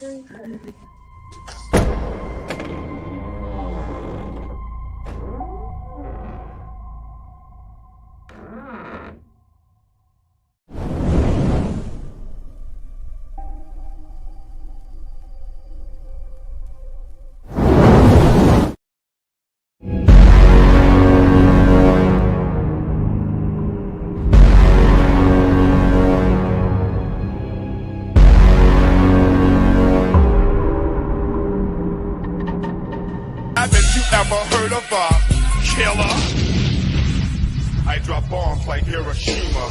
Haven't you ever heard of a killer? I drop bombs like Hiroshima.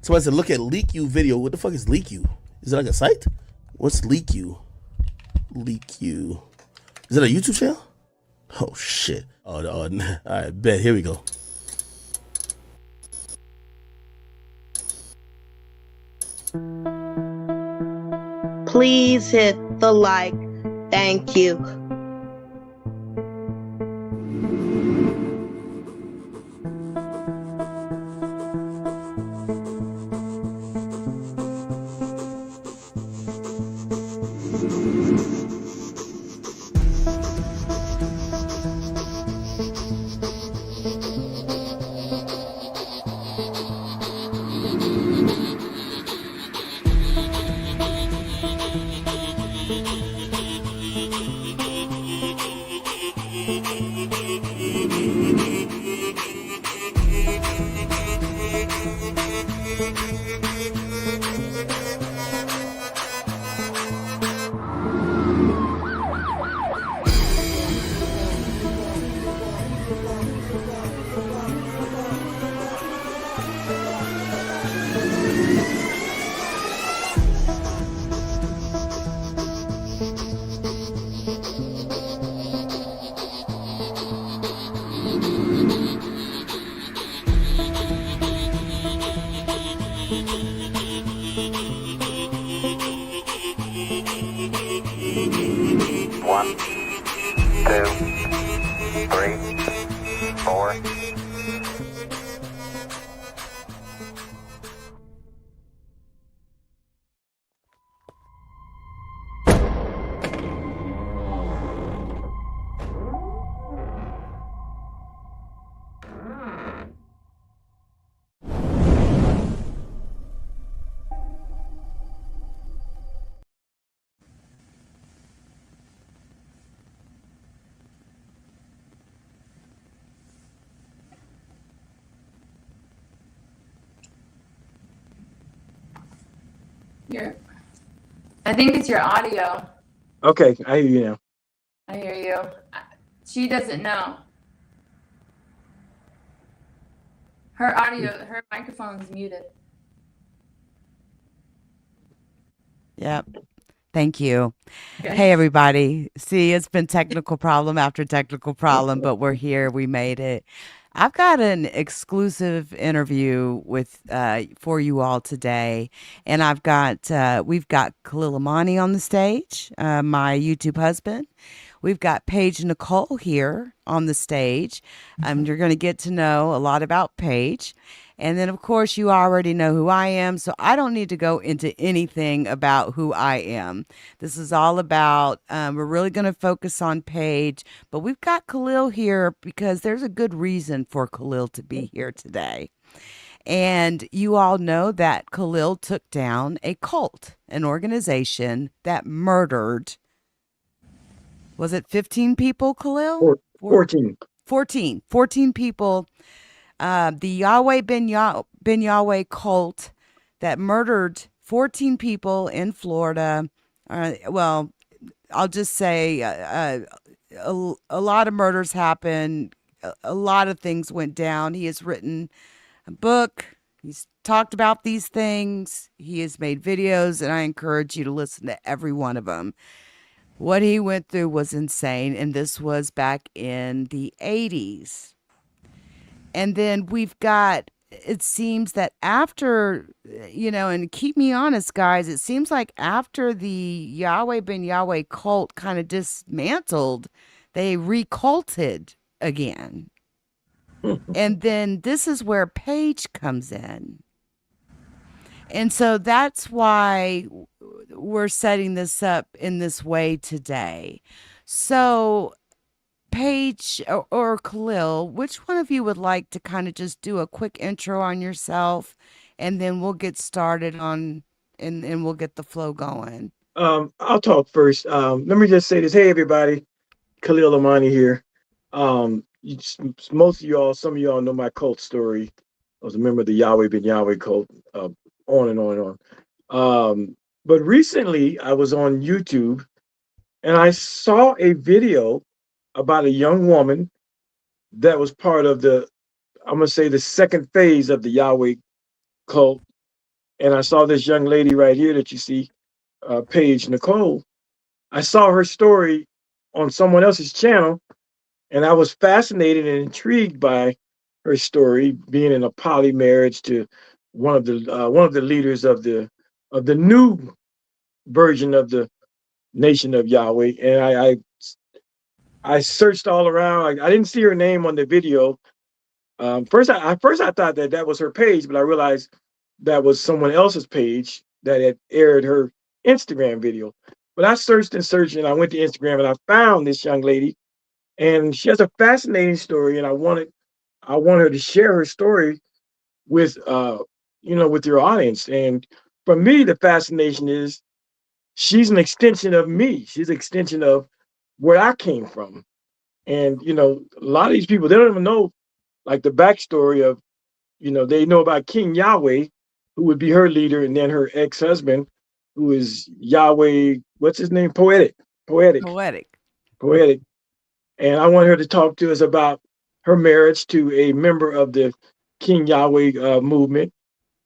So I said, look at LeakYou video. What the fuck is LeakYou? Is it like a site? What's LeakYou? LeakYou. Is it a YouTube channel? Oh shit. Oh, all right, bet. Here we go. Please hit the like. Thank you. One, two, three, four. I think it's your audio. Okay, I hear you now. I hear you. She doesn't know. Her audio, her microphone is muted. Yep. Thank you. Okay. Hey, everybody. See, it's been technical problem after technical problem, but we're here. We made it. I've got an exclusive interview with for you all today, and we've got Khalil Amani on the stage, my YouTube husband. We've got Paige Nicole here on the stage. You're going to get to know a lot about Paige. And then, of course, you already know who I am, so I don't need to go into anything about who I am. This is all about, we're really going to focus on Paige, but we've got Khalil here because there's a good reason for Khalil to be here today. And you all know that Khalil took down a cult, an organization that murdered, was it 15 people, Khalil? 14. 14 people. The YahWeh Ben YahWeh cult that murdered 14 people in Florida. Well, I'll just say a lot of murders happened. A lot of things went down. He has written a book. He's talked about these things. He has made videos, and I encourage you to listen to every one of them. What he went through was insane, and this was back in the 80s. And then we've got, it seems that after, and keep me honest, guys, it seems like after the YahWeh Ben YahWeh cult kind of dismantled, they reculted again. And then this is where Paige comes in. And so that's why we're setting this up in this way today. So, Paige or Khalil, which one of you would like to kind of just do a quick intro on yourself, and then we'll get started on and we'll get the flow going. I'll talk first. Let me just say this. Hey, everybody. Khalil Amani here. Most of y'all, some of y'all know my cult story. I was a member of the YahWeh Ben Yahweh cult, on and on and on. But recently, I was on YouTube and I saw a video about a young woman that was part of I'm going to say, the second phase of the YahWeh cult. And I saw this young lady right here that you see, Paige Nicole. I saw her story on someone else's channel, and I was fascinated and intrigued by her story, being in a poly marriage to one of the leaders of the new version of the Nation of Yahweh. And I searched all around. I didn't see her name on the video. First I thought that was her page, but I realized that was someone else's page that had aired her Instagram video. But I searched and searched, and I went to Instagram and I found this young lady, and she has a fascinating story, and I want her to share her story with with your audience. And for me, the fascination is she's an extension of me. She's an extension of where I came from. And a lot of these people, they don't even know like the backstory of, they know about King Yahweh, who would be her leader, and then her ex-husband, who is Yahweh, what's his name? Poetic. Poetic. Poetic. And I want her to talk to us about her marriage to a member of the King Yahweh movement,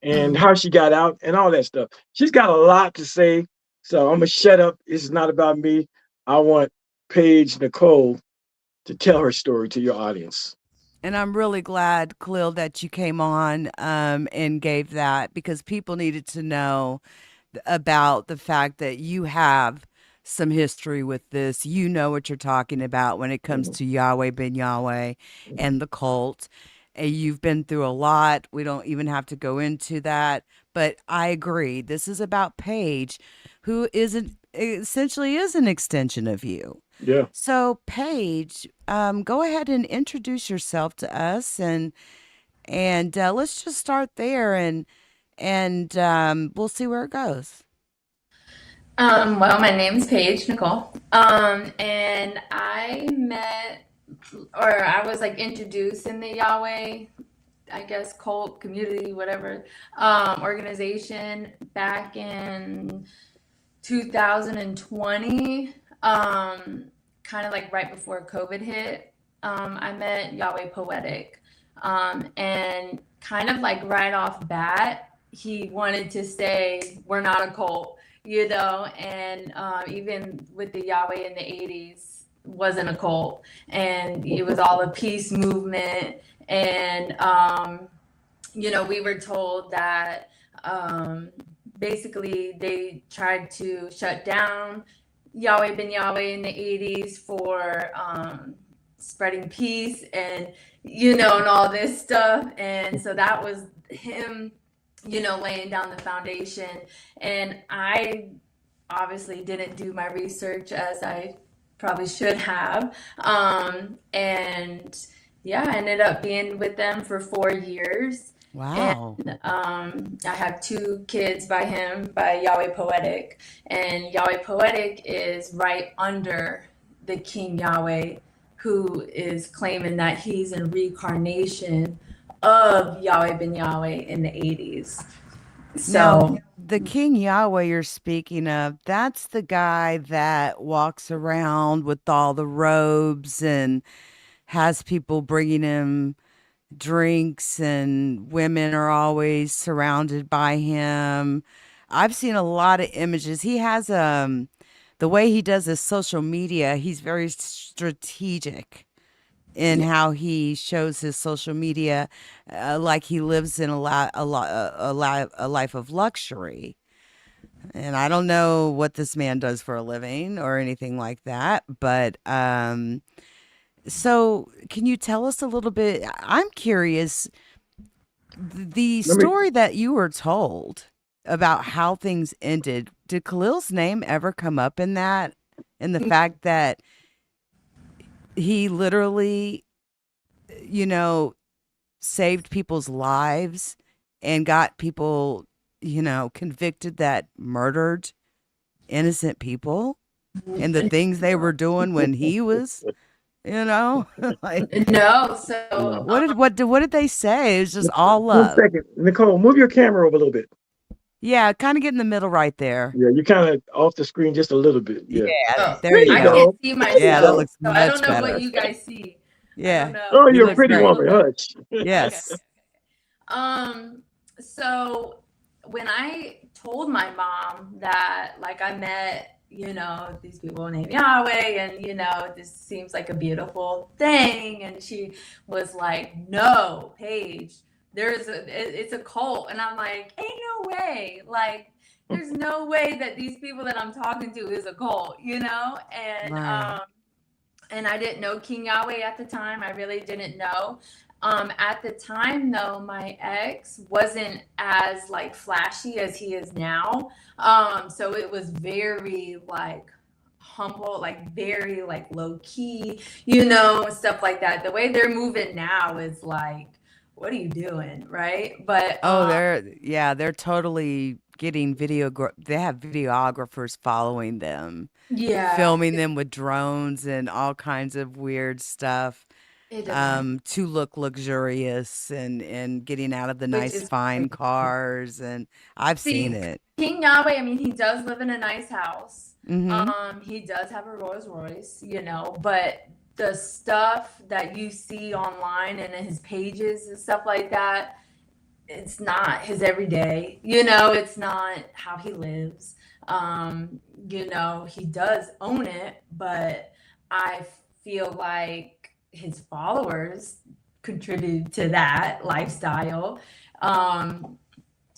and how she got out and all that stuff. She's got a lot to say, so I'm gonna shut up. It's not about me. I want Paige Nicole to tell her story to your audience. And I'm really glad, Khalil, that you came on and gave that, because people needed to know about the fact that you have some history with this. You know what you're talking about when it comes to YahWeh Ben Yahweh and the cult. And you've been through a lot. We don't even have to go into that. But I agree. This is about Paige, who essentially is an extension of you. Yeah. So, Paige, go ahead and introduce yourself to us, and let's just start there, and we'll see where it goes. Well, my name's Paige Nicole. And I met, or I was like introduced in the YahWeh, I guess, cult community, whatever, organization back in 2020, kind of like right before COVID hit. I met YahWeh Poetic, and kind of like right off bat, he wanted to say, we're not a cult, and even with the YahWeh in the 80s, wasn't a cult, and it was all a peace movement. And we were told that basically they tried to shut down YahWeh Ben Yahweh in the 80s for spreading peace and and all this stuff. And so that was him laying down the foundation. And I obviously didn't do my research as I probably should have. And yeah, I ended up being with them for 4 years. Wow. And I have 2 kids by him, by YahWeh Poetic. And YahWeh Poetic is right under the King Yahweh, who is claiming that he's a reincarnation of YahWeh Ben Yahweh in the 80s. So Now, the King Yahweh you're speaking of, that's the guy that walks around with all the robes and has people bringing him drinks, and women are always surrounded by him. I've seen a lot of images. He has the way he does his social media, he's very strategic in how he shows his social media, like he lives in a life of luxury. And I don't know what this man does for a living or anything like that, but so can you tell us a little bit? I'm curious, the Let me story that you were told about how things ended. Did Khalil's name ever come up in that? In the fact that he literally, you know, saved people's lives and got people, you know, convicted that murdered innocent people and the things they were doing when he was, you know, like No, so No. what did they say? It was just all One love. second, Nicole, move your camera over a little bit. Yeah, kind of get in the middle right there. Yeah, you're kind of off the screen just a little bit. Yeah. oh, There you There you I go. can't go. see There you Yeah, that myself, go. looks so I don't much know better. what you guys see. I Yeah, don't know. Oh, you you're a look pretty great. woman. Hush. Yes. So when I told my mom that, like, I met, you know, these people named Yahweh, and, you know, this seems like a beautiful thing, and she was like, no, Paige, it's a cult. And I'm like, ain't no way. Like, there's no way that these people that I'm talking to is a cult, you know? Right. And I didn't know King Yahweh at the time. I really didn't know. At the time, though, my ex wasn't as like flashy as he is now. So it was very like humble, like very like low key, you know, stuff like that. The way they're moving now is like, what are you doing, right? But Oh, they're totally getting they have videographers following them, yeah, filming them with drones and all kinds of weird stuff, it doesn't, to look luxurious and getting out of the which nice is fine crazy. cars, and I've seen See, it. King Yahweh, I mean, he does live in a nice house. Mm-hmm. He does have a Rolls Royce, you know, but the stuff that you see online and in his pages and stuff like that, it's not his everyday, you know, it's not how he lives. You know, he does own it, but I feel like his followers contribute to that lifestyle.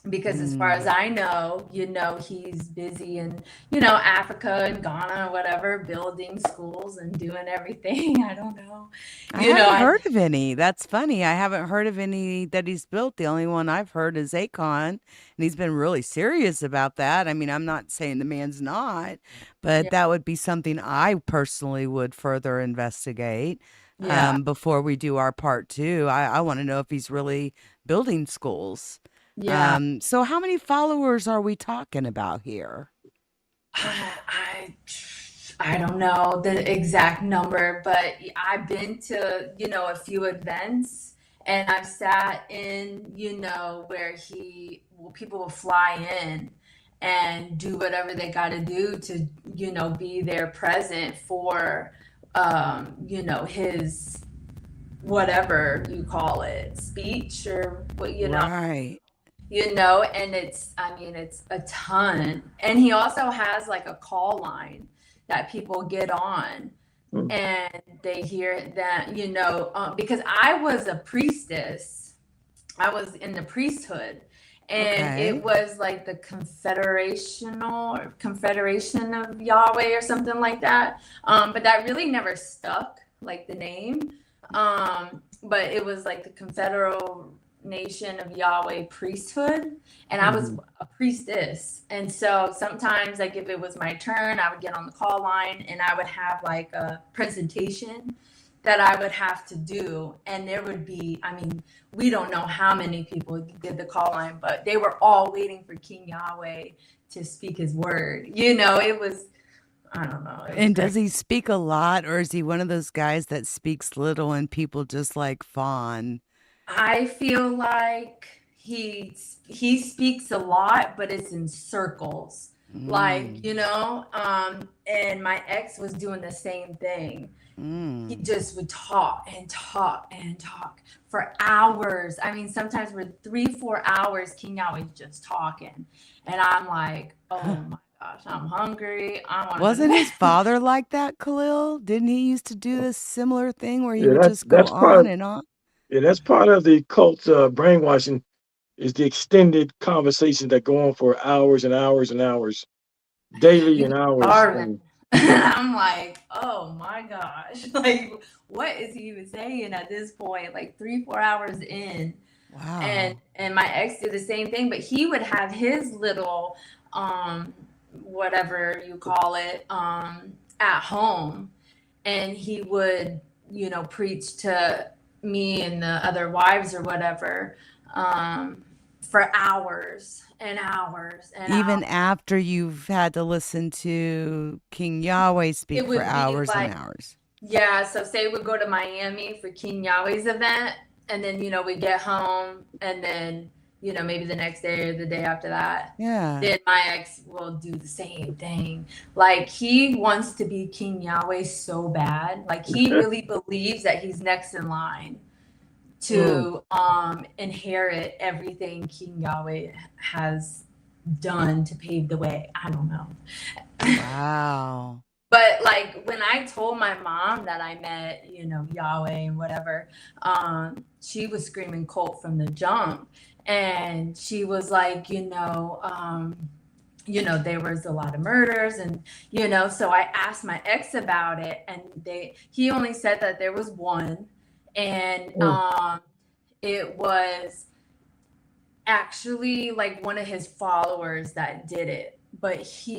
Because as far as I know, you know, he's busy in, you know, Africa and Ghana or whatever, building schools and doing everything. I don't know. I You know, haven't heard of any. That's funny. I haven't heard of any that he's built. The only one I've heard is Akon, and he's been really serious about that. I mean, I'm not saying the man's not, but yeah, that would be something I personally would further investigate yeah, before we do our part two. I want to know if he's really building schools. yeah. So how many followers are we talking about here? I I don't know the exact number, but I've been to, you know, a few events, and I've sat in, you know, where people will fly in and do whatever they got to do to, you know, be there present for, you know, his whatever you call it, speech or what, Right. you know, and I mean, it's a ton. And he also has like a call line that people get on Hmm. and they hear that, you know, because I was a priestess, I was in the priesthood, and Okay. it was like the Confederation of Yahweh or something like that. But that really never stuck, like the name. But it was like the Confederal Nation of Yahweh priesthood, and I was a priestess. And so sometimes, like if it was my turn, I would get on the call line and I would have like a presentation that I would have to do, and there would be, I mean, we don't know how many people did the call line, but they were all waiting for King Yahweh to speak his word. You know, it was, I don't know. It was And does crazy. he speak a lot, or is he one of those guys that speaks little and people just like fawn? I feel like he speaks a lot, but it's in circles. Like, you know, and my ex was doing the same thing. He just would talk and talk and talk for hours. I mean, sometimes for 3-4 hours, King Yahweh's just talking. And I'm like, oh my gosh, I'm hungry. I want to go to Wasn't bed. his father like that, Khalil? Didn't he used to do this similar thing where he Yeah, would just go that's part on of, and on? yeah, that's part of the cult's brainwashing is the extended conversations that go on for hours and hours and hours, daily and hours. Starving. I'm like, oh my gosh. Like, what is he even saying at this point? Like 3-4 hours in. Wow. And my ex did the same thing, but he would have his little whatever you call it at home, and he would, preach to me and the other wives or whatever for hours and hours and Even hours. after you've had to listen to King YahWeh speak It for would be hours and like, hours. yeah, so say we go to Miami for King YahWeh's event, and then, we get home, and then, maybe the next day or the day after that, Yeah. then my ex will do the same thing. Like, he wants to be King YahWeh so bad. Like, he really believes that he's next in line to inherit everything King YahWeh has done to pave the way. I don't know. Wow. But like when I told my mom that I met, YahWeh and whatever, she was screaming cult from the jump. And she was like, there was a lot of murders, and so I asked my ex about it, and he only said that there was one, and it was actually like one of his followers that did it, but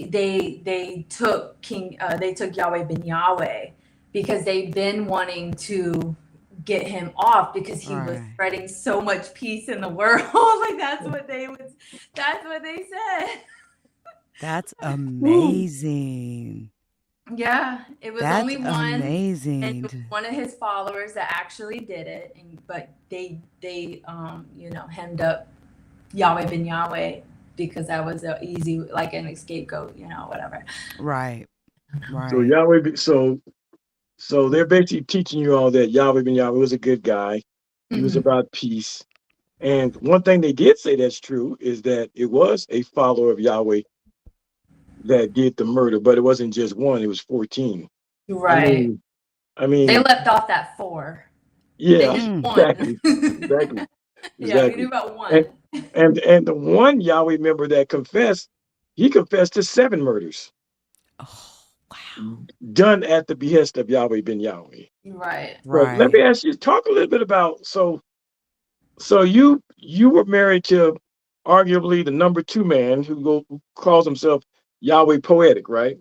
they took YahWeh ben Yahweh because they've been wanting to get him off because he was Right. spreading so much peace in the world. Like that's what they said. That's amazing. Yeah, it was That's only one, and it was amazing. one of his followers that actually did it, but they hemmed up YahWeh ben Yahweh because that was an easy, like an scapegoat, whatever. Right. So Right. Yahweh, so they're basically teaching you all that Yahweh ben Yahweh was a good guy. He was about peace. And one thing they did say that's true is that it was a follower of Yahweh that did the murder, but it wasn't just one, it was 14. Right. I mean, They left off that 4. yeah, They did one. exactly. Yeah, we knew about one. And the one Yahweh member that confessed, he confessed to 7 murders. Oh, wow. Done at the behest of Yahweh ben Yahweh. Right. But let me ask you, talk a little bit about, so you were married to arguably the number 2 man who calls himself Yahweh Poetic, right?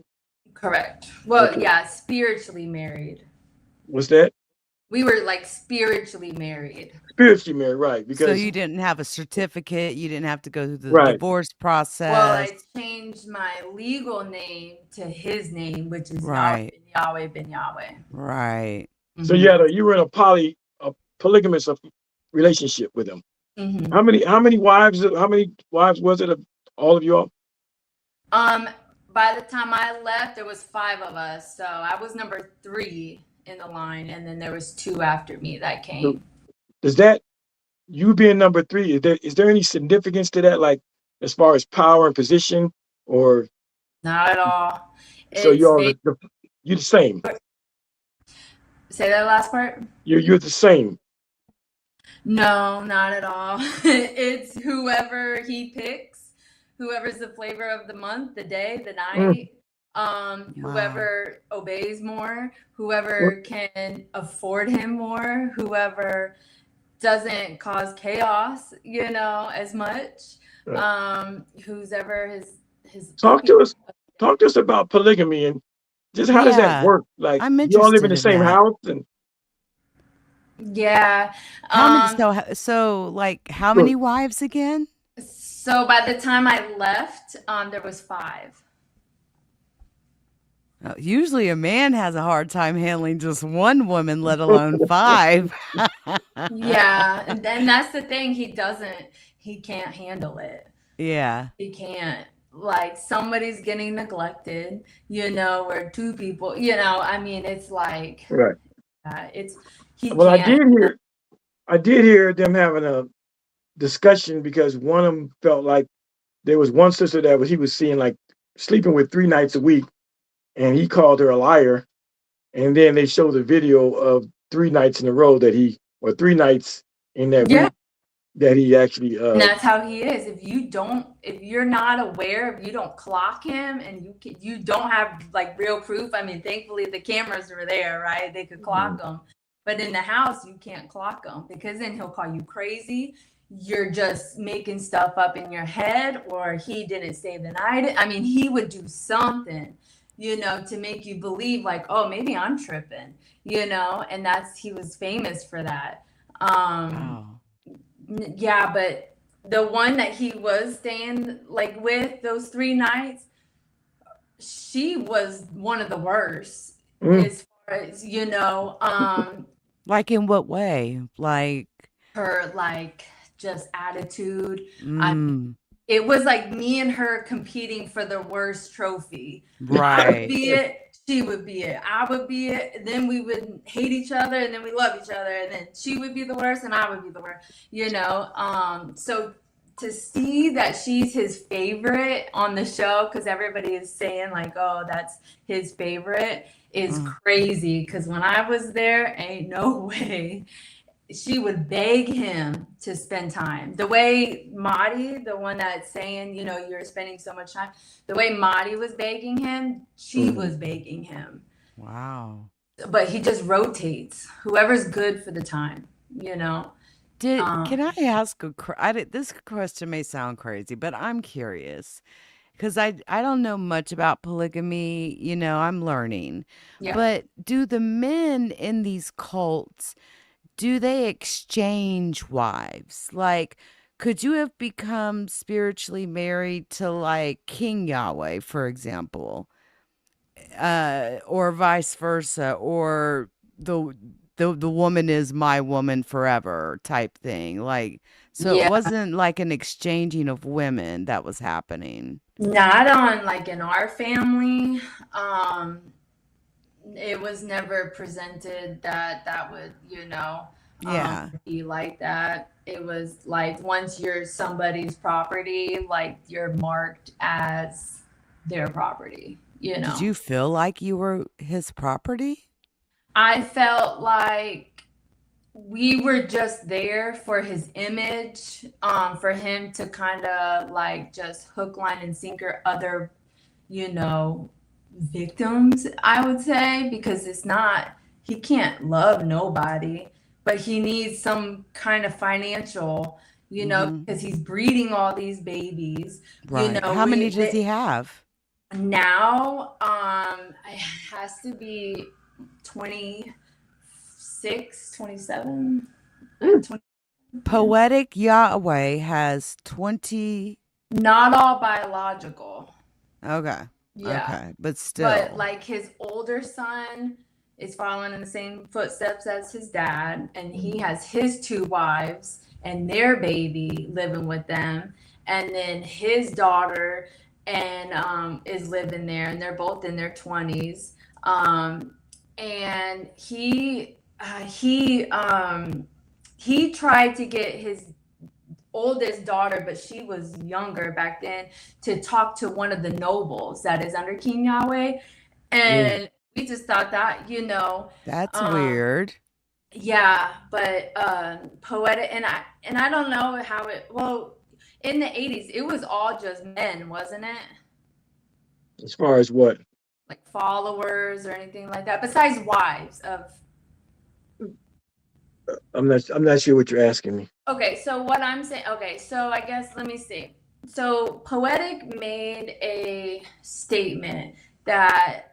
Correct. Well, Okay. yeah, spiritually married. What's that? We were like spiritually married. Spiritually married, right? Because So you didn't have a certificate. You didn't have to go through the right. divorce process. Well, I changed my legal name to his name, which is Right. YahWeh ben Yahweh. Right. So you were in a polygamous relationship with him. Mm-hmm. How many wives was it of all of you all? By the time I left, there was 5 of us. So I was number 3 in the line, and then there was 2 after me that came. Does that, you being number 3, is there any significance to that, like as far as power and position, or Not at all. so you're the same? Say that last part. You're the same. No, not at all. It's whoever he picks, whoever's the flavor of the month, the day, the night. Whoever obeys more, whoever can afford him more, whoever doesn't cause chaos, as much. Who's ever his Talk to us about polygamy and just how does that work? Like, I'm you all live in interested the in same that. house, and Yeah. How many? So like, how many wives again? So by the time I left, there was 5. Usually a man has a hard time handling just one woman, let alone 5. Yeah, and then that's the thing. He can't handle it. Yeah. He can't. Like, somebody's getting neglected, where 2 people, I mean, it's like, right. Well, I did hear them having a discussion because one of them felt like there was one sister that he was seeing, like, sleeping with 3 nights a week, and he called her a liar. And then they showed a video of 3 nights in a row or 3 nights in that week that he actually. And that's how he is. If you're not aware, if you don't clock him, and you don't have like real proof. I mean, thankfully the cameras were there, right? They could clock him. But in the house, you can't clock him because then he'll call you crazy. you're just making stuff up in your head, or he didn't stay the night. I mean, he would do something, to make you believe like, oh, maybe I'm tripping, and he was famous for that. Wow. Yeah, but the one that he was staying like with those 3 nights, she was one of the worst Mm. as far as, Like in what way? Like, her like just attitude. mm, It was like me and her competing for the worst trophy. I would right. be it, she would be it, I would be it, and then we would hate each other, and then we love each other, and then she would be the worst and I would be the worst. So to see that she's his favorite on the show, because everybody is saying like, oh, that's his favorite, is crazy. Because when I was there, ain't no way. She would beg him to spend time. The way Marty, the one that's saying, you're spending so much time, the way Marty was begging him, she was begging him. Wow. But he just rotates. Whoever's good for the time, Can I ask this question may sound crazy, but I'm curious because I don't know much about polygamy. I'm learning. Yeah. But do the men in these cults, do they exchange wives? Like, could you have become spiritually married to like King YahWeh, for example, or vice versa, or the woman is my woman forever type thing? Like, so it Yeah. wasn't like an exchanging of women that was happening. Not on like in our family. It was never presented that would, Yeah. be like that. It was like once you're somebody's property, like you're marked as their property, Did you feel like you were his property? I felt like we were just there for his image, for him to kind of like just hook, line, and sinker other, victims, I would say, because he can't love nobody, but he needs some kind of financial, because he's breeding all these babies. Right. How many does he have? Now, it has to be 26, 27. 20. Poetic YahWeh has 20. Not all biological. Okay. Yeah. Okay. But still. But like his older son is following in the same footsteps as his dad, and he has his 2 wives and their baby living with them, and then his daughter is living there, and they're both in their 20s. And he tried to get his oldest daughter, but she was younger back then, to talk to one of the nobles that is under King YahWeh. And we just thought that, that's weird. Yeah, but poetic, and I don't know how in the 80s it was all just men, wasn't it? As far as what? Like followers or anything like that, besides wives of. I'm not sure what you're asking me. Okay, so what I'm saying, so I guess let me see. So Poetic made a statement that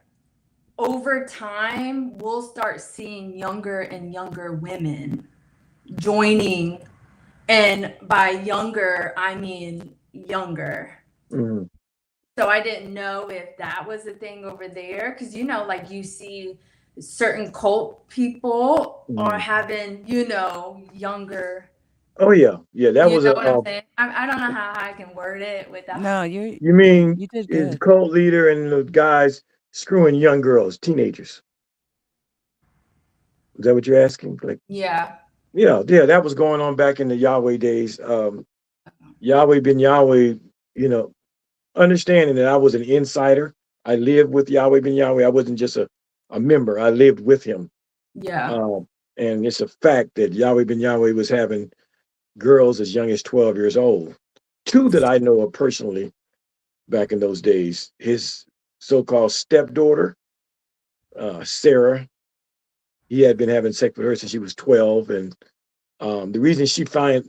over time we'll start seeing younger and younger women joining, and by younger I mean younger. Mm-hmm. So I didn't know if that was a thing over there, because like you see certain cult people are having, younger. Oh yeah, that was what I'm saying? I don't know how I can word it without. No, you mean you did is the good. cult leader and the guys screwing young girls, teenagers? Is that what you're asking? Like, Yeah. That was going on back in the YahWeh days. YahWeh ben YahWeh, understanding that I was an insider. I lived with YahWeh ben YahWeh. I wasn't just a member. I lived with him. Yeah. And it's a fact that YahWeh ben YahWeh was having girls as young as 12 years old. 2 that I know of personally back in those days. His so-called stepdaughter, Sarah, he had been having sex with her since she was 12, and The reason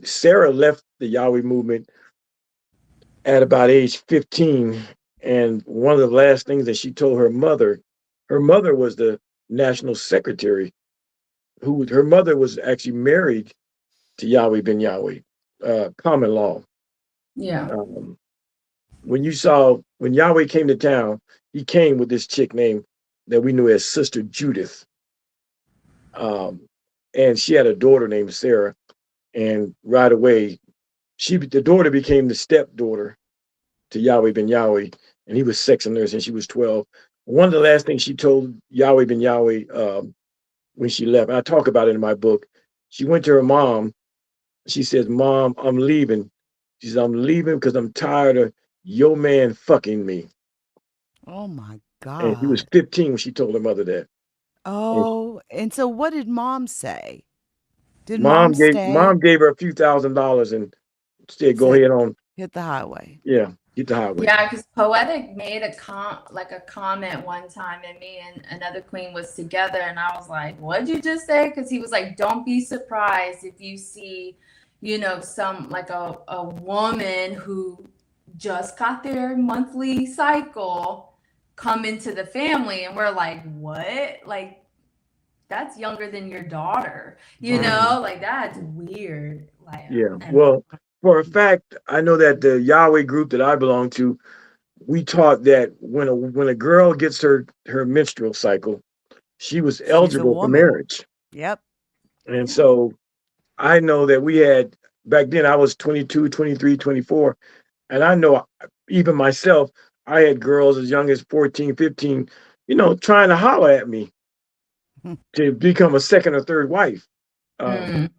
Sarah left the Yahweh movement at about age 15, and one of the last things that she told her mother was the national secretary, her mother was actually married to Yahweh ben Yahweh, common law. Yeah. Um, when Yahweh came to town, he came with this chick named that we knew as Sister Judith. Um, and she had a daughter named Sarah. And right away, the daughter became the stepdaughter to Yahweh ben Yahweh, and he was sexing her since she was 12. One of the last things she told Yahweh ben Yahweh when she left, I talk about it in my book, she went to her mom. She says, "Mom, I'm leaving." She says, "I'm leaving because I'm tired of your man fucking me." Oh my And she was God. 15 when she told her mother that. And Oh, and so what did mom say? Did mom mom stay? gave her a few $1,000s and said, "Go Said, ahead on, hit the highway. yeah, get the highway." Yeah, because Poetic made a comment one time, and me and another queen was together, and I was like, "What'd you just say?" Because he was like, "Don't be surprised if you see, some like a woman who just got their monthly cycle come into the family," and we're like, "What?" Like, that's younger than your daughter, Right. like that's weird. Like, Yeah. and Well, for a fact, I know that the Yahweh group that I belong to, we taught that when a girl gets her menstrual cycle, she was She's a eligible for woman. marriage. Yep. And yeah. so I know that we had back then I was 22, 23, 24, and I know even myself, I had girls as young as 14, 15, trying to holler at me to become a second or third wife. Um, Mm,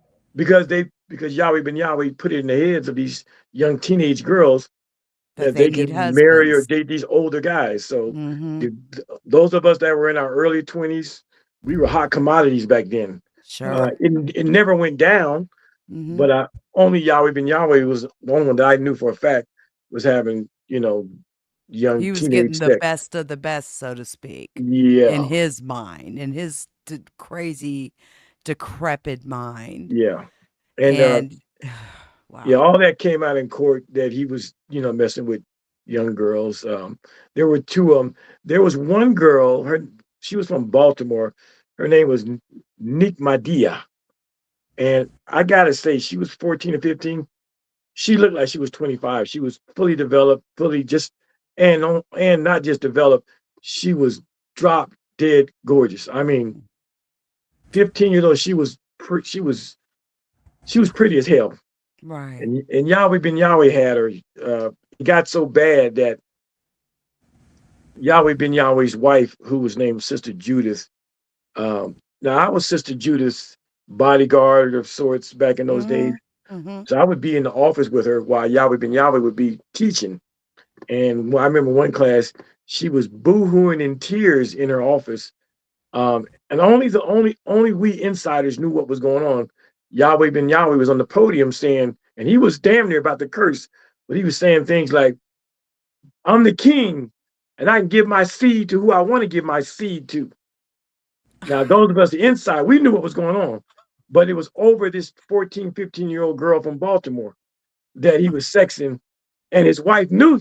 because Yahweh ben Yahweh put it in the heads of these young teenage girls That that they they need can marry or husbands. date these older guys. So Mm-hmm. the, those of us that were in our early 20s, we were hot commodities back then. Sure. It never went down, Mm-hmm. but only Yahweh ben Yahweh was the only one that I knew for a fact was having, young He was teenage getting the sex. best of the best, so to speak, in Yeah, his mind, in his crazy, decrepit mind. yeah. And And yeah, wow. all that came out in court that he was, messing with young girls. There were two of them. There was one girl, she was from Baltimore. Her name was Nick Madia. And I gotta say, she was 14 or 15. She looked like she was 25. She was fully developed, fully just and not just developed, she was drop dead gorgeous. I mean, 15 years old, she was pretty as hell. Right. And Yahweh ben Yahweh had her. It got so bad that Yahweh ben Yahweh's wife, who was named Sister Judith. Now I was Sister Judith's bodyguard of sorts back in those days. Mm-hmm. Mm-hmm. So I would be in the office with her while Yahweh ben Yahweh would be teaching. And I remember one class, she was boo-hooing in tears in her office. And only we insiders knew what was going on. Yahweh ben Yahweh was on the podium saying, and he was damn near about to curse, but he was saying things like, "I'm the king, and I can give my seed to who I want to give my seed to." Now, those of us inside, we knew what was going on, but it was over this 14, 15-year-old girl from Baltimore that he was sexing, and his wife knew,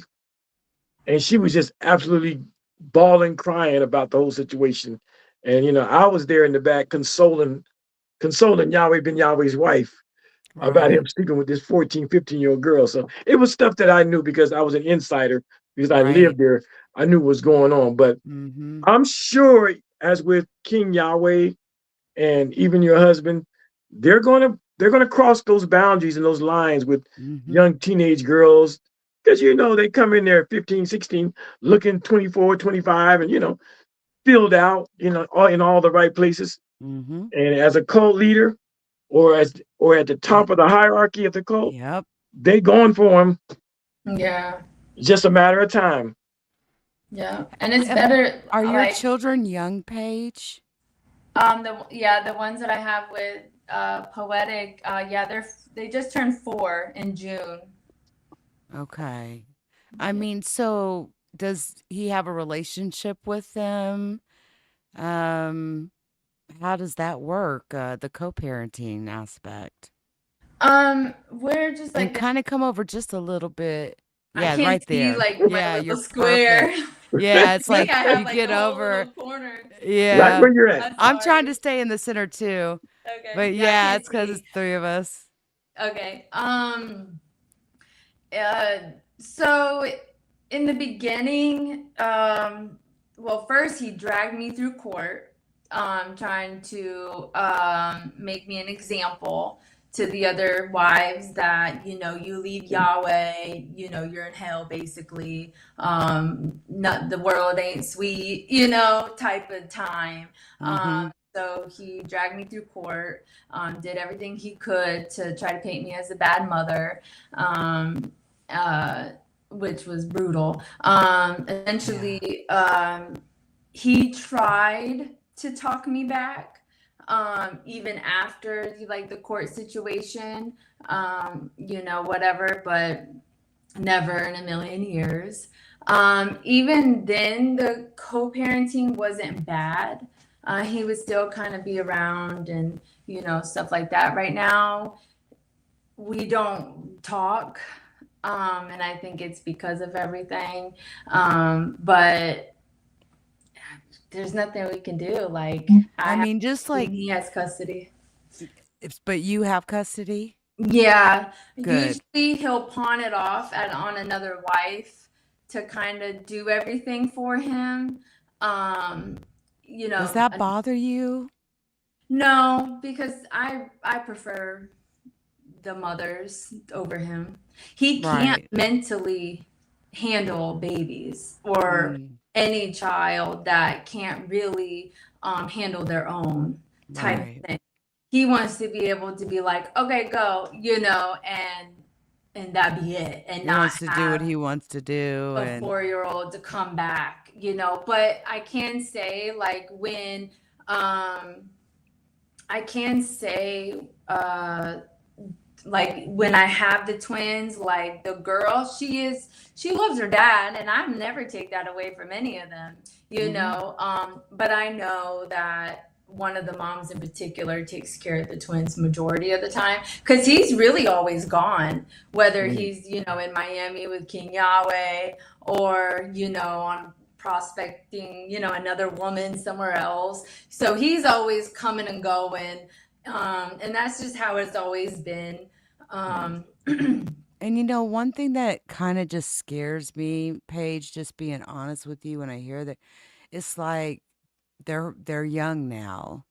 and she was just absolutely bawling, crying about the whole situation. And I was there in the back consoling Yahweh ben Yahweh's wife about him Right. sleeping with this 14, 15-year-old girl. So it was stuff that I knew because I was an insider, because I Right. lived there. I knew what was going on. But Mm-hmm. I'm sure, as with King Yahweh and even your husband, they're gonna cross those boundaries and those lines with Mm-hmm. young teenage girls because they come in there 15, 16, looking 24, 25, and filled out, in all the right places. Mm-hmm. And as a cult leader, or at the top of the hierarchy of the cult, Yep. they going for him. yeah. It's just a matter of time. Yeah. And it's Um, better, are your like, children young, Paige? the ones that I have with Poetic, yeah, they just turned 4 in June. Okay. I Yeah. mean, so does he have a relationship with them? Um, how does that work? The co-parenting aspect. We're just And like kind of come over just a little bit. I Yeah, can't right see there. like my Yeah, little you're square. perfect. Yeah, it's I think like I have you like get the whole over. little corner. Right Yeah. where you're at. I'm I'm trying to sorry. stay in the center too. Okay. But Yeah, I yeah, can't it's because it's see. 3 of us. Okay. Uh, so in the beginning, well, first he dragged me through court, trying to make me an example to the other wives that, you know, you leave Yahweh, you know, you're in hell basically. Not the world ain't sweet, you know, type of time. Mm-hmm. So he dragged me through court, did everything he could to try to paint me as a bad mother. Uh, which was brutal. Eventually, he tried to talk me back, even after like the court situation, you know, whatever, but never in a million years. Even then, the co-parenting wasn't bad. He would still kind of be around and, you know, stuff like that. Right now, we don't talk, and I think it's because of everything. But there's nothing we can do. Like I I have, mean, just like, he has custody. but you have custody? Yeah, Good. usually he'll pawn it off on another wife to kind of do everything for him. Um, you Does know, that bother you? no, because I prefer the mothers over him. He can't Right. mentally handle babies or Mm, any child that can't really handle their own type of right. thing. He wants to be able to be like, okay, go, you know, and that be it, and He not wants to do what have he wants to do. a And 4-year-old to come back, you know. But I can say like when I can say like when I have the twins, like the girl, she loves her dad, and I never take that away from any of them, you know. But I know that one of the moms in particular takes care of the twins majority of the time because he's really always gone, whether he's, you know, in Miami with King Yahweh or, you know, on prospecting, you know, another woman somewhere else. So he's always coming and going. And that's just how it's always been. Um, and you know, one thing that kind of just scares me, Paige, just being honest with you when I hear that, it's like they're young now.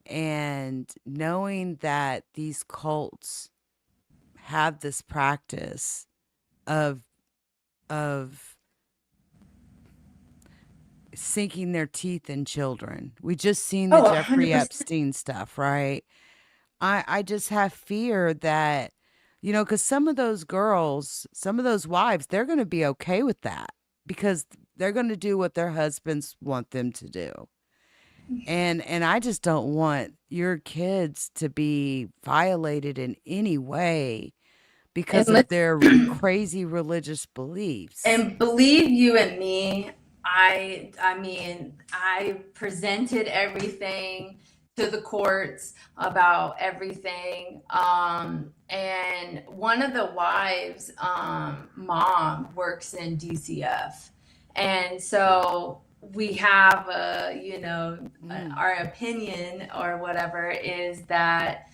And knowing that these cults have this practice of of sinking their teeth in children. We just seen the oh, Jeffrey 100%. Epstein stuff, right? I just have fear that, you know, because some of those girls, some of those wives, they're going to be okay with that because they're going to do what their husbands want them to do. And I just don't want your kids to be violated in any way because And of let's their crazy religious beliefs. and believe you and me, I mean, I presented everything to the courts about everything. And one of the wives, mom works in DCF. And so we have you know, Mm, our opinion or whatever is that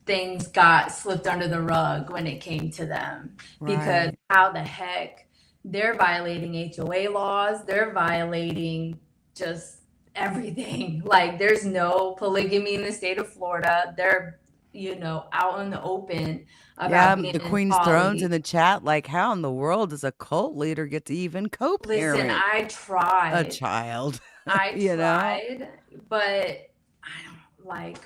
things got slipped under the rug when it came to them because right. how the heck they're violating HOA laws, they're violating just everything. Like there's no polygamy in the state of Florida. They're, you know, out in the open Yeah, about being the in Queen's Thrones in poly. the chat, like, how in the world does a cult leader get to even Listen, co-parent I a tried. child? I You know? tried, but I don't like,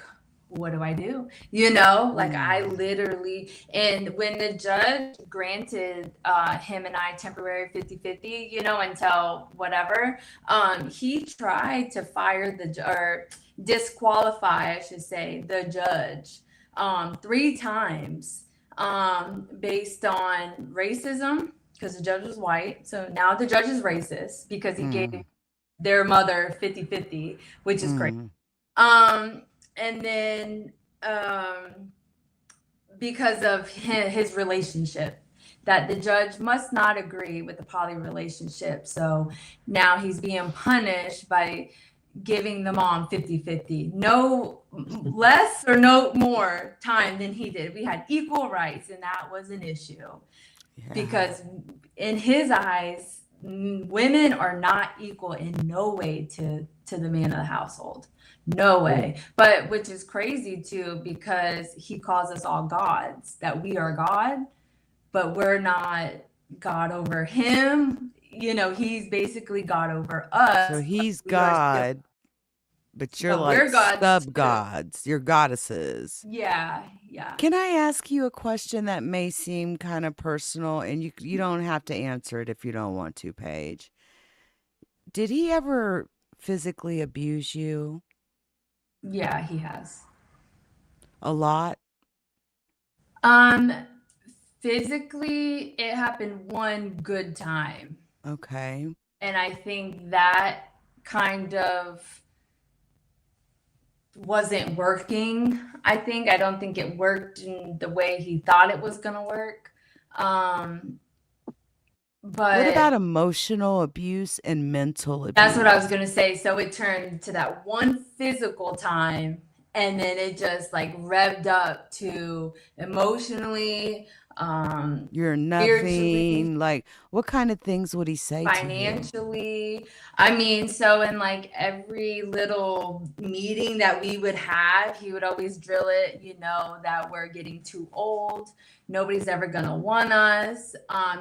what do I do? You know, like I Mm, literally, and when the judge granted him and I temporary 50-50, you know, until whatever, he tried to fire or disqualify, I should say, the judge 3 times based on racism because the judge was white. So now the judge is racist because he gave mm, their mother 50-50, which is great. mm. And then because of his relationship, that the judge must not agree with the poly relationship. So now he's being punished by giving the mom 50-50, no less or no more time than he did. We had equal rights, and that was an issue because in his eyes, women are not equal in no way to the man of the household. No way. But which is crazy too, because he calls us all gods, that we are God, but we're not God over him. You know, he's basically God over us. So he's We are still- God, but you're but like we're gods too. sub-gods. You're goddesses. Yeah. Can I ask you a question that may seem kind of personal, and you don't have to answer it if you don't want to, Paige? Did he ever physically abuse you? Yeah, he has. A lot? Physically, it happened one good time. Okay. And I think that kind of wasn't working. I don't think it worked in the way he thought it was going to work. But What about emotional abuse and mental abuse? that's what I was going to say. So it turned to that one physical time, and then it just like revved up to emotionally, You're spiritually, nothing. Like, what kind of things would he say to you? financially. I mean, so in like every little meeting that we would have, he would always drill it, you know, that we're getting too old. Nobody's ever gonna want us.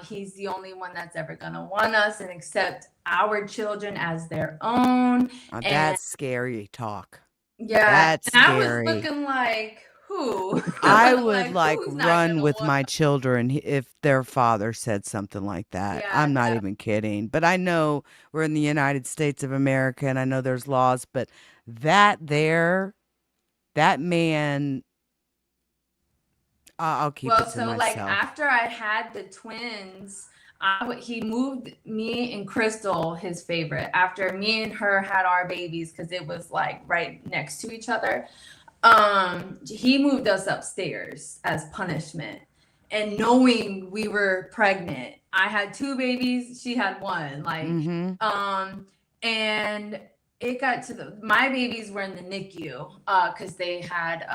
He's the only one that's ever gonna want us and accept our children as their own. And That's scary talk. yeah, That's and I was scary. looking like, who? I would Like, like who's not run gonna with want my us? children if their father said something like that. Yeah, I'm not even kidding. But I know we're in the United States of America and I know there's laws, but that man, I'll keep Well, it to so like myself. after I had the twins, he moved me and Crystal, his favorite, after me and her had our babies, because it was like right next to each other. He moved us upstairs as punishment. And knowing we were pregnant, I had 2 babies, she had 1. Like, and it got to my babies were in the NICU, because they had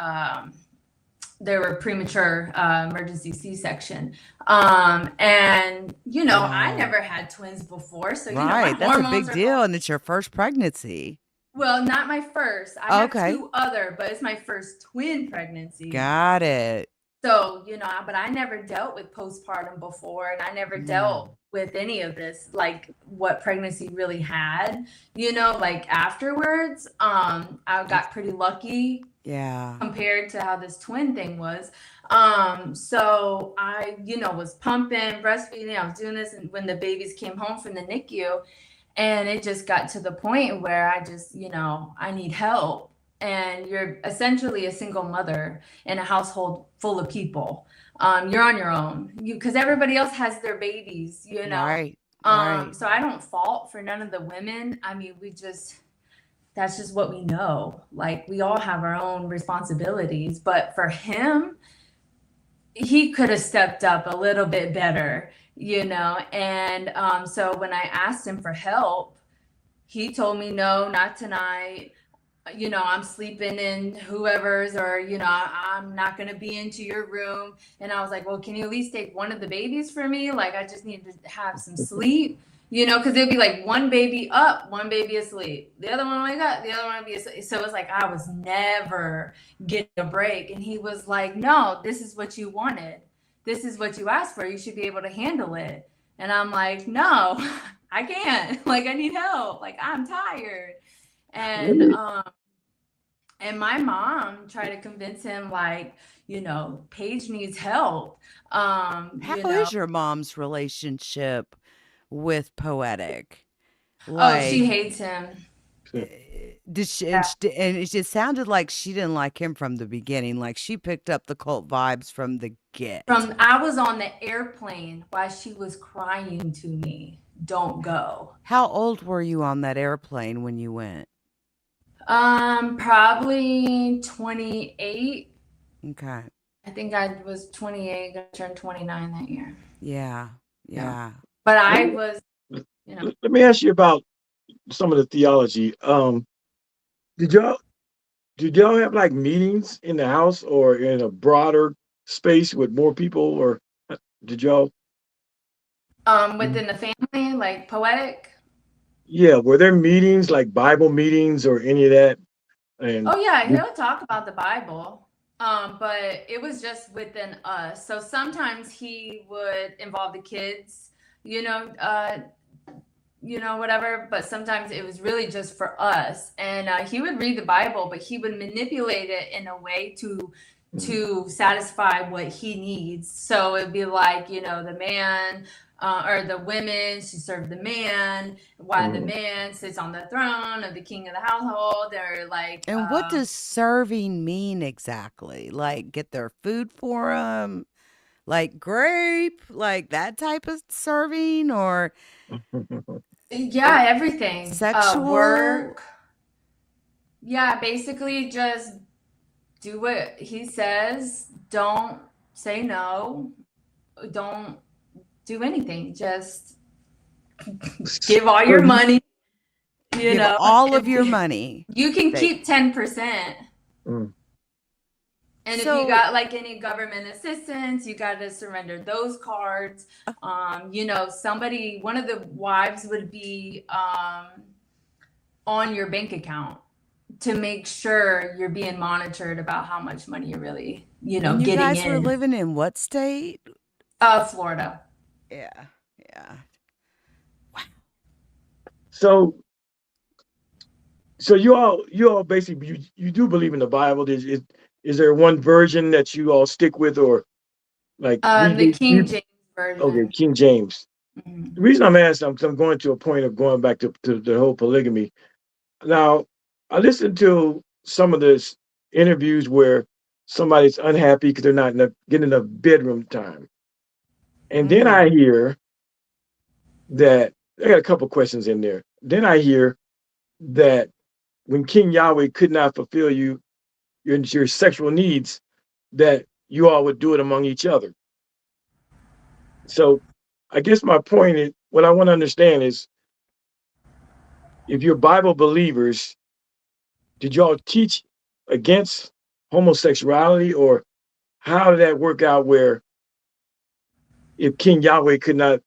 they were premature emergency C-section. And you know, I never had twins before, so you know, my Right, that's a hormones big are deal, going. and it's your first pregnancy. Well, not my first. I have Okay. 2 other, but it's my first twin pregnancy. Got it. So, you know, but I never dealt with postpartum before, and I never dealt with any of this, like what pregnancy really had, you know, like afterwards. I got pretty lucky Yeah. compared to how this twin thing was. So I, you know, was pumping, breastfeeding, I was doing this, and when the babies came home from the NICU, and it just got to the point where I just, you know, I need help. And you're essentially a single mother in a household full of people. You're on your own, because everybody else has their babies, you know. Right. So I don't fault for none of the women. I mean, that's just what we know. Like, we all have our own responsibilities, but for him, he could have stepped up a little bit better, you know. And so when I asked him for help, he told me, no, not tonight. You know, I'm sleeping in whoever's, or, you know, I'm not going to be into your room. And I was like, well, can you at least take one of the babies for me? Like, I just need to have some sleep, you know, because it'd be like one baby up, one baby asleep, the other one wake up, the other one would be asleep. So it's like I was never getting a break. And he was like, no, this is what you wanted. This is what you asked for. You should be able to handle it. And I'm like, no, I can't. Like, I need help. Like, I'm tired. And my mom tried to convince him, like, you know, Paige needs help. How you know. is your mom's relationship with Poetic? Oh, she Like, hates him. did she, Yeah. and it just sounded like she didn't like him from the beginning. Like she picked up the cult vibes from the get. I was on the airplane while she was crying to me, don't go. How old were you on that airplane when you went? Probably 28. Okay. I think I was 28, gonna turn 29 that year. Yeah. Yeah. But Let I me, was, you know, let me ask you about some of the theology. Did y'all did y'all have like meetings in the house or in a broader space with more people, or did y'all? within the family, like poetic. Yeah, were there meetings like Bible meetings or any of that? And Oh yeah, did, he'll talk about the Bible. But it was just within us. So sometimes he would involve the kids, you know, whatever. But sometimes it was really just for us. And he would read the Bible, but he would manipulate it in a way to satisfy what he needs. So it'd be like, the man or the women should serve the man, while the man sits on the throne of the king of the household. They're like, And what does serving mean exactly? Like get their food for them? Like grape? Like that type of serving or yeah, everything. sexual? Work. Yeah, basically just do what he says. Don't say no. Don't do anything. Just give all so your money, Give all of your if money. you can They keep 10%. mm, And if you so got like any government assistance, you got to surrender those cards. One of the wives would be on your bank account to make sure you're being monitored about how much money you're really, and you getting guys were in. living in what state? Florida. Yeah. Yeah. so so you all basically you do believe in the Bible. Is there one version that you all stick with, or like The read King James okay, version. King James? Mhm. The reason I'm asking, I'm going to a point of going back to the whole polygamy. Now, I listened to some of the interviews where somebody's unhappy because they're not getting enough bedroom time. And then Mm. I hear that I got a couple questions in there. Then I hear that when King Yahweh could not fulfill your sexual needs, that you all would do it among each other. So I guess my point is what I want to understand is if you're Bible believers, did y'all teach against homosexuality, or how did that work out where if King Yahweh could not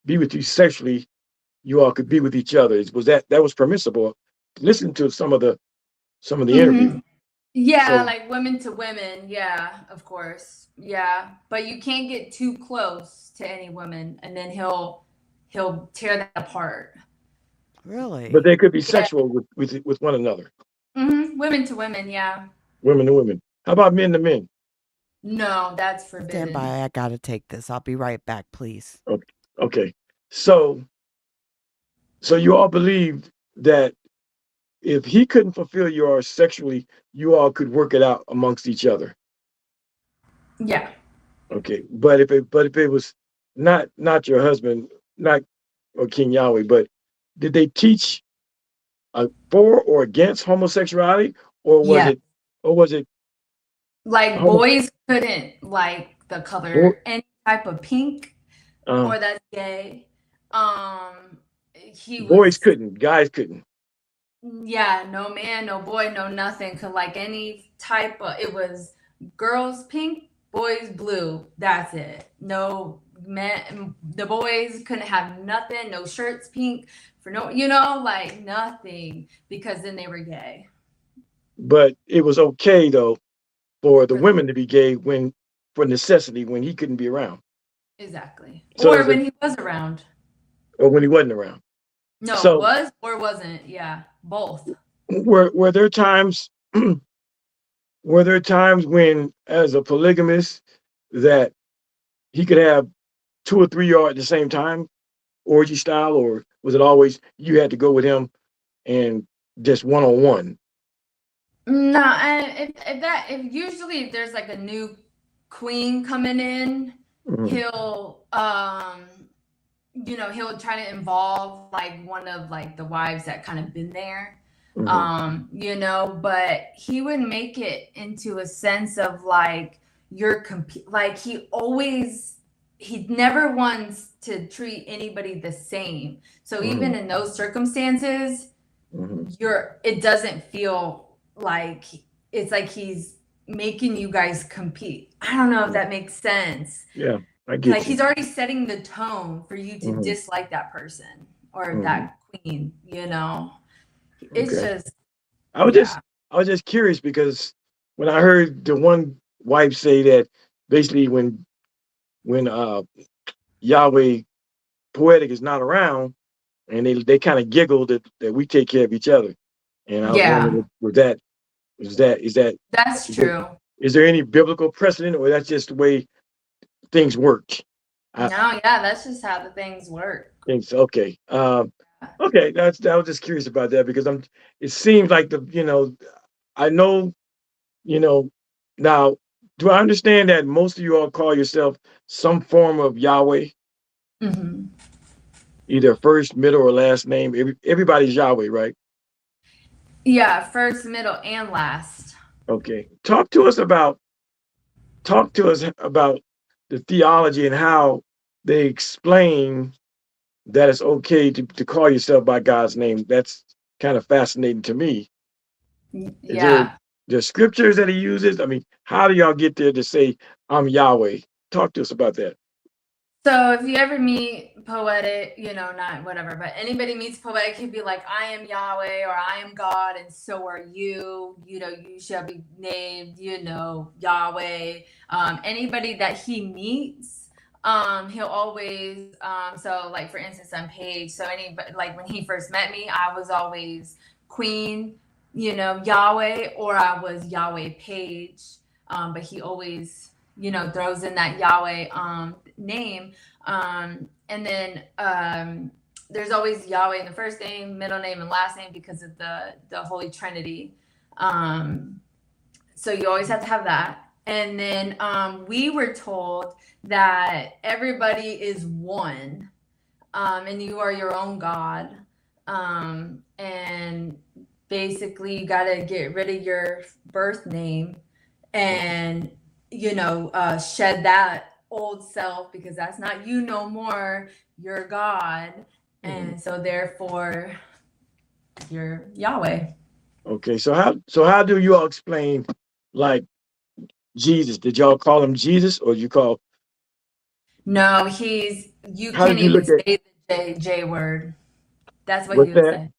be with you sexually, you all could be with each other? Was that was permissible? Listen to some of the interviews. Mhm. Yeah, So, like women to women. Yeah, of course. Yeah, but you can't get too close to any woman, and then he'll tear that apart. but Really? they could be Yeah. sexual with one another, Women to women. Yeah. women to women. How about men to men? No, that's Stand forbidden. by. I gotta take this. I'll be right back, please. Okay, okay. So you all believe that if he couldn't fulfill yours sexually, you all could work it out amongst each other. Yeah. Okay, but if it was not your husband, not or King Yahweh, but did they teach for or against homosexuality, or was Yeah. it or was it Like homo, boys couldn't like the bo- color any type of pink, uh, or that's gay. He boys was, couldn't, guys couldn't? yeah, no man, no boy, no nothing could like any type of, it was girls pink, boys blue. That's it. No men, the boys couldn't have nothing, no shirts pink for no, like nothing, because then they were gay But it was okay though for the for them. women to be gay when for necessity when he couldn't be around. Exactly. So Or is it when he was around. or when he wasn't around? No, So was or wasn't. Yeah, both. were there times were there times when, as a polygamist, that he could have two or three y'all at the same time, orgy style, or was it always you had to go with him and just one on one? No, and if usually if there's like a new queen coming in, Mhm, he'll try to involve like one of like the wives that kind of been there. mhm, But he would make it into a sense of like, you're like he never wants to treat anybody the same. So even in those circumstances, it doesn't feel like it's like he's making you guys compete. I don't know if that makes sense. Yeah, I get Like you. he's already setting the tone for you to dislike that person or that queen, you know. It's Okay. just I was just curious because when I heard the one wife say that basically when YahWeh Poetic is not around, and they kind of giggled that we take care of each other. And I was yeah, wondering, was that is that that's true. is there any biblical precedent, or that's just the way things work? I No, yeah, that's just how the things work. think so. Okay. Okay, I was just curious about that because it seems like I know, you know, now do I understand that most of you all call yourself some form of Yahweh, hmm either first, middle, or last name? Everybody's Yahweh, right? Yeah, first, middle, and last. Okay. Talk to us about the theology and how they explain that it's okay to call yourself by God's name. That's kind of fascinating to me. Is Yeah. there scriptures that he uses? I mean, how do y'all get there to say I'm Yahweh? Talk to us about that. So if you ever meet Poetic, not whatever, but anybody meets Poetic, he'd be like, I am Yahweh, or I am God, and so are you. You shall be named, Yahweh. Anybody that he meets, he'll always, so like for instance, I'm Paige. So anybody, like when he first met me, I was always Queen, Yahweh, or I was Yahweh Paige. But he always, throws in that Yahweh name. And then there's always Yahweh in the first name, middle name, and last name because of the Holy Trinity. So you always have to have that. And then we were told that everybody is one, and you are your own God. And basically, you got to get rid of your birth name and shed that old self because that's not you no more. You're God, and so therefore you're Yahweh. Okay, so how do you all explain like Jesus? Did y'all call him Jesus, or you call? No, you How can't did you even look at say the J word. That's what he what's would that? say.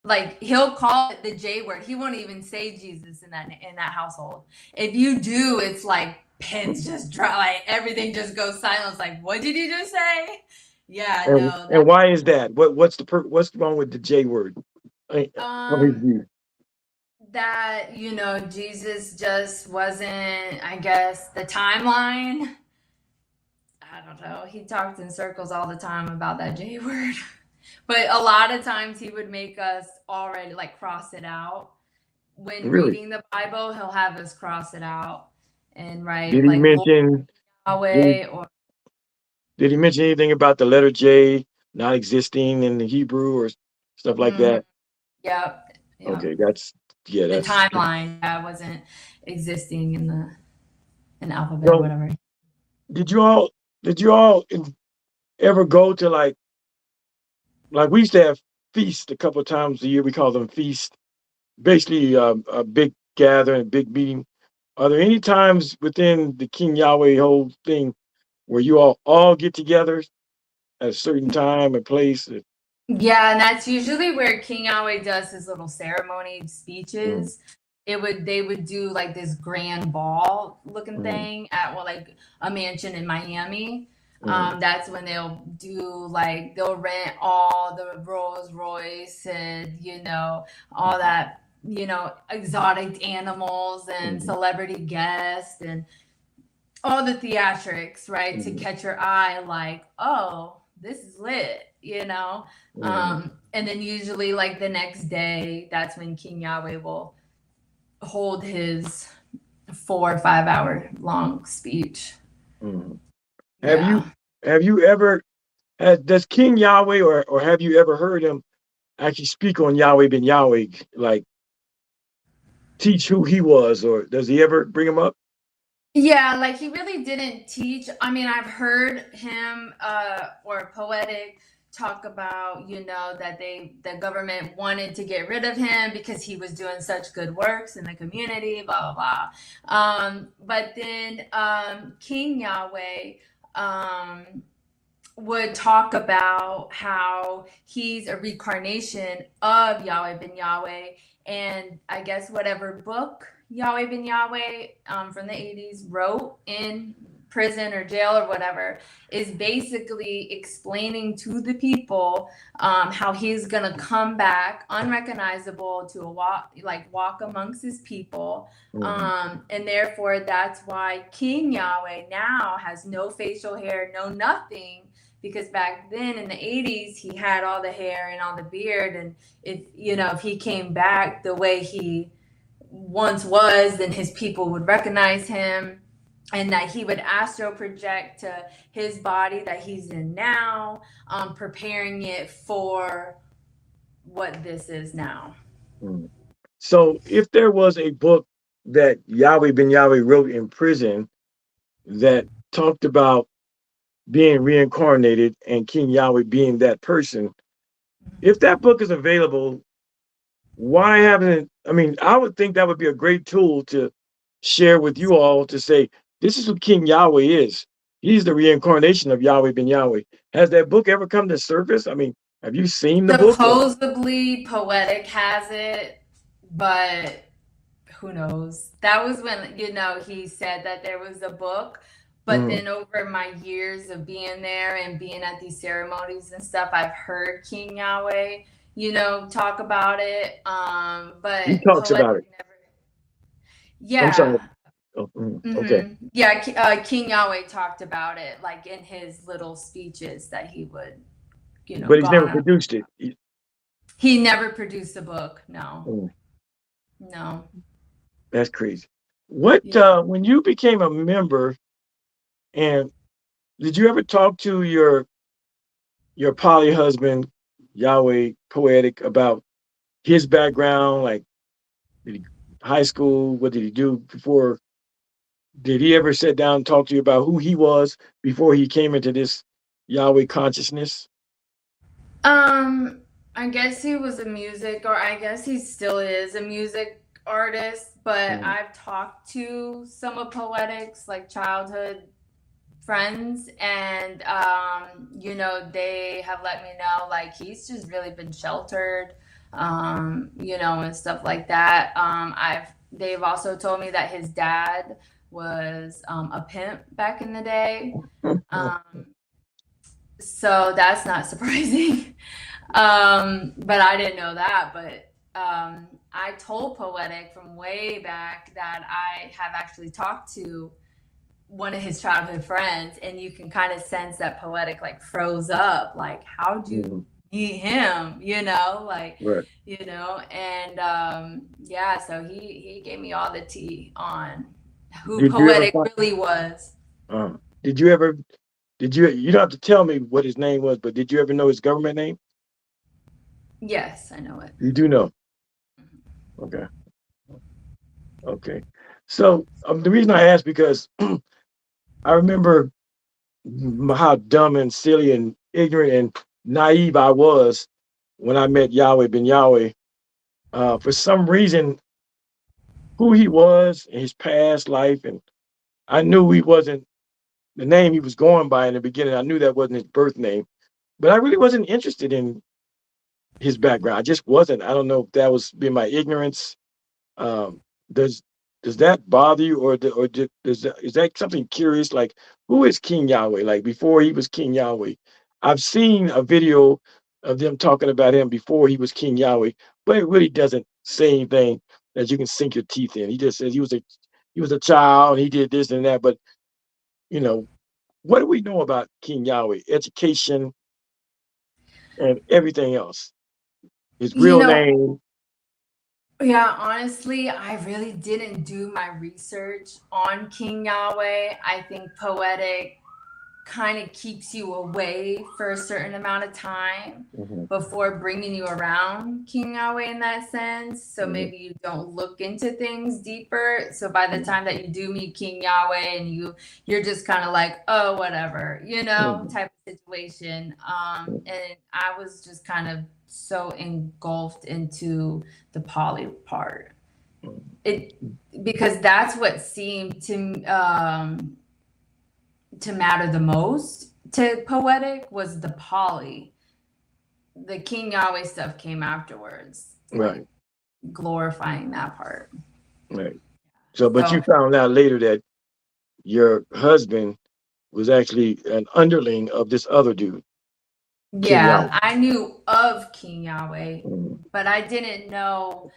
Like he'll call it the J word. He won't even say Jesus in that household. If you do, it's like pins just drop, like everything just goes silent. It's like, what did you just say? Yeah, no, And why is that? What's wrong with the J word? From his um view. that Jesus just wasn't, I guess, the timeline. I don't know. He talked in circles all the time about that J word. But a lot of times he would make us already like cross it out. When Really? reading the Bible, he'll have us cross it out and write Did he like Lord mention did he, Yahweh or did he mention anything about the letter J not existing in the Hebrew or stuff like that? yep. Okay, Yep. The that's timeline wasn't existing in the alphabet or so. whatever. Did you all ever go to like we used to have feasts a couple of times a year. We call them feasts. Basically, a big gathering, a big meeting. Are there any times within the King Yahweh whole thing where you all get together at a certain time and place? Yeah, and that's usually where King Yahweh does his little ceremony Mm, speeches. They would do like this grand ball looking mm, thing at like a mansion in Miami. mm, That's when they'll do like they'll rent all the Rolls Royce and all that exotic animals and mm, celebrity guests and all the theatrics, right? To mm, catch your eye, like, oh, this is lit. mm, And then usually, like the next day, that's when King Yahweh will hold his 4 or 5 hour long speech. mm. Have you Yeah. have you ever does King Yahweh or have you ever heard him actually speak on Yahweh ben Yahweh, like teach who he was, or does he ever bring him up? Yeah, like he really didn't teach. I mean, I've heard him or Poetic talk about, that the government wanted to get rid of him because he was doing such good works in the community, blah blah blah. But then King Yahweh would talk about how he's a reincarnation of Yahweh ben Yahweh. And I guess whatever book Yahweh ben Yahweh from the 80s wrote in prison or jail or whatever is basically explaining to the people how he's going to come back unrecognizable to walk amongst his people. And therefore that's why King Yahweh now has no facial hair, no nothing, because back then in the 80s he had all the hair and all the beard, and if he came back the way he once was, then his people would recognize him, and that he would astral project to his body that he's in now, preparing it for what this is now. So if there was a book that Yahweh ben Yahweh wrote in prison that talked about being reincarnated and King Yahweh being that person, if that book is available, why haven't it? I mean, I would think that would be a great tool to share with you all to say, this is who King Yahweh is. He's the reincarnation of Yahweh ben Yahweh. Has that book ever come to surface? I mean, have you seen the book? Supposedly Poetic has it, but who knows? That was when, he said that there was a book. But then over my years of being there and being at these ceremonies and stuff, I've heard King Yahweh, talk about it. But He talks about it. Yeah. I'm sorry. Oh, okay. Yeah, King Yahweh talked about it, like in his little speeches that he would, But he's never produced it. He never produced a book. No. No. That's crazy. What when you became a member, and did you ever talk to your poly husband, Yahweh Poetic, about his background? Like, high school, what did he do before? Did he ever sit down and talk to you about who he was before he came into this Yahweh consciousness? I guess he was I guess he still is a music artist, but I've talked to some of Poetic's like childhood friends, and they have let me know like he's just really been sheltered, and stuff like that. They've also told me that his dad was a pimp back in the day. So that's not surprising. But I didn't know that. But I told Poetic from way back that I have actually talked to one of his childhood friends, and you can kind of sense that Poetic like froze up. Like, how'd you meet him? Right. And so he gave me all the tea on who Poetic really was. You don't have to tell me what his name was, but did you ever know his government name? Yes, I know it. You do know. Okay. So the reason I asked, because I remember how dumb and silly and ignorant and naive I was when I met Yahweh ben Yahweh. For some reason, who he was in his past life, and I knew he wasn't the name he was going by in the beginning. I knew that wasn't his birth name, but I really wasn't interested in his background. I just wasn't. I don't know if that was being my ignorance. Does that bother you, or is that something curious? Like, who is King Yahweh? Like, before he was King Yahweh, I've seen a video of them talking about him before he was King Yahweh, but it really doesn't say anything that you can sink your teeth in. He just says he was a child, and he did this and that. But what do we know about King Yahweh? Education and everything else. His real name. Yeah, honestly, I really didn't do my research on King Yahweh. I think Poetic kind of keeps you away for a certain amount of time Mhm. before bringing you around King Yahweh in that sense. So Mhm. maybe you don't look into things deeper. So by the time that you do meet King Yahweh and you're just kind of like, oh, whatever, Mhm. type of situation. And I was just kind of so engulfed into the poly part. It because that's what seemed to matter the most to Poetic was the poly. The King Yahweh stuff came afterwards, Right. like glorifying that part. Right. So, but you So found out later that your husband was actually an underling of this other dude, King Yahweh. yeah, I knew of King Yahweh, Mhm. but I didn't know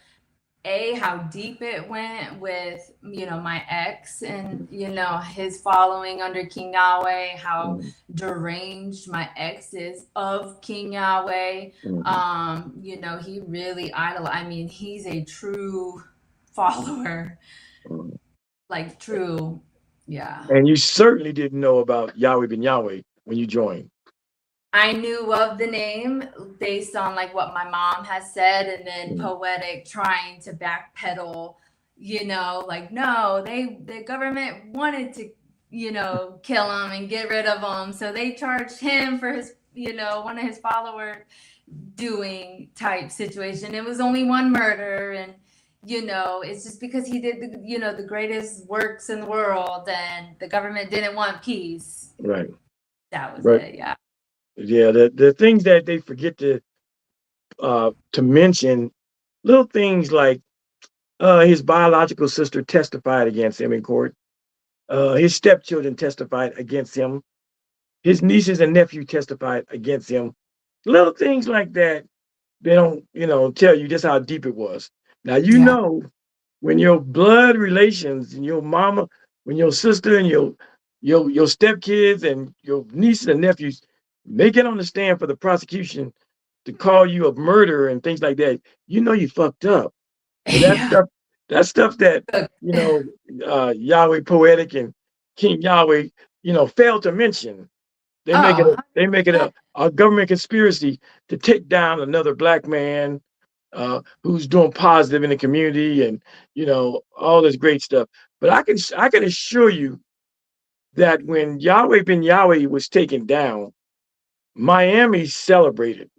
how deep it went with my ex and his following under King Yahweh, how Mhm. deranged my ex is of King Yahweh. Mhm. He really I mean, he's a true follower, Mhm. like true. Yeah, And you certainly didn't know about Yahweh ben Yahweh when you joined. I knew of the name based on like what my mom has said, and then Mhm. Poetic trying to backpedal, like no, the government wanted to, kill him and get rid of him, so they charged him for his, one of his followers doing type situation. It was only one murder, and it's just because he did the greatest works in the world, and the government didn't want peace. Right. That was But it. Yeah. yeah, the things that they forget to mention, little things like his biological sister testified against him in court. His stepchildren testified against him. His nieces and nephew testified against him. Little things like that, they don't, tell you just how deep it was. Now, Yeah. when your blood relations and your mama, when your sister and your stepkids and your nieces and nephews make it on the stand for the prosecution to call you a murderer and things like that, you fucked up. And Yeah. that's stuff that, Look, Yahweh Poetic and King Yahweh, failed to mention. oh, They make it a government conspiracy to take down another black man who's doing positive in the community and all this great stuff. But I can assure you that when Yahweh ben Yahweh was taken down, Miami celebrated.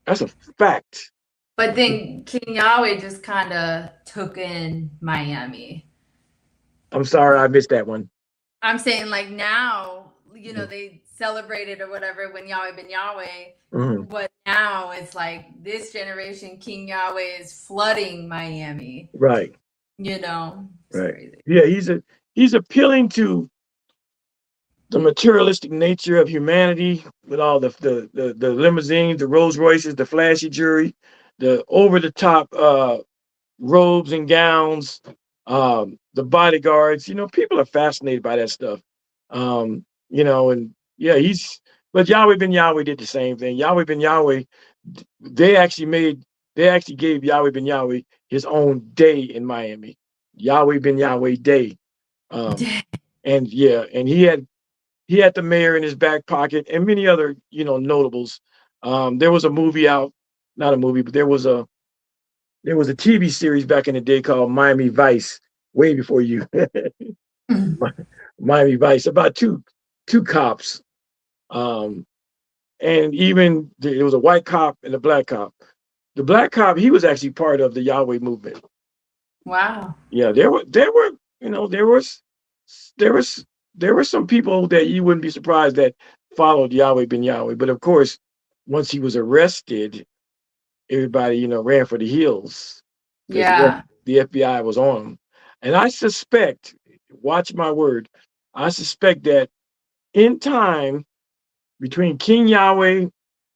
That's a fact. but then King Yahweh just kind of took in Miami. I'm sorry I missed that one. I'm saying like now, they celebrated or whatever when Yahweh been Yahweh. Mhm. But now it's like this generation, King Yahweh is flooding Miami. Right, It's right. crazy. Yeah, he's appealing to the materialistic nature of humanity with all the limousines, the Rolls Royces, the flashy jewelry, the over the top robes and gowns, the bodyguards. People are fascinated by that stuff. And yeah, but Yahweh ben Yahweh did the same thing. Yahweh ben Yahweh, they actually gave Yahweh ben Yahweh his own day in Miami, Yahweh ben Yahweh Day. Um, and yeah, and he had the mayor in his back pocket and many other, notables. There was a movie out, not a movie, but there was a TV series back in the day called Miami Vice, way before you. Miami Vice, about two cops. Um, and even there was a white cop and a black cop. The black cop, he was actually part of the Yahweh movement. Wow. Yeah, there were, there was there were some people that you wouldn't be surprised that followed Yahweh ben Yahweh. But of course, once he was arrested, everybody, ran for the hills because Yeah. the FBI was on him. And I suspect, watch my word, I suspect that in time between King Yahweh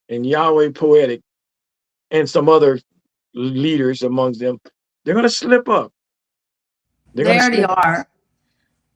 and Yahweh Poetic and some other leaders amongst them, they're going to slip up. They're going They to already slip. are.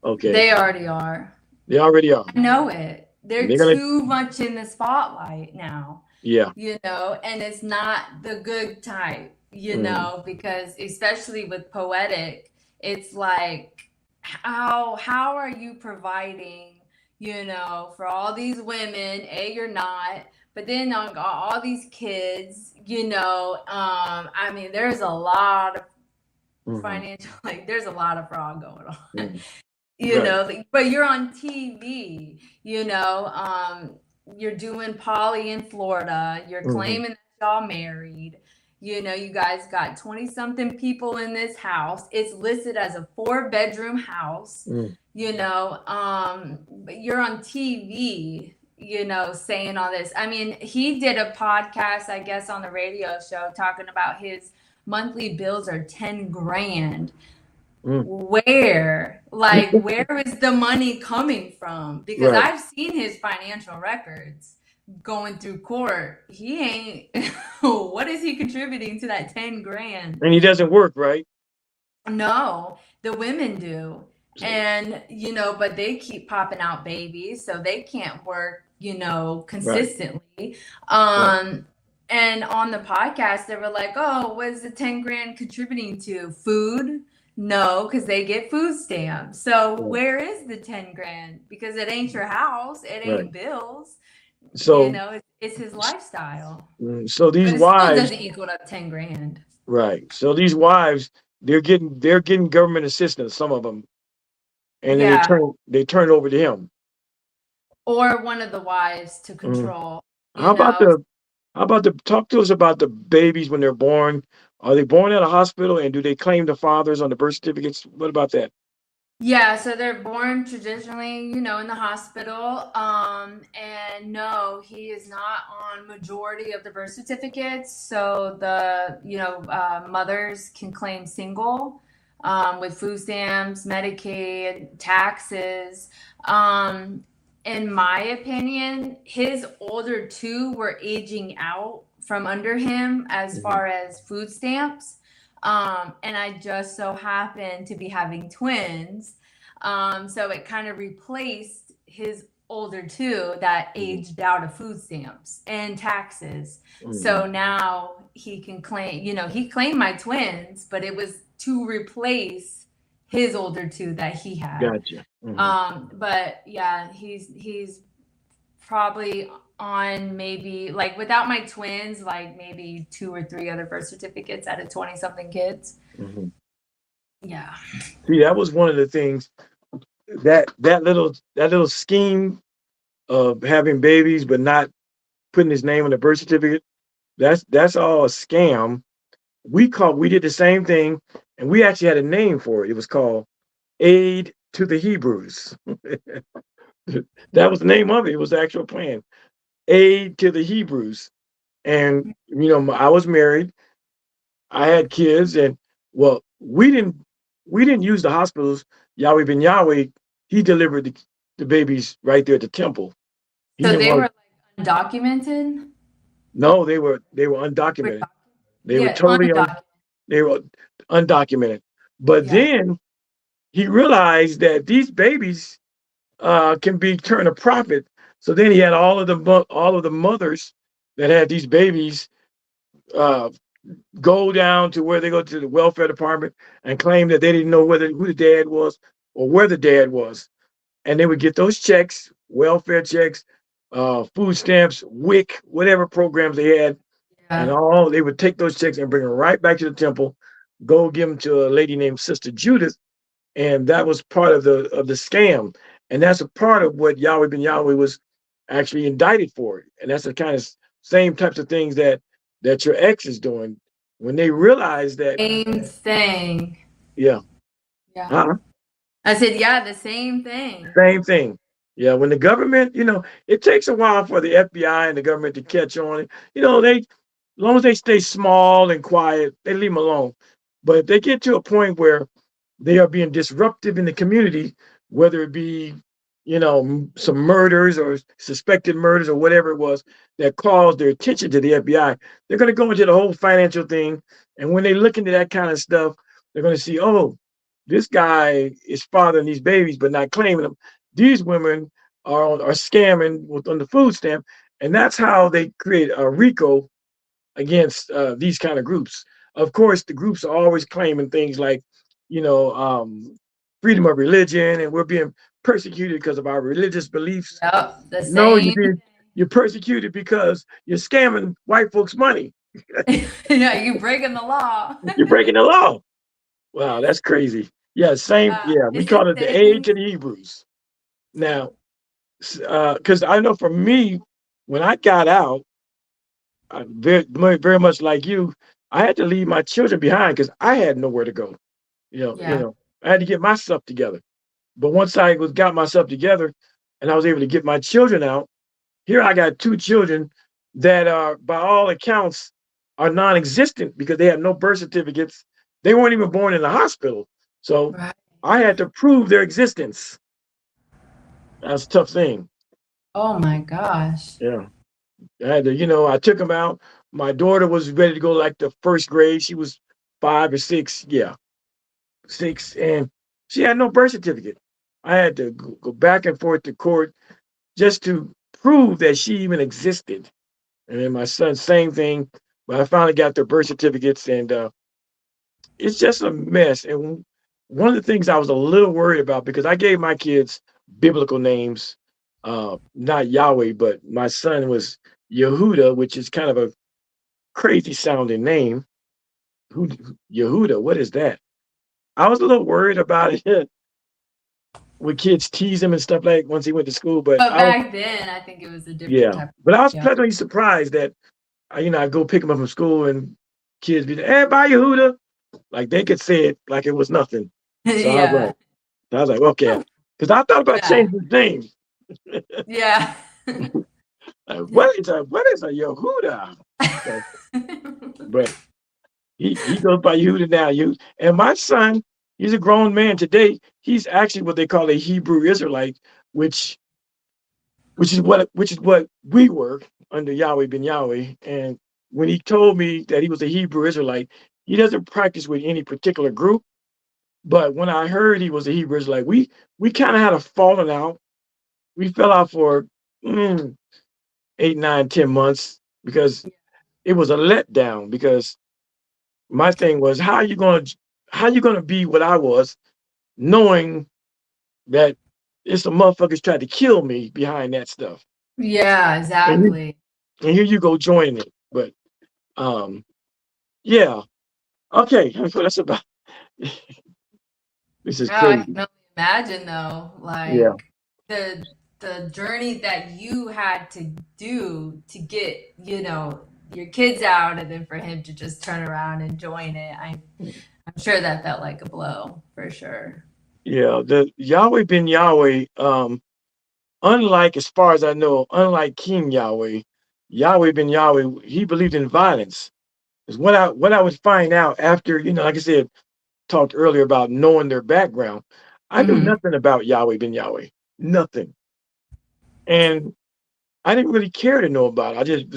Okay. They already are. They already are. I know it. And They're they're going to, too much in the spotlight now, yeah. and it's not the good type, Mm, because especially with Poetic, it's like how are you providing, you know, for all these women. You're not. But then on all these kids, you know, I mean, there's a lot of financial, like, there's a lot of fraud going on. You Right. know, but you're on TV, you know, you're doing poly in Florida, you're claiming that y'all married, you know, you guys got 20 something people in this house. It's listed as a 4-bedroom house, you know, but you're on TV, you know, saying all this. I mean, he did a podcast, I guess, on the radio show talking about his monthly bills are 10 grand. Where is the money coming from? Because Right. I've seen his financial records going through court. He ain't what is he contributing to that 10 grand? And he doesn't work, right? No, the women do. And you know, but they keep popping out babies, so they can't work, you know, consistently. And on the podcast, they were like, "Oh, what is the 10 grand contributing to? Food?" No, because they get food stamps. So where is the 10 grand? Because it ain't your house, it ain't bills. So you know, it's his lifestyle. so these But it still wives, doesn't equal to 10 grand. right? So these wives, they're getting government assistance, some of them, and then Yeah. they turn over to him. Or one of the wives to control. How about the talk to us about the babies when they're born? Are they born at a hospital, and do they claim the fathers on the birth certificates? What about that? Yeah, so they're born traditionally, you know, in the hospital. And no, he is not on majority of the birth certificates. So the, you know, mothers can claim single, with food stamps, Medicaid, taxes. In my opinion, his older two were aging out from under him as far as food stamps. And I just so happened to be having twins. So it kind of replaced his older two that aged out of food stamps and taxes. So now he can claim, you know, he claimed my twins, but it was to replace his older two that he had. Gotcha. But yeah, he's probably on maybe, like, without my twins, like maybe 2 or 3 other birth certificates out of 20 something kids. Yeah. See, that was one of the things that little scheme of having babies but not putting his name on the birth certificate. That's all a scam. We did the same thing, and we actually had a name for it. It was called Aid to the Hebrews. That was the name of it. It was the actual plan. Aid to the Hebrews. And you know, I was married. I had kids, and well, we didn't use the hospitals. YahWeh ben YahWeh, he delivered the babies right there at the temple. He So didn't they want. were like undocumented? No, they were undocumented. They were Yeah, totally undocumented. they were undocumented. But Yeah. then he realized that these babies can be turned a profit. So then he had all of the mothers that had these babies uh, go down to where they go to the welfare department and claim that they didn't know who the dad was or where the dad was, and they would get those checks, welfare checks, food stamps, WIC, whatever programs they had, and all they would take those checks and bring them right back to the temple, go give them to a lady named Sister Judith, and that was part of the scam, and that's a part of what YahWeh ben YahWeh was actually indicted for, and that's the kind of same types of things that your ex is doing when they realize that. Same thing. Yeah. Yeah. I said, yeah, the same thing. Same thing. Yeah, when the government, you know, it takes a while for the FBI and the government to catch on. You know, as long as they stay small and quiet, they leave them alone. But if they get to a point where they are being disruptive in the community, whether it be, you know, some murders or suspected murders or whatever it was that caused their attention to the FBI, they're going to go into the whole financial thing. And when they look into that kind of stuff, they're going to see, oh, this guy is fathering these babies but not claiming them. These women are scamming on the food stamp, and that's how they create a RICO against these kind of groups. Of course, the groups are always claiming things like, you know, freedom of religion, and we're being persecuted because of our religious beliefs. Yep, the No, you same. did. You're persecuted because you're scamming white folks' money. Yeah, you breaking the law. You're breaking the law. Wow, that's crazy. Yeah, same. Yeah, we It's the call it the same. age of the Hebrews. Now, because I know for me, when I got out, very much like you, I had to leave my children behind because I had nowhere to go. Yeah. I had to get myself together. But once I got myself together, and I was able to get my children out, here I got two children that are, by all accounts, are non-existent because they have no birth certificates. They weren't even born in the hospital, so Right. I had to prove their existence. That's a tough thing. Oh my gosh. Yeah. I had to, I took them out. My daughter was ready to go like the first grade. She was 5 or 6. Yeah, 6. And she had no birth certificate. I had to go back and forth to court just to prove that she even existed. And then my son, same thing. But I finally got their birth certificates, and it's just a mess. And one of the things I was a little worried about, because I gave my kids biblical names, not YahWeh, but my son was Yehuda, which is kind of a crazy sounding name. Yehuda, what is that? I was a little worried about it when kids tease him and stuff like once he went to school. But But back then, I think it was a different type. but I was Yeah. pleasantly surprised that I go pick him up from school and kids be like, "Hey, bye, Yehuda," like they could say it like it was nothing. So Yeah. I was like, okay, because I thought about Yeah. changing his name. Yeah. Like, what is a Yehuda? So, but he goes by Yehuda now. And my son, he's a grown man today. He's actually what they call a Hebrew Israelite, which is what we were under YahWeh ben YahWeh. And when he told me that he was a Hebrew Israelite, he doesn't practice with any particular group. But when I heard he was a Hebrew Israelite, we kind of had a falling out. We fell out for 8, 9, 10 months because it was a letdown. Because my thing was, how you gonna be what I was, knowing that it's some motherfuckers tried to kill me behind that stuff. Yeah, exactly. And here you go joining it. But yeah. Okay, that's about this is No, I crazy. can only imagine though, Yeah. like the journey that you had to do to get, your kids out, and then for him to just turn around and join it. I'm sure that felt like a blow for sure. Yeah, the YahWeh ben YahWeh, unlike, as far as I know, unlike King YahWeh, YahWeh ben YahWeh, he believed in violence. Is what I would find out after, like I said, talked earlier about knowing their background. I knew nothing about YahWeh ben YahWeh, nothing, and I didn't really care to know about it.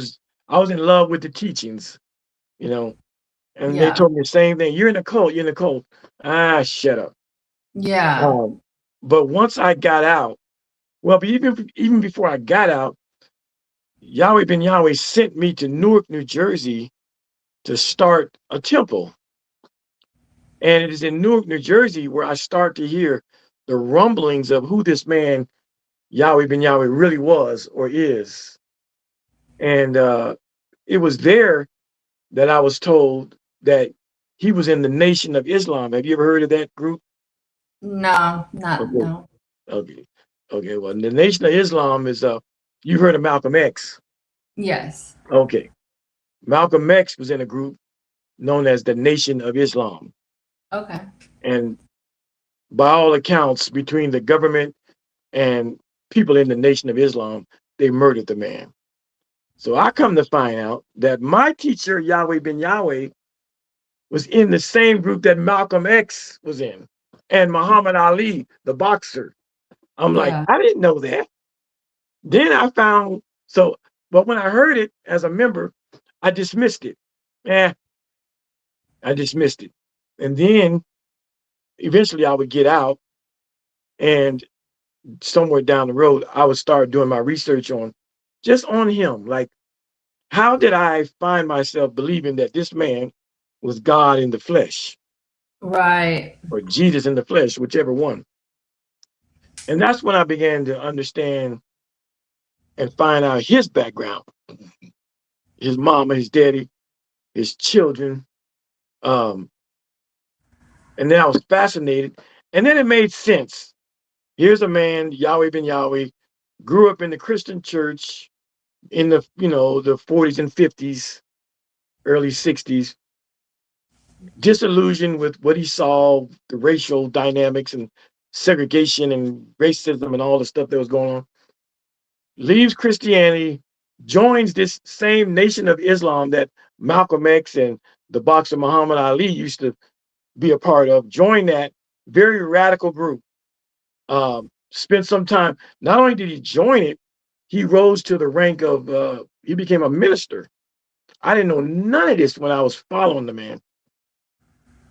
I was in love with the teachings, and they Yeah. told me the same thing. You're in a cult. You're in a cult. Ah, shut up. Yeah. But once I got out, well, but even before I got out, YahWeh ben YahWeh sent me to Newark, New Jersey to start a temple. And it is in Newark, New Jersey where I start to hear the rumblings of who this man, YahWeh ben YahWeh, really was or is. And it was there that I was told that he was in the Nation of Islam. Have you ever heard of that group? No, Okay. no. Okay. Okay. Well, the Nation of Islam is you've heard of Malcolm X. Yes. Okay. Malcolm X was in a group known as the Nation of Islam. Okay. And by all accounts, between the government and people in the Nation of Islam, they murdered the man. So I come to find out that my teacher, YahWeh ben YahWeh, was in the same group that Malcolm X was in, and Muhammad Ali, the boxer. I'm like, Yeah. I didn't know that. Then I found, but when I heard it as a member, I dismissed it. I dismissed it. And then eventually I would get out, and somewhere down the road, I would start doing my research on him. Like, how did I find myself believing that this man was God in the flesh Right. or Jesus in the flesh, whichever one? And that's when I began to understand and find out his background, his mama, his daddy, his children. Um, and then I was fascinated. And then it made sense. Here's a man, YahWeh ben YahWeh, grew up in the Christian church in the, the 40s and 50s, early 60s, disillusioned with what he saw, the racial dynamics and segregation and racism and all the stuff that was going on. Leaves Christianity, joins this same Nation of Islam that Malcolm X and the boxer Muhammad Ali used to be a part of, joined that very radical group. Spent some time, not only did he join it, he rose to the rank of, he became a minister. I didn't know none of this when I was following the man.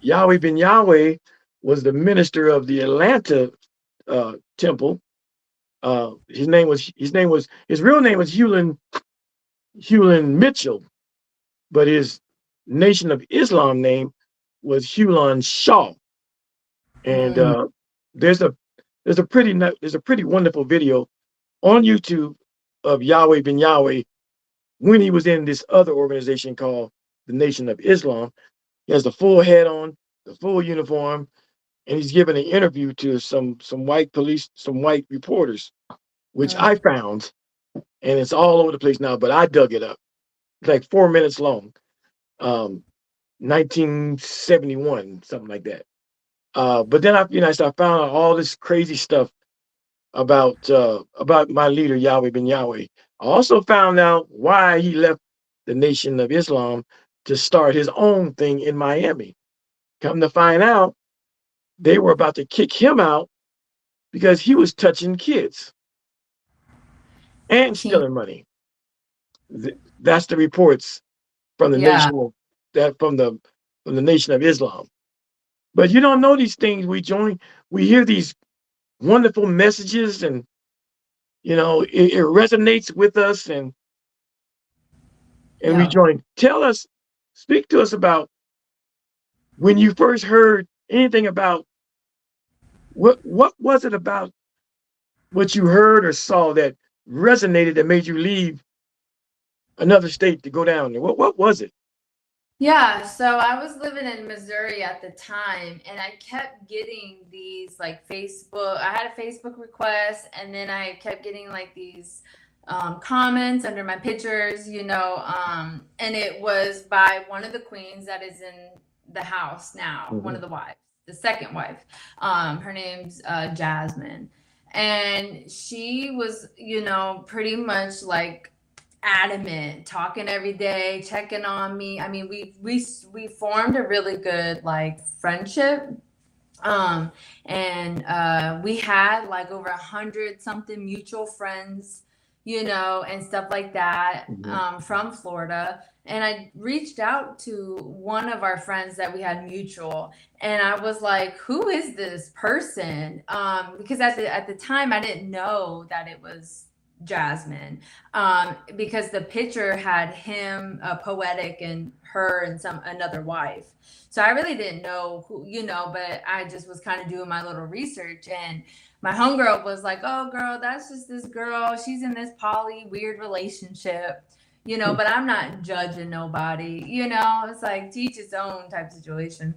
YahWeh ben YahWeh was the minister of the Atlanta temple. His real name was Hewlin Mitchell, but his Nation of Islam name was Hewlin Shaw. And there's a pretty wonderful video on YouTube of YahWeh ben YahWeh when he was in this other organization called the Nation of Islam. He has the full head on, the full uniform, and he's giving an interview to some white police, some white reporters, which I found, and it's all over the place now, but I dug it up. It's like 4 minutes long. 1971, something like that. But then I found out all this crazy stuff about my leader YahWeh ben YahWeh. I also found out why he left the Nation of Islam to start his own thing in Miami. Come to find out, they were about to kick him out because he was touching kids and stealing money. That's the reports from the Nation of Islam. But you don't know these things. We hear these wonderful messages, and it resonates with us, and we join. Speak to us about when you first heard anything about what was it about what you heard or saw that resonated, that made you leave another state to go down there. What was it? Yeah, so I was living in Missouri at the time, and I kept getting these like Facebook. I had a Facebook request, and then I kept getting like these comments under my pictures, and it was by one of the queens that is in the house now, one of the wives, the second wife. Her name's Jasmine, and she was, pretty much like adamant, talking every day, checking on me. I mean, we formed a really good like friendship, and we had like over 100 something mutual friends, and stuff like that, from Florida. And I reached out to one of our friends that we had mutual, and I was like, who is this person? Because at the time I didn't know that it was Jasmine, because the picture had him, Poetic, and her and another wife. So I really didn't know who, but I just was kind of doing my little research, and my homegirl was like, "Oh, girl, that's just this girl. She's in this poly weird relationship, but I'm not judging nobody, It's like teach its own type situation."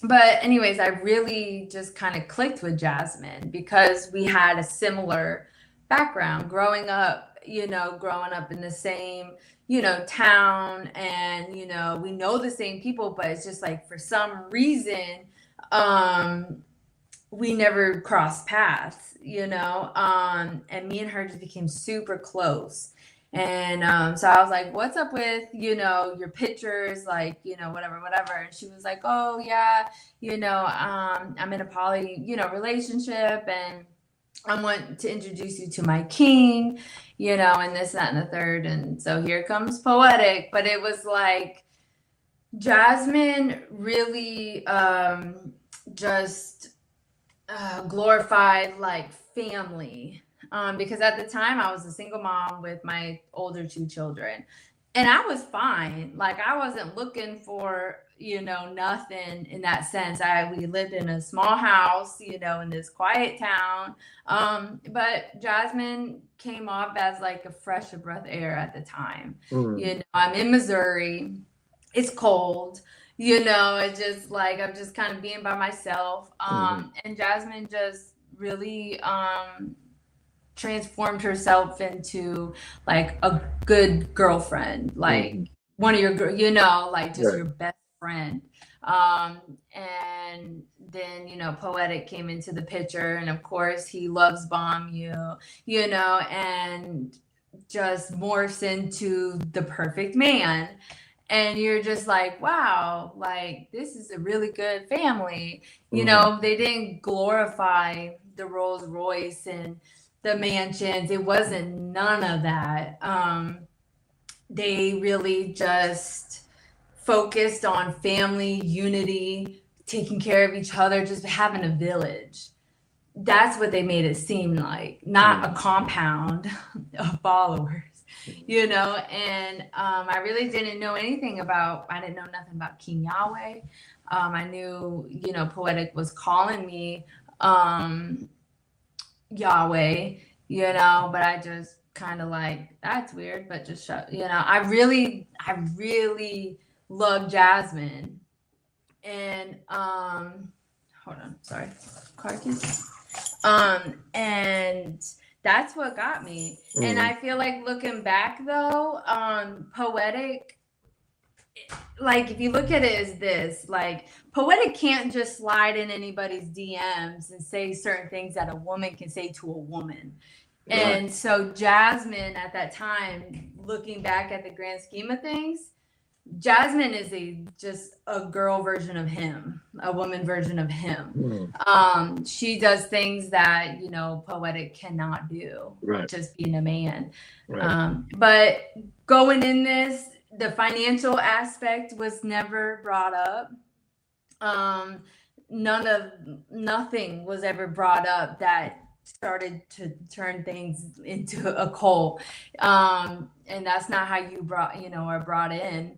But anyways, I really just kind of clicked with Jasmine because we had a similar background growing up in the same, town, and, we know the same people, but it's just like, for some reason, we never crossed paths, and me and her just became super close. And so I was like, what's up with, your pictures, like, whatever. And she was like, oh yeah, I'm in a poly, relationship, and I want to introduce you to my king, and this, that, and the third. And so here comes Poetic. But it was like Jasmine really just glorified like family. Because at the time I was a single mom with my older two children. And I was fine. Like I wasn't looking for, nothing in that sense. We lived in a small house, in this quiet town. But Jasmine came off as like a fresh of breath air at the time. I'm in Missouri. It's cold. It's just like I'm just kind of being by myself. And Jasmine just really transformed herself into like a good girlfriend, like one of your like just your best friend. And then Poetic came into the picture, and of course he loves bomb and just morphs into the perfect man. And you're just like, wow, like this is a really good family. They didn't glorify the Rolls Royce and the mansions. It wasn't none of that. They really just focused on family unity, taking care of each other, just having a village. That's what they made it seem like, not a compound of followers. And I really didn't know anything I didn't know nothing about King YahWeh. I knew, Poetic was calling me YahWeh, but I just kind of like, that's weird, but just I really love Jasmine. And hold on, sorry, car keys. And that's what got me. And I feel like looking back though, Poetic, like if you look at it as this, like Poetic can't just slide in anybody's DMs and say certain things that a woman can say to a woman. Right. And so Jasmine at that time, looking back at the grand scheme of things, Jasmine is just a girl version of him, a woman version of him. She does things that, Poetic cannot do, right. Just being a man. Right. But going in this, the financial aspect was never brought up. Nothing was ever brought up that started to turn things into a cult. And that's not how you are brought in,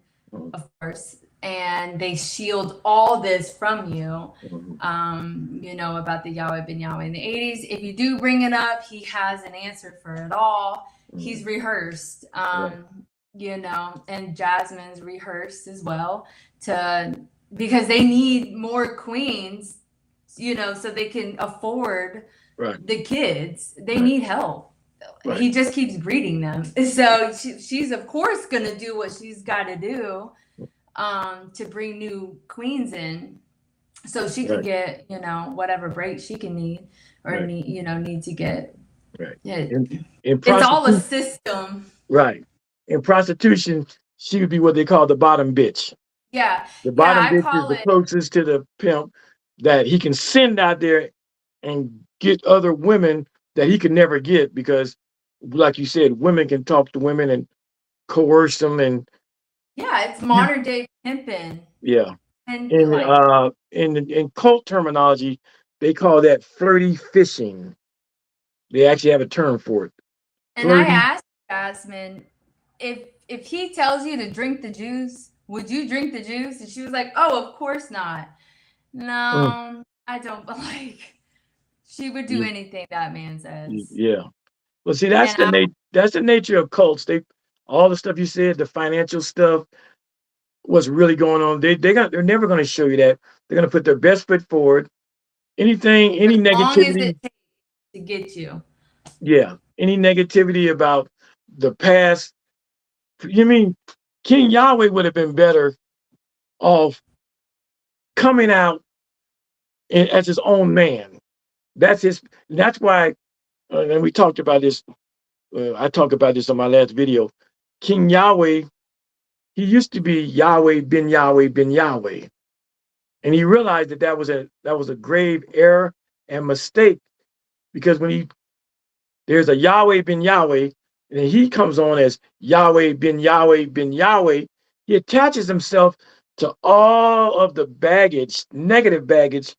of course. And they shield all this from you, about the YahWeh bin YahWeh in the 80s. If you do bring it up, he has an answer for it all. He's rehearsed. And Jasmine's rehearsed as well because they need more queens, so they can afford the kids. They need help. Right. He just keeps breeding them. So she's of course going to do what she's got to do to bring new queens in so she can get, whatever break she can need or need to get. Right. It's all a system. Right. In prostitution, she would be what they call the bottom bitch. Yeah. The bottom bitch is the closest to the pimp that he can send out there and get other women that he could never get because, like you said, women can talk to women and coerce them. And yeah, it's modern day pimping. Yeah. And in cult terminology, they call that flirty fishing. They actually have a term for it. And flirty. I asked Jasmine, if he tells you to drink the juice, would you drink the juice? And she was like, oh, of course not. No, I don't. But like, she would do anything that man says. Yeah. Well, see, that's the nature of cults. All the stuff you said, the financial stuff, what's really going on. They're never going to show you that. They're going to put their best foot forward. Any negativity. Long as it takes to get you. Yeah. Any negativity about the past. You mean King YahWeh would have been better off coming out as his own man. That's why, and we talked about this. I talked about this on my last video. King YahWeh, he used to be YahWeh bin YahWeh bin YahWeh, and he realized that was a grave error and mistake, because when there's a YahWeh bin YahWeh, and then he comes on as YahWeh bin YahWeh bin YahWeh, he attaches himself to all of the baggage, negative baggage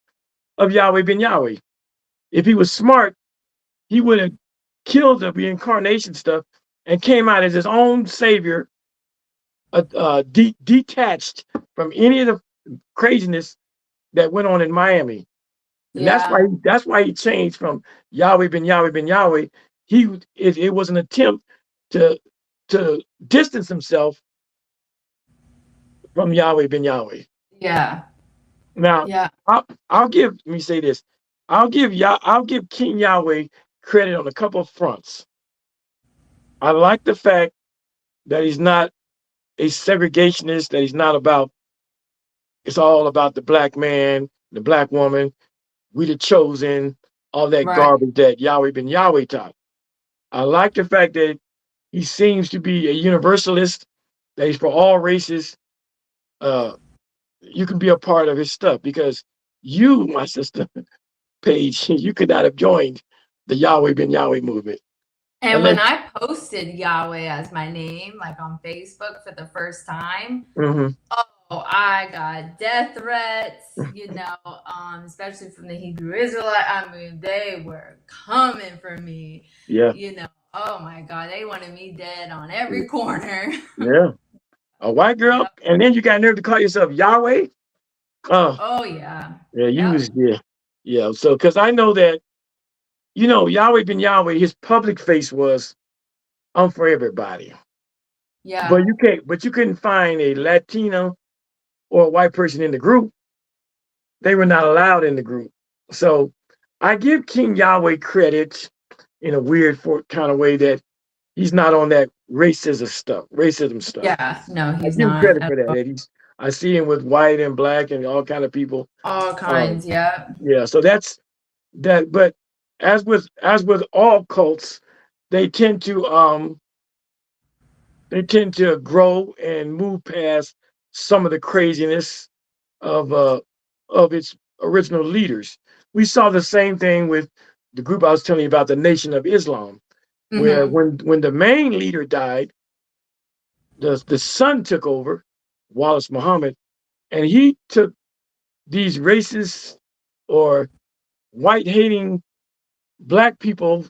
of YahWeh bin YahWeh. If he was smart, he would have killed the reincarnation stuff and came out as his own savior detached from any of the craziness that went on in Miami. And Yeah. that's why he changed from YahWeh ben YahWeh ben YahWeh. It was an attempt to distance himself from YahWeh ben YahWeh. Yeah. Now, Yeah. I'll give let me say this. I'll give King YahWeh credit on a couple of fronts. I like the fact that he's not a segregationist, that he's not about it's all about the black man, the black woman, we the chosen, all that Right. garbage that YahWeh ben YahWeh taught. I like the fact that he seems to be a universalist, that he's for all races. Uh, you can be a part of his stuff because you, my sister, Paige, you could not have joined the YahWeh ben YahWeh movement. And Unless, when I posted YahWeh as my name, like on Facebook for the first time, Mhm. oh, I got death threats, especially from the Hebrew Israelite. I mean, they were coming for me, Yeah, Oh my God, they wanted me dead on every corner. yeah. A white girl, Yep. and then you got nerve to call yourself Yahweh. Oh, Oh yeah. yeah, you Yep. was yeah. So, because I know that YahWeh ben YahWeh, his public face was I'm for everybody. Yeah. But you couldn't find a Latino or a white person in the group. They were not allowed in the group. So I give King YahWeh credit in a weird kind of way that he's not on that racism stuff. Yeah. No, I he's give him not credit at for that. all. I see him with white and black and all kind of people. All Um, kinds. Yeah. yeah, so that's that. But as with all cults, they tend to grow and move past some of the craziness of its original leaders. We saw the same thing with the group I was telling you about, the Nation of Islam, where Mm-hmm. when the main leader died, the son took over, Wallace Muhammad, and he took these racist or white hating black people,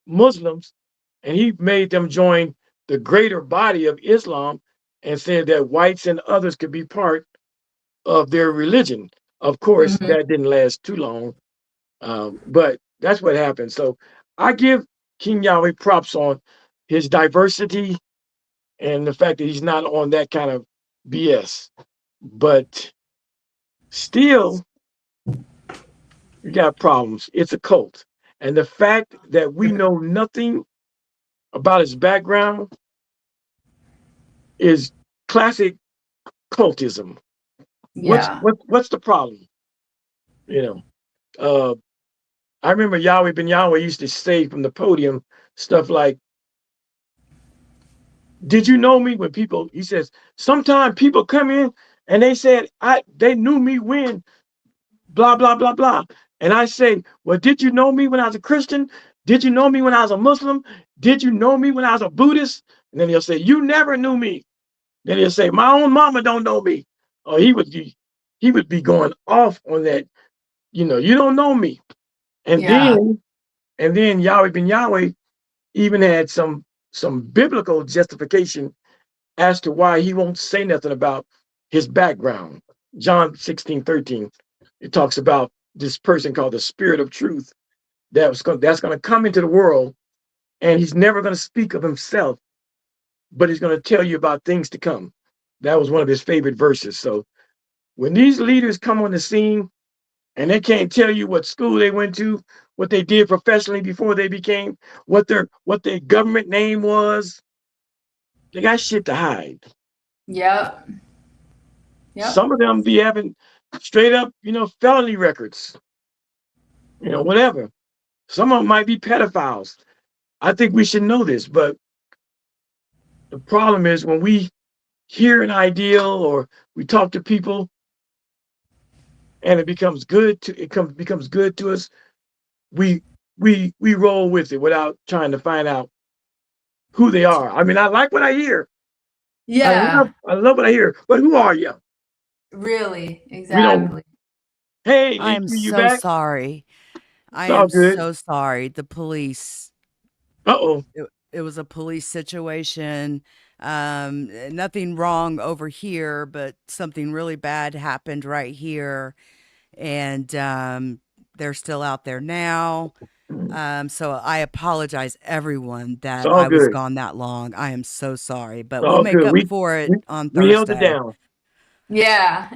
Muslims, and he made them join the greater body of Islam and said that whites and others could be part of their religion. Of course, Mm-hmm. that didn't last too long, but that's what happened. So I give King YahWeh props on his diversity and the fact that he's not on that kind of BS. But still, you got problems. It's a cult. And the fact that we know nothing about his background is classic cultism. Yeah. What's the problem? You know, uh, I remember YahWeh ben YahWeh used to say from the podium stuff like, "Did you know me?" When people, he says, sometimes people come in and they said, they knew me when blah blah blah blah, and I say, "Well, did you know me when I was a Christian? Did you know me when I was a Muslim? Did you know me when I was a Buddhist?" And then he'll say, "You never knew me." Then he'll say, "My own mama don't know me." Or he would be going off on that. You don't know me. And Yeah. then YahWeh ben YahWeh even had some biblical justification as to why he won't say nothing about his background. John 16:13, it talks about this person called the Spirit of Truth that's going to come into the world, and he's never going to speak of himself, but he's going to tell you about things to come. That was one of his favorite verses. So when these leaders come on the scene and they can't tell you what school they went to, what they did professionally before they became, what their government name was, they got shit to hide. Yep. Yep. Some of them be having straight up, felony records, whatever. Some of them might be pedophiles. I think we should know this, but the problem is when we hear an ideal or we talk to people and becomes good to us, we roll with it without trying to find out who they are. I mean, I like what I hear. I love Yeah. I love what I hear. But who are you? Really. We don't. Exactly. Hey, I Leak, am you so back? sorry. I It's all am good. so sorry. The police, Uh oh. it was a police situation. Nothing wrong over here, but something really bad happened right here. And they're still out there now. So I apologize, everyone, It's that all I was good. gone that long. I am so sorry, but It's we'll all make good. up for it We on we held it Thursday. down. Yeah,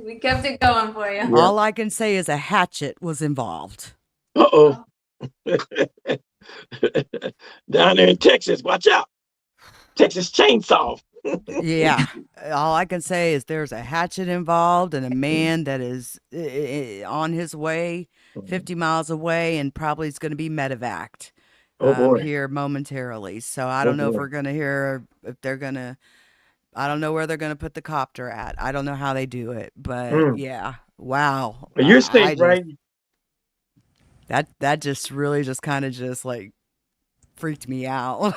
we kept it going for you. Yeah. All I can say is a hatchet was involved. Uh-oh. Down there in Texas, watch out. Texas chainsaw. Yeah. All I can say is there's a hatchet involved and a man that is on his way 50 miles away and probably is going to be medevaced Oh boy. here momentarily. So I Oh don't know if boy. we're going to hear if they're going to, I don't know where they're going to put the copter at. I don't know how they do it, but yeah. Wow. But you're I safe, just, right? that just really just kind of just like freaked me out. Like,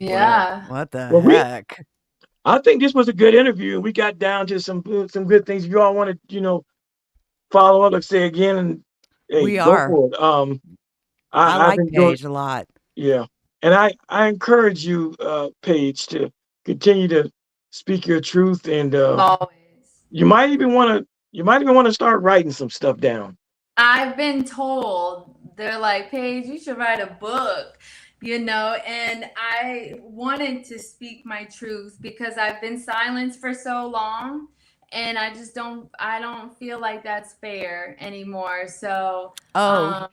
Yeah. what the Well, heck? I think this was a good interview. We got down to some good things. If you all want to, follow up, let's say again, and hey, We go are. for it. I I've like enjoyed, Paige a lot. yeah, and I encourage you, Paige, to continue to speak your truth, and Always. you might even want to start writing some stuff down. I've been told, they're like, Paige, you should write a book, and I wanted to speak my truth because I've been silenced for so long, and I don't feel like that's fair anymore. So, Oh,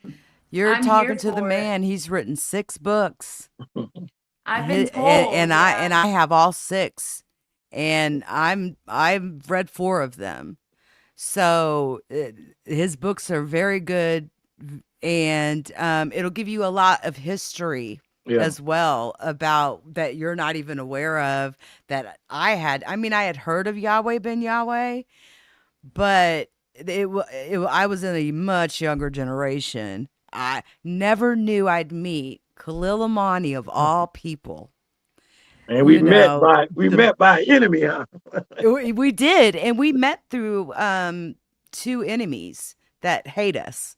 you're I'm here talking to the for it. man. He's written 6 books. I've been And, told, and yeah. I have all 6. And I've read 4 of them. So his books are very good, and it'll give you a lot of history Yeah. as well about that you're not even aware of that I had. I mean, I had heard of YahWeh ben YahWeh, but I was in a much younger generation. I never knew I'd meet Khalil Amani of all people. And we You met know, by enemy, huh? we did, and we met through 2 enemies that hate us.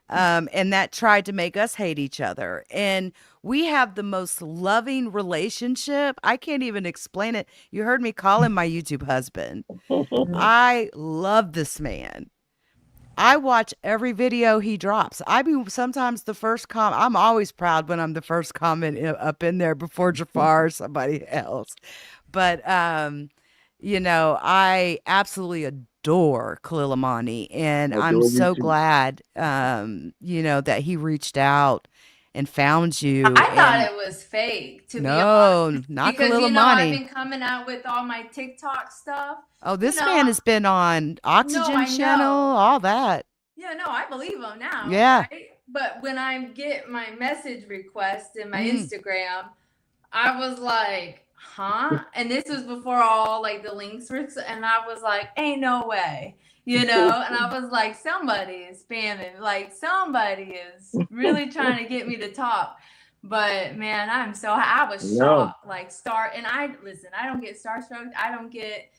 And that tried to make us hate each other. And we have the most loving relationship. I can't even explain it. You heard me call him my YouTube husband. I love this man. I watch every video he drops. I mean, sometimes the first comment, I'm always proud when I'm the first comment up in there before Jafar or somebody else. But, I absolutely adore Khalil Amani, and I I'm adore you so too. glad, that he reached out and found you. I thought And it was fake, to be no, honest. not Because, Khalil I've Amani. been coming out with all my TikTok stuff. Oh, this know, man has been on Oxygen I Channel, know. all that. Yeah, no, I believe him now. Yeah. Right? But when I get my message request in my Mhm. Instagram, I was like, huh? And this was before all like the links were, and I was like, ain't no way. And I was like, somebody is spamming, like somebody is really trying to get me to talk. But man, I was No. shocked. Like I don't get starstruck. I don't get,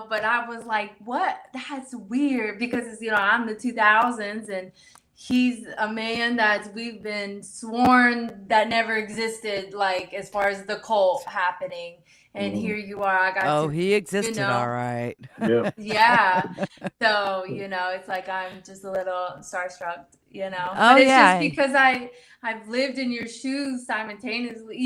but I was like, what? That's weird because it's, I'm the 2000s and he's a man that we've been sworn that never existed, like as far as the cult happening. And here you are. I got Oh, to, he existed, all right. Yeah. yeah. So, it's like I'm just a little starstruck, Oh, but it's yeah. just because I've lived in your shoes simultaneously,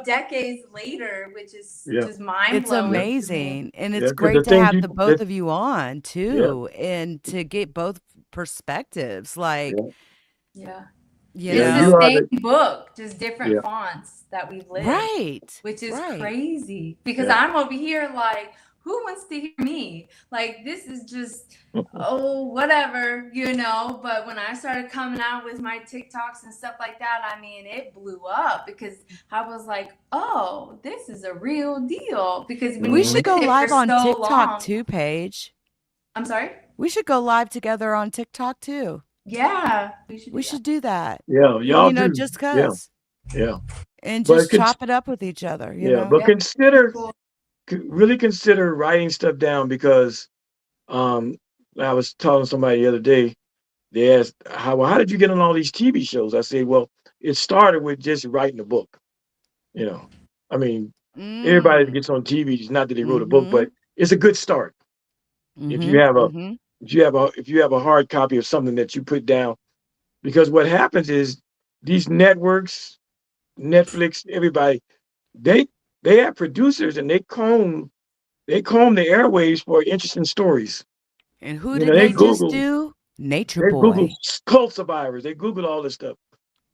decades later, which is Yeah. just mind It's blowing. amazing. And Yeah, it's 'cause great the to things have you the both of you on too, Yeah. and to get both perspectives. Like, Yeah. Yeah. you It's Yeah, you the are same book, just different Yeah. fonts that we've lived, right. which is Right. crazy because Yeah. I'm over here like, who wants to hear me? Like, this is just, oh, whatever, But when I started coming out with my TikToks and stuff like that, I mean, it blew up because I was like, oh, this is a real deal. Because when We you should live go it for live on so TikTok long, too, Paige. I'm sorry? We should go live together on TikTok too. Yeah, We should do that. Yeah, y'all do. Just Yeah. cause. Yeah. And But just chop it up with each other, yeah, but Cool. really consider writing stuff down because I was telling somebody the other day, they asked, how did you get on all these TV shows? I said, well, it started with just writing a book. I mean, Everybody that Mm. gets on TV, it's not that they wrote a book, Mm-hmm. but it's a good start. If you Mm-hmm. have a Mm-hmm. if you have a hard copy of something that you put down, because what happens is these networks, Netflix, everybody, they they have producers and they comb the airwaves for interesting stories. And who You know, did they just do? Nature they Google Boy. cult survivors, they Google all this stuff,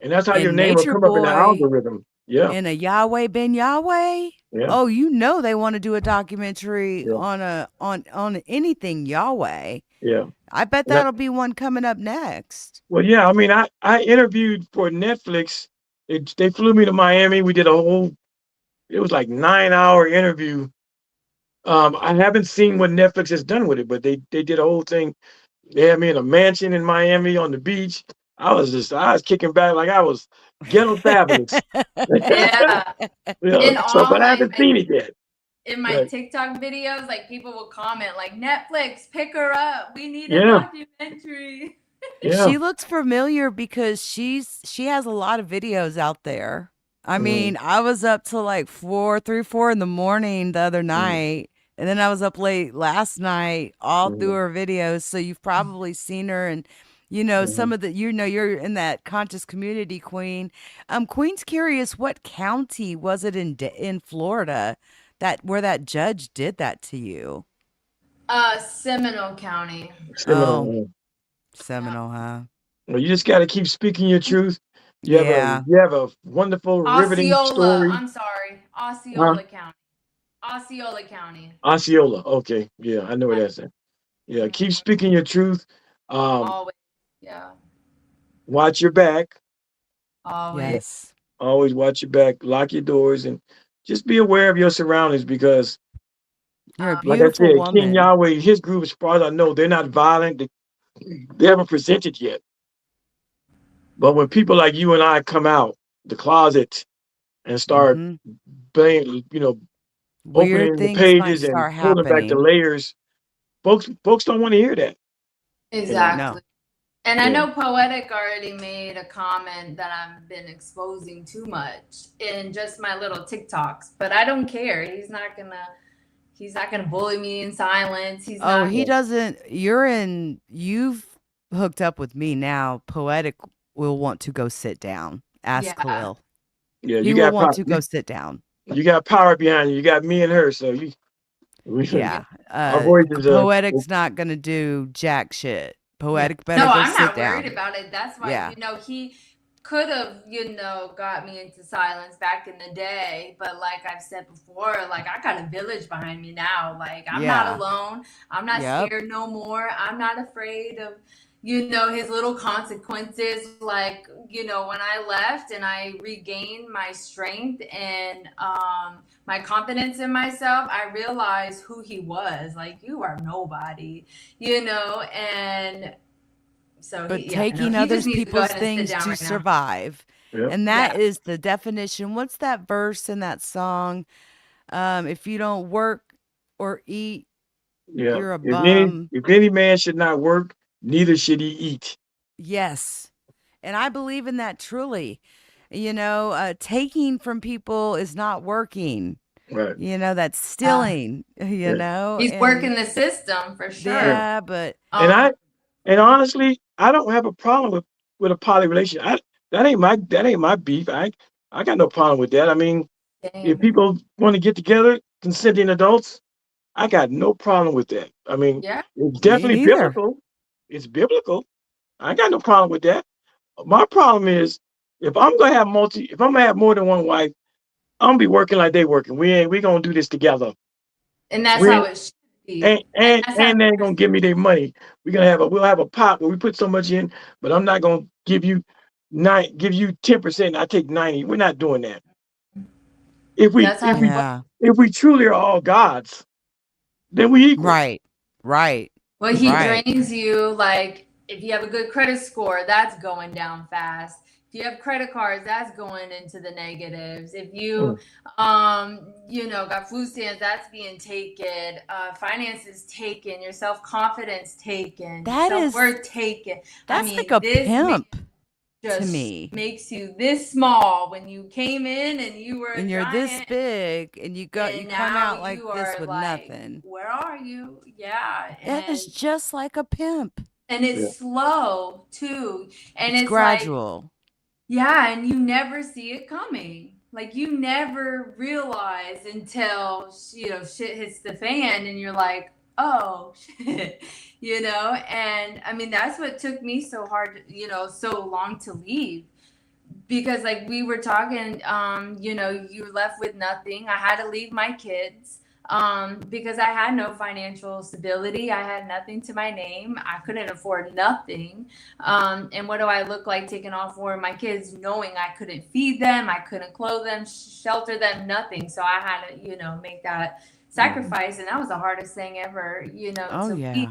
and that's how your And name will Nature come up in the Boy algorithm. Yeah, and a YahWeh Ben YahWeh. yeah, Oh, you know they want to do a documentary yeah, on on anything YahWeh. yeah. I bet And that'll be one coming up next. well, yeah. I mean, I interviewed for Netflix. They flew me to Miami. We did a whole. It was like 9 hour interview. I haven't seen what Netflix has done with it, but they did a whole thing. They had me in a mansion in Miami on the beach. I was kicking back like I was ghetto fabulous. Yeah. Yeah. In So, all but I haven't seen it yet. in my Right. TikTok videos, like people will comment like Netflix, pick her up. We need a Yeah. documentary. Yeah. She looks familiar because she has a lot of videos out there. I Mm, mean, I was up till like 4 in the morning the other mm, night, and then I was up late last night all through mm, her videos. So you've probably seen her, and some mm. of the you're in that conscious community, Queen. Queen's curious, what county was it in Florida that where that judge did that to you? Seminole County. Oh, Seminole. Yeah. Seminole, huh? Well, you just got to keep speaking your truth. Yeah. You have a wonderful, riveting Osceola. story. I'm sorry. Huh? Osceola County. Osceola County. Osceola. Okay. Yeah, I know where Yeah. that's at. Yeah, keep Mhm. speaking your truth. Um, Always. Yeah. watch your back. Always. Yes. Always watch your back. Lock your doors and just be aware of your surroundings because, You're a like I beautiful said, King woman. Yahweh, his group, as far as I know, they're not violent. They haven't presented yet. But when people like you and I come out the closet and start, Mhm. bang, Weird opening the things might pages and start pulling back the happening. layers, folks don't want to hear that. You know. No. Exactly. And I Yeah. know Poetic already made a comment that I've been exposing too much in just my little TikToks, but I don't care. He's not gonna bully me in silence. He's Oh, not. he doesn't. You've hooked up with me now. Poetic will want to go sit down. Ask Yeah. Khalil. Yeah, He will want to go sit down. you got power behind you. You got me and her, so Yeah. our voices are. Poetic's not going to do jack shit. Yeah. Poetic No, better go I'm sit not worried down. about it. That's why, Yeah. he could have, got me into silence back in the day. But like I've said before, like I got a village behind me now. Like I'm not Yeah. alone. I'm not Yep. scared no more. I'm not afraid of, his little consequences. Like, when I left and I regained my strength and my confidence in myself, I realized who he was. Like, you are nobody, and so But he taking he just others needs to go people's ahead and sit things down to right now. survive. Yep. And Yeah. that is the definition. What's that verse in that song? If you don't work or eat, Yeah. you're a bum. If any man should not work, neither should he eat. Yes. And I believe in that truly. Taking from people is not working. Right. That's stealing, Yeah. He's and working the system for sure. Yeah. yeah, but Um, And honestly, I don't have a problem with a poly relationship. That ain't my beef. I got no problem with that. I mean, if same. people want to get together, consenting adults, I got no problem with that. I mean, Yeah. it's me definitely neither. biblical. It's biblical. I ain't got no problem with that. My problem is if I'm gonna have more than one wife, I'm gonna be working like they working. We gonna do this together. And that's We how it should be. And that's how and they ain't gonna give me their money. We'll have a pot where we put so much in, but I'm not gonna give you 10%. I take 90. We're not doing that. that's how Yeah. If we truly are all gods, then we equal. Right. Right. well, he Right. drains you. Like if you have a good credit score, that's going down fast. If you have credit cards, that's going into the negatives. If you got food stamps, that's being taken. Finances taken. Your self-confidence taken. That is Self-worth taken. that's like a pimp. just me. makes you this small when you came in and you were And a you're this giant, big, and you come now out like you this are with like, nothing. where are you? Yeah. That is just like a pimp. And Yeah. it's slow too. And It's it's like, gradual. yeah, and you never see it coming. Like you never realize until, shit hits the fan and you're like, oh shit, and I mean, that's what took me so hard, so long to leave. Because like we were talking, you were left with nothing. I had to leave my kids because I had no financial stability. I had nothing to my name. I couldn't afford nothing. And what do I look like taking off for my kids, knowing I couldn't feed them, I couldn't clothe them, shelter them, nothing. So I had to, make that sacrifice. And that was the hardest thing ever, Oh, to yeah. leave.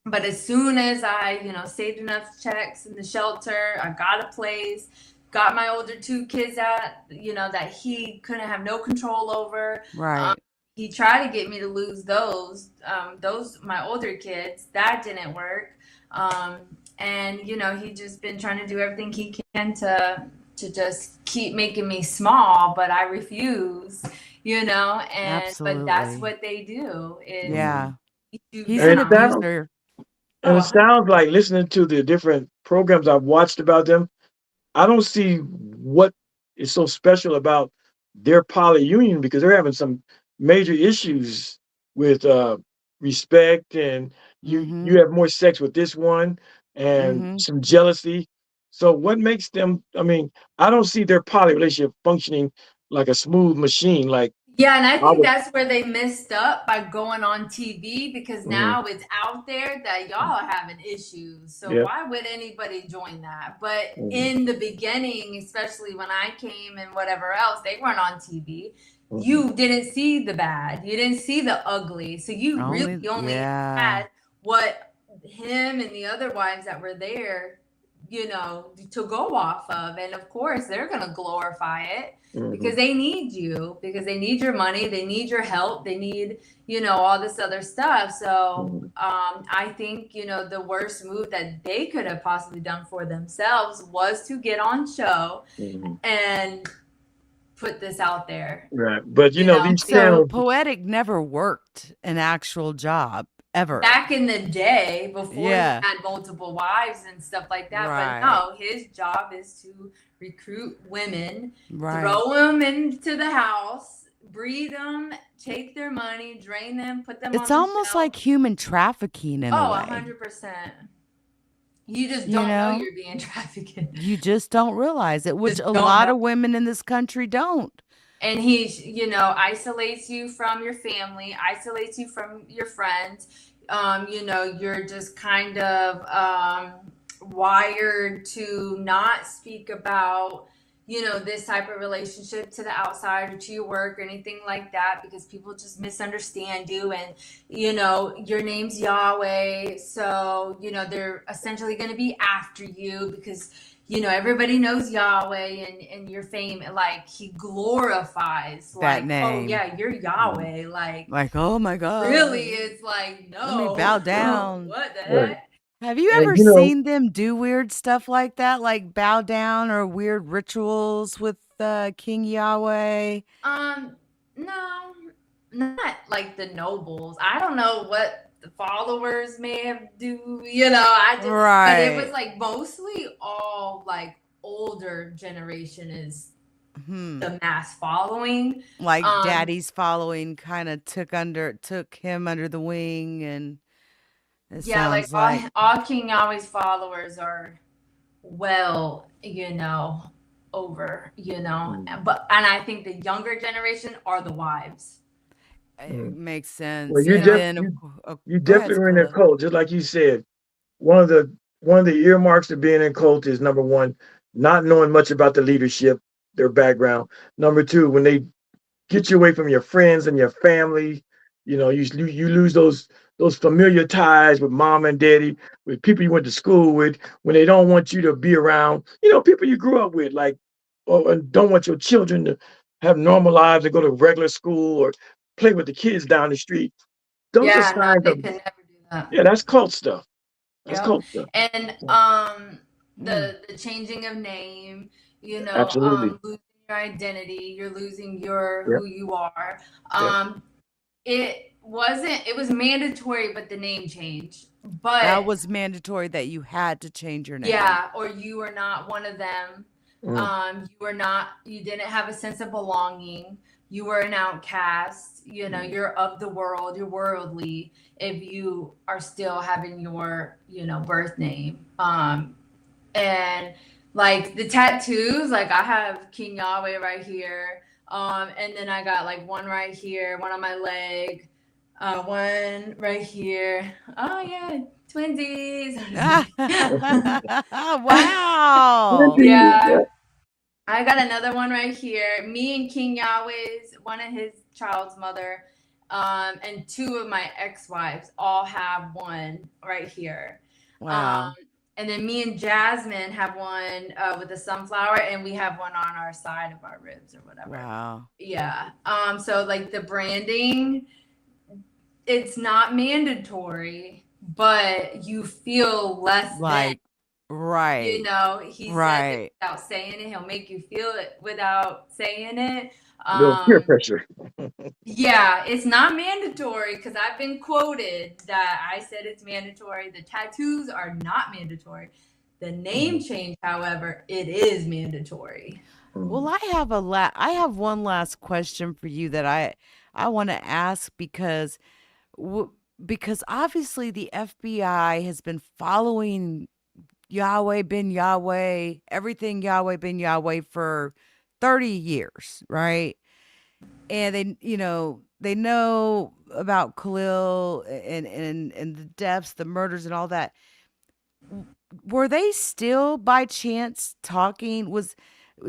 But as soon as I, saved enough checks in the shelter, I got a place, got my older two kids out, that he couldn't have no control over. Right. He tried to get me to lose those my older kids. That didn't work. And he just been trying to do everything he can to just keep making me small, but I refuse, and but that's Absolutely. what they do is Yeah. you He's And an it sounds, abuser. and Oh, it sounds like listening to the different programs I've watched about them, I don't see what is so special about their poly union because they're having some major issues with respect, and you have more sex with this one and Mm-hmm. some jealousy. So what makes them? I mean, I don't see their poly relationship functioning like a smooth machine. Like yeah, and I I think would. that's where they messed up by going on TV because Mhm. now it's out there that y'all are having issues. So Yeah. why would anybody join that? But Mhm. in the beginning, especially when I came and whatever else, they weren't on TV. Mhm. You didn't see the bad, you didn't see the ugly. So you really only Yeah. had what him and the other wives that were there, to go off of. And of course, they're going to glorify it because Mhm. they need you, because they need your money, they need your help, they need, all this other stuff. So Mhm. I think, the worst move that they could have possibly done for themselves was to get on show Mhm. and put this out there. Right, but You know, these So channels. Poetic never worked an actual job ever. back in the day before Yeah. he had multiple wives and stuff like that. Right. But no, his job is to recruit women, Right. throw them into the house, breed them, take their money, drain them, put them It's on the almost shelf. like human trafficking in a Oh, way. 100%. You just You don't know know? you're being trafficked. You just don't realize it, which Just a don't lot know. of women in this country don't. And he, isolates you from your family, isolates you from your friends. You're just kind of wired to not speak about, this type of relationship to the outside or to your work or anything like that, because people just misunderstand you. And, your name's YahWeh. So, they're essentially going to be after you because everybody knows YahWeh and your fame. Like he glorifies That like, name. oh yeah, you're YahWeh. Like, oh my God. Really, it's like, Let me no, bow down. what the Right. heck? Have you And ever seen them do weird stuff like that, like bow down or weird rituals with King YahWeh? No, not like the nobles. I don't know what the followers may have do, I just, but it was Right. like mostly all like older generation is the mass following. Like Daddy's following kind of took him under the wing, and it Yeah, like sounds like all King Yahweh's followers are over, but and I think the younger generation are the wives. it makes sense. Well, you And just then you go ahead, definitely were in a Skilla. cult, just like you said. One of the earmarks of being in cult is number one, not knowing much about the leadership, their background. Number two, when they get you away from your friends and your family, you lose those familiar ties with mom and daddy, with people you went to school with, when they don't want you to be around, people you grew up with, like, or and don't want your children to have normal lives and go to regular school or play with the kids down the street. Those are Yeah, no, signs they of, can never do that. yeah, that's cult stuff. That's Yep. cult stuff. And the changing of name, Absolutely. losing your identity, you're losing your Yep. who you are. Yep. It was mandatory, but the name changed. That But was mandatory that you had to change your name. yeah, or you were not one of them. Mm. You didn't have a sense of belonging. You were an outcast. You're of the world, you're worldly if you are still having your, birth name. And like the tattoos, like I have King YahWeh right here. And then I got like one right here, one on my leg, one right here. Oh yeah, twinsies. Wow. Yeah. I got another one right here. Me and King YahWeh's, one of his child's mother, and two of my ex-wives all have one right here. Wow. And then me and Jasmine have one with a sunflower, and we have one on our side of our ribs or whatever. Wow. Yeah. So like the branding, it's not mandatory, but you feel less Like, than. right. He says it Right. without saying it. He'll make you feel it without saying it. A little peer pressure. Yeah, it's not mandatory because I've been quoted that I said it's mandatory. The tattoos are not mandatory. The name change, however, it is mandatory. Well, I have one last question for you that I want to ask because because obviously the FBI has been following YahWeh bin YahWeh, everything YahWeh bin YahWeh for 30 years, right? And they know about Khalil and the deaths, the murders and all that. Were they still by chance talking?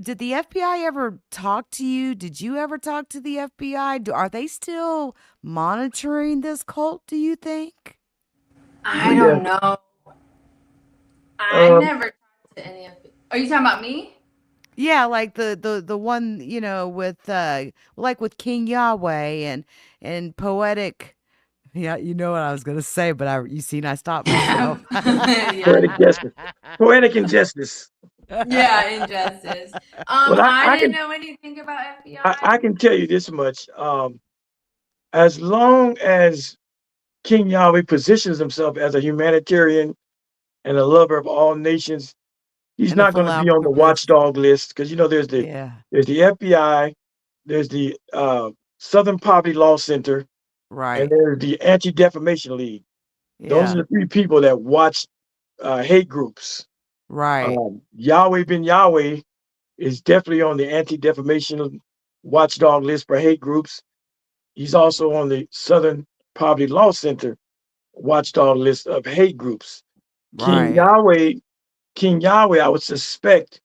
Did the FBI ever talk to you? Did you ever talk to the FBI? Are they still monitoring this cult, do you think? I don't know. I never talked to any of it. Are you talking about me? Yeah, like the one, with like with King YahWeh and Poetic. Yeah, you know what I was gonna say, but I stopped myself. Poetic justice. Poetic injustice. Yeah, injustice. Well, I didn't know anything about FBI. I can tell you this much. As long as King YahWeh positions himself as a humanitarian and a lover of all nations, he's And a not going to be on the philanthropist. watchdog list because there's the Yeah. FBI, there's the Southern Poverty Law Center, and Right. there's the Anti-Defamation League. Those are Yeah. the three people that watch hate groups. Right. YahWeh bin YahWeh is definitely on the Anti-Defamation watchdog list for hate groups. He's also on the Southern Poverty Law Center watchdog list of hate groups. King Right. YahWeh, I would suspect,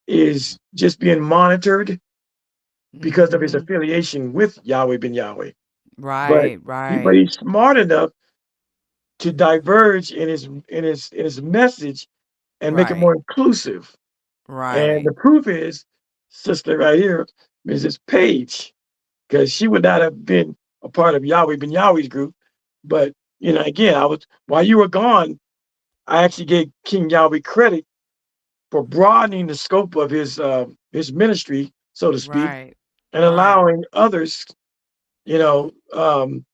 is just being monitored because of his Mhm. affiliation with YahWeh bin YahWeh. But Right. but Right. he's smart enough to diverge in his message and make it Right. more inclusive. And Right. the proof is, sister right here, Mrs. Paige, because she would not have been a part of YahWeh bin YahWeh's group. But again, while you were gone, I actually gave King YahWeh credit for broadening the scope of his ministry, so to speak, Right. and Right. allowing others, you know, um,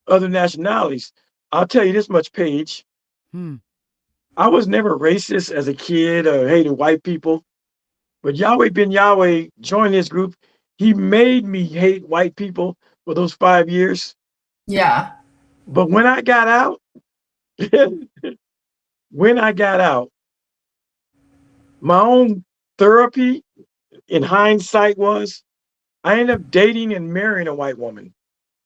other nationalities. I'll tell you this much, Paige. Hmm. I was never racist as a kid or hated white people, but YahWeh bin YahWeh joined this group. He made me hate white people for those 5 years. Yeah. But when I got out, when I got out, my own therapy in hindsight was I ended up dating and marrying a white woman.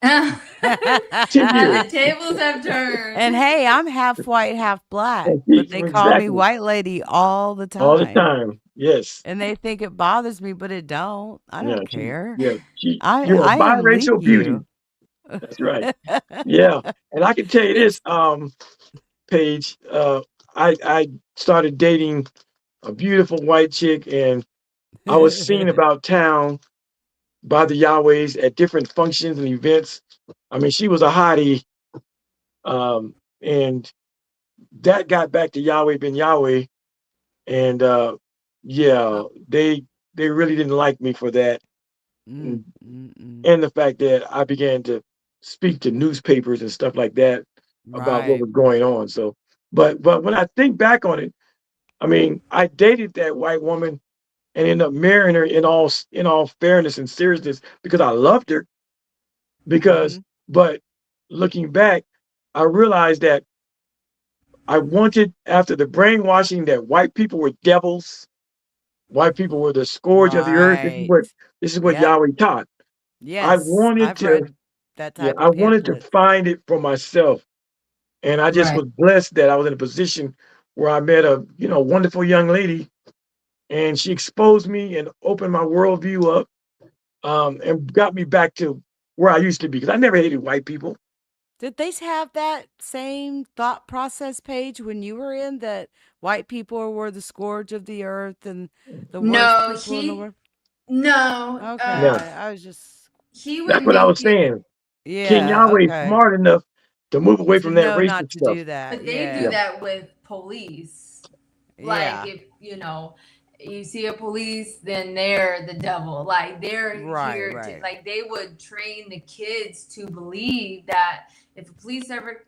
10 years. The tables have turned. And hey, I'm half white, half black, but they call me Exactly. white lady all the All the time. time. Yes. And they think it bothers me, but it don't. I Yeah. don't care. You're a I am biracial beauty. LeakYou. That's right. Yeah. And I can tell you this, Paige, I started dating a beautiful white chick, and I was seen about town by the YahWehs at different functions and events. I mean, she was a hottie. And that got back to YahWeh bin YahWeh. And yeah, they really didn't like me for that. Mm, And mm, mm. and the fact that I began to speak to newspapers and stuff like that about what Right. was going on. So, but when I think back on it, I mean, I dated that white woman and ended up marrying her in all fairness and seriousness because I loved her. Because, Mhm. but looking back, I realized that I wanted after the brainwashing that white people were devils, white people were the scourge of the earth. Right. This is what Yep. Yahweh taught. I Yes. wanted I've to read that Yeah, type I of wanted to pamphlets. find it for myself. And I just Right. was blessed that I was in a position where I met a, wonderful young lady and she exposed me and opened my worldview up, and got me back to where I used to be because I never hated white people. Did they have that same thought process page when you were in that white people were the scourge of the earth and the worst No, people in the world? no, Okay, No, I was just he would that's what I make was it, saying. King yeah, Yahweh is okay. smart enough to move away To from that know not racist to stuff. do that. but they do Yeah. Yeah. that with police. Like Yeah. if you see a police, then they're the devil. Like they're Right, here to, right. like they would train the kids to believe that if a police ever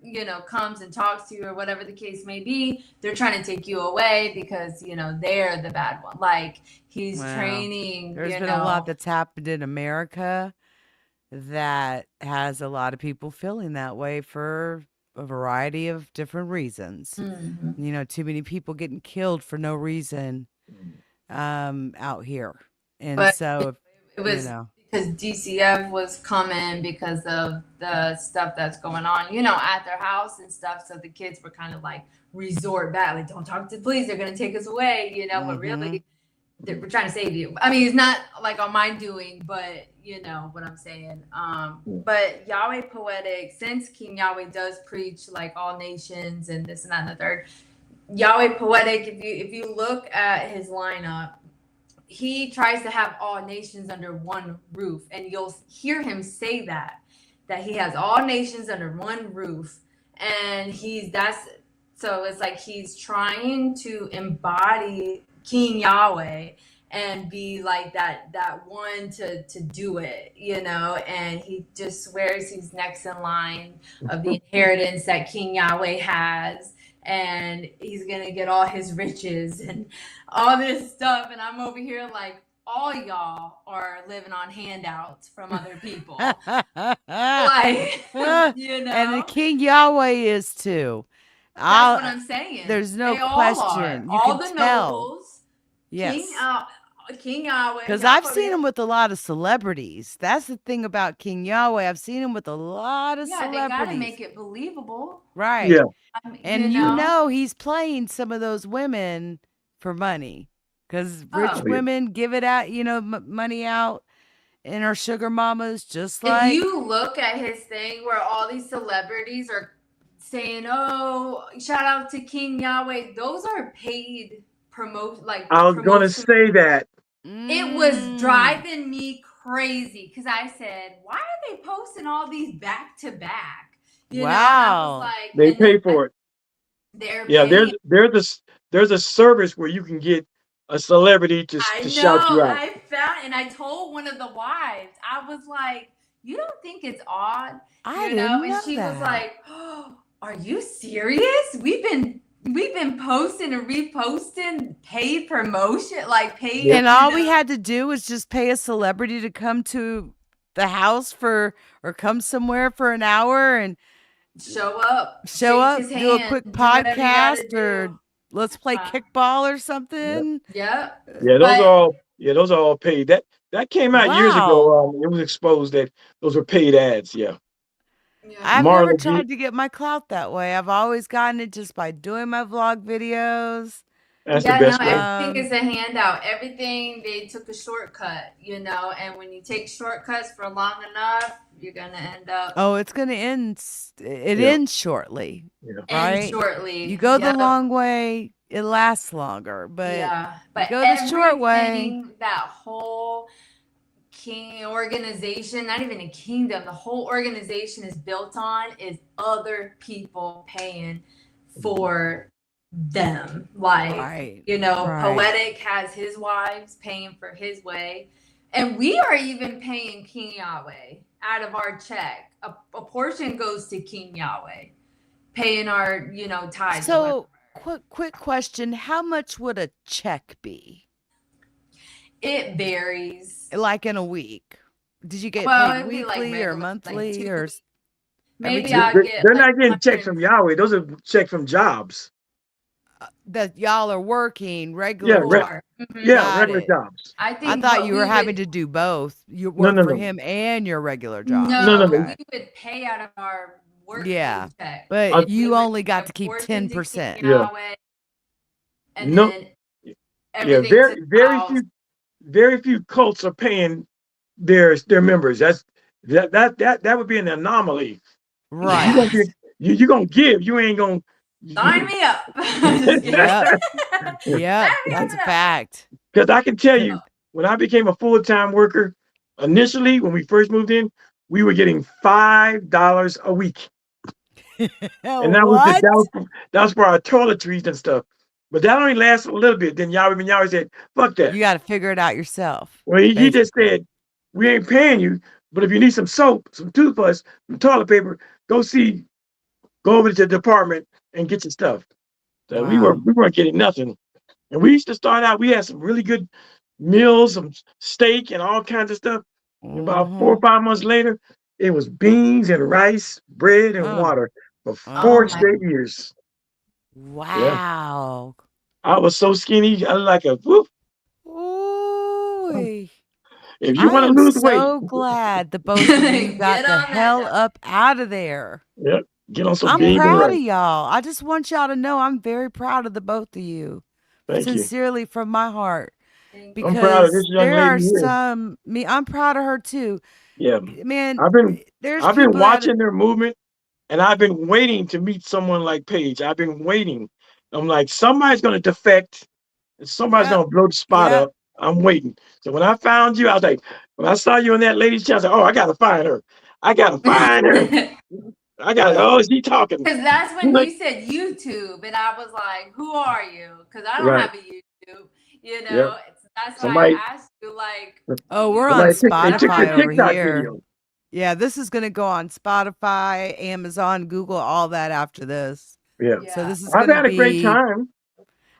comes and talks to you or whatever the case may be, they're trying to take you away because they're the bad one. Like he's Wow. training, There's been a lot that's happened in America that has a lot of people feeling that way for a variety of different reasons. Mhm. Too many people getting killed for no reason out here. And But so, it you was know, because DCF was coming because of the stuff that's going on, at their house and stuff. So the kids were kind of like resort back, like, don't talk to the police, they're gonna take us away, but mhm. really we're trying to save you. I mean, it's not like on my doing, but you know what I'm saying. But Yahweh Poetic, since King Yahweh does preach like all nations and this and that and the third, Yahweh Poetic, if you look at his lineup, he tries to have all nations under one roof, and you'll hear him say that he has all nations under one roof, and so it's like he's trying to embody King Yahweh and be like that one to do it, and he just swears he's next in line of the inheritance that King Yahweh has, and he's gonna get all his riches and all this stuff, and I'm over here like all y'all are living on handouts from other people. Like, And the King Yahweh is too. that's what I'll, I'm saying. there's no They all are. question. You All can the tell. nobles, King Yes. King Yahweh, Because I've Yahweh. seen him with a lot of celebrities. That's the thing about King Yahweh. I've seen him with a lot of Yeah, they got to celebrities. make it believable. Right. Yeah. And he's playing some of those women for money. Because rich Oh, Oh, yeah. women give it out, money out and are sugar mamas just if like. you look at his thing where all these celebrities are saying, "Oh, shout out to King Yahweh," those are paid I was going to promotion. say that. It was Mm. driving me crazy because I said, "Why are they posting all these back to back?" And I was Wow. like, They and then pay for it. they're Yeah, paying. there's a service where you can get a celebrity I to know. shout you out. I found, and I told one of the wives, I was like, "You don't think it's odd, I didn't And know she was that. like, "Oh, are you serious? We've been posting and reposting paid promotion, like paid, Yep. And all we had to do was just pay a celebrity to come to the house or come somewhere for an hour and show up, show shake up, his do a hand, quick do whatever you got to podcast do." or let's play Uh, kickball or Yep. something. yep. Yeah, But those are all paid. That came out years Wow. ago. It was exposed that those were paid ads. Yeah. yeah, I've never Marla B. tried to get my clout that way. I've always gotten it just by doing my vlog videos. That's the yeah, no, best way. everything is a handout. Everything they took a shortcut, and when you take shortcuts for long enough, you're gonna end up Oh, it's going to end. It Yeah. ends shortly, Yeah. in right? shortly. You go the Yep. long way, it lasts longer, but Yeah, you but go the short way. everything, that whole king organization, not even a kingdom, the whole organization is built on is other people paying for them. Like, Right. Right. Poetic has his wives paying for his way. And we are even paying King Yahweh out of our check. A portion goes to King Yahweh, paying our, tithes. So, quick question. How much would a check be? It varies. Like in a week? Did you get Well, paid it'd be like weekly or regular, like monthly 2 or weeks. every Maybe 2 I'll weeks? get They're like not getting checks from 100. Yahweh. Those are checks from jobs. That y'all are working Yeah, regular jobs. Or, mhm. yeah, Got regular it. jobs. I I think thought what you we were having would to do both. You No, work no, for no, him and your regular job. no, no, no, no. we would pay out of our work Yeah. paycheck. But Uh, We you would only pay got a to keep portion to King 10%. yeah, Yahweh, and no, then yeah. everything to the house. Very few cults are paying their members. That would be an anomaly. You're Right. gonna be you're gonna give. You ain't gonna. Sign me up. Just kidding. Yep. Yep. Sign me That's a up. fact. Because I can tell So, you, when I became a full-time worker, initially when we first moved in, we were getting $5 a week. And What? that was for our toiletries and stuff. But that only lasted a little bit. Then Yahweh said, "Fuck that." You got to figure it out yourself, Well, he just basically. said, "We ain't paying you, but if you need some soap, some toothbrush, some toilet paper, go over to the department and get your stuff." So Wow. we weren't getting nothing. And we used to start out. We had some really good meals, some steak and all kinds of stuff. And about 4 or Mm-hmm. 5 months later, it was beans and rice, bread and Oh. water for oh 4 my, straight years. Yeah, Wow. I was so skinny. I was like a whoop. Ooh. If you I want to am lose weight, so glad the both of you got get the on that hell now. up out of there. yep, get on some I'm beans and proud rice. of y'all. I just want y'all to know I'm very proud of the both of you. Thank you. Sincerely from my heart. Thank I'm proud of Because this young there lady are here. I'm proud of her too. Yeah, Man, I've been there's I've been people that watching their movement, and I've been waiting to meet someone like Paige. I've been waiting. I'm like, somebody's gonna defect, and somebody's yep, gonna blow the spot yep. up. I'm waiting. So when I found you, I was like, when I saw you on that lady's channel, I said, oh, I gotta find her. I gotta find her. you. I got. Well, Oh, is he talking? Because that's She's when like, you said YouTube, and I was like, "Who are you?" Because I don't right. have a YouTube. Yep. That's why Somebody. I asked you, like, who oh, you we're on Somebody is. took. They took your Spotify I over TikTok here. video. Yeah, this is going to go on Spotify, Amazon, Google, all that after this. Yeah. So yeah, this is I've going to had a great be, time.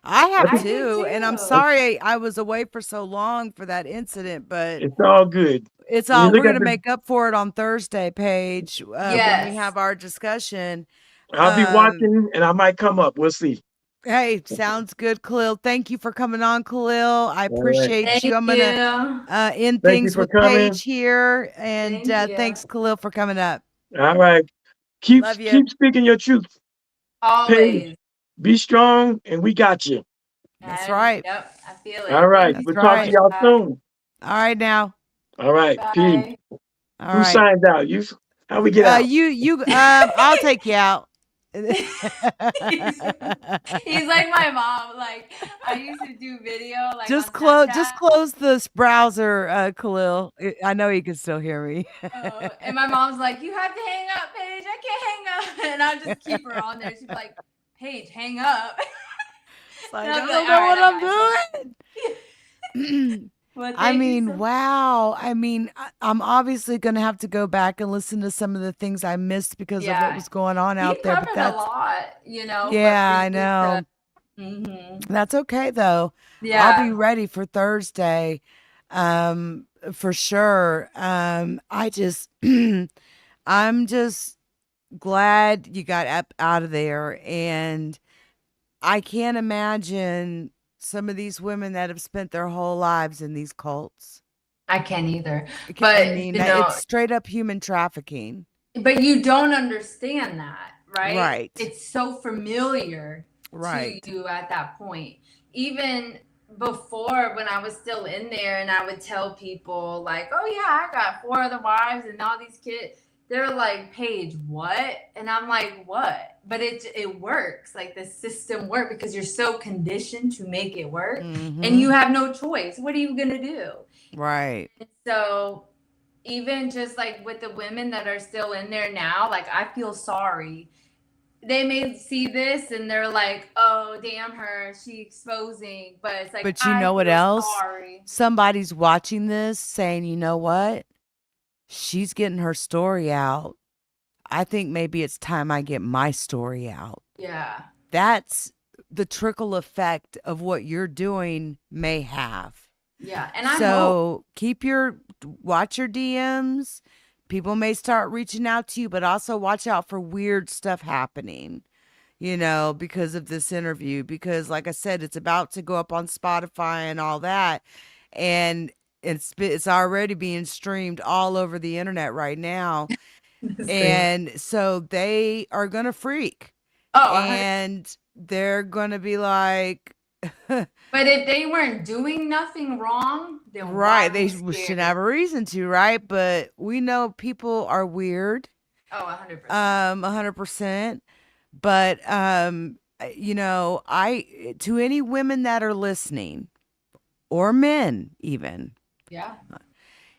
I have I I just, did too. And I'm too. sorry I was away for so long for that incident, but it's all good. it's When you all, look we're going at to the, make up for it on Thursday, Paige, when we Yes. have our discussion. I'll be Um, watching, and I might come up. We'll see. Hey, sounds good, Khalil. Thank you for coming on, Khalil. I All right. appreciate you. Thank I'm gonna you. end Thank you things for with coming. Paige here, and Thank you. thanks, Khalil, for coming up. All right. Keep Love you. keep speaking your truth. Paige, Always. be strong, and we got you. That's right. Yep, I feel All it. right. Thank you That's We'll so talk to much, right. y'all guys. soon. All right now. All right. Peace. Bye. All Who right. signs out? You. How we get out? I'll take you out. he's, he's like my mom. Like, I used to do video like Just on just Snapchat. close this browser, Khalil. I know you can still hear me. And my mom's like, "You have to hang up, Paige. I can't hang up." And I'll just keep her on there. She's like, "Paige, hang up." It's like, And I I'll be don't like, know "All right, what I I'm got you." doing. Well, I thank you mean, so much. wow. I mean, I'm obviously going to have to go back and listen to some of the things I missed because of what Yeah, was going on we out there. But covered a that's, lot, but for yeah, I you to, know. That's okay, though. I'll be yeah, ready for Thursday, for sure. I'm just glad you got up out of there. And I can't imagine some of these women that have spent their whole lives in these cults. I can't either. I But mean, it's straight up human trafficking. but you don't understand that, right? Right. It's so familiar Right. to you at that point. Even before, when I was still in there, and I would tell people like, "Oh yeah, I got 4 other wives and all these kids." They're like, "Paige, what?" And I'm like, "What?" But it works. Like the system works because you're so conditioned to make it work, and you Mhm. have no choice. What are you gonna do? Right. And so even just like with the women that are still in there now, like I feel sorry they may see this and they're like, oh, damn her, she exposing. But it's like, But you I know what feel else? sorry. Somebody's watching this saying, you know what? She's getting her story out. I think maybe it's time I get my story out. Yeah. That's the trickle effect of what you're doing may have. Yeah. And I hope. So watch your DMs. People may start reaching out to you, but also watch out for weird stuff happening, because of this interview. Because, like I said, it's about to go up on Spotify and all that. And it's already being streamed all over the internet right now. That's crazy. And so they are going to freak. Oh, And they're going to be like, but if they weren't doing nothing wrong, then right, why they be scared? should have a reason to, right? But we know people are weird. Oh, 100%. 100%. But to any women that are listening, or men even, Yeah.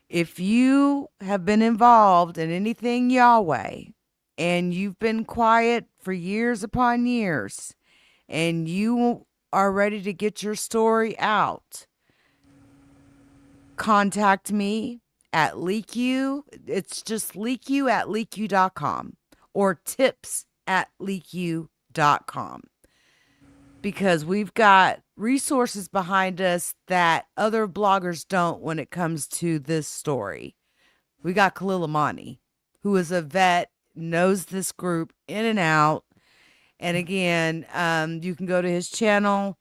if you have been involved in anything YahWeh and you've been quiet for years upon years and you are ready to get your story out, contact me at LeakYou. It's just LeakYou at LeakYou.com or tips at LeakYou.com, because we've got resources behind us that other bloggers don't when it comes to this story. We got Khalil Amani, who is a vet, knows this group in and out. And again, you can go to his channel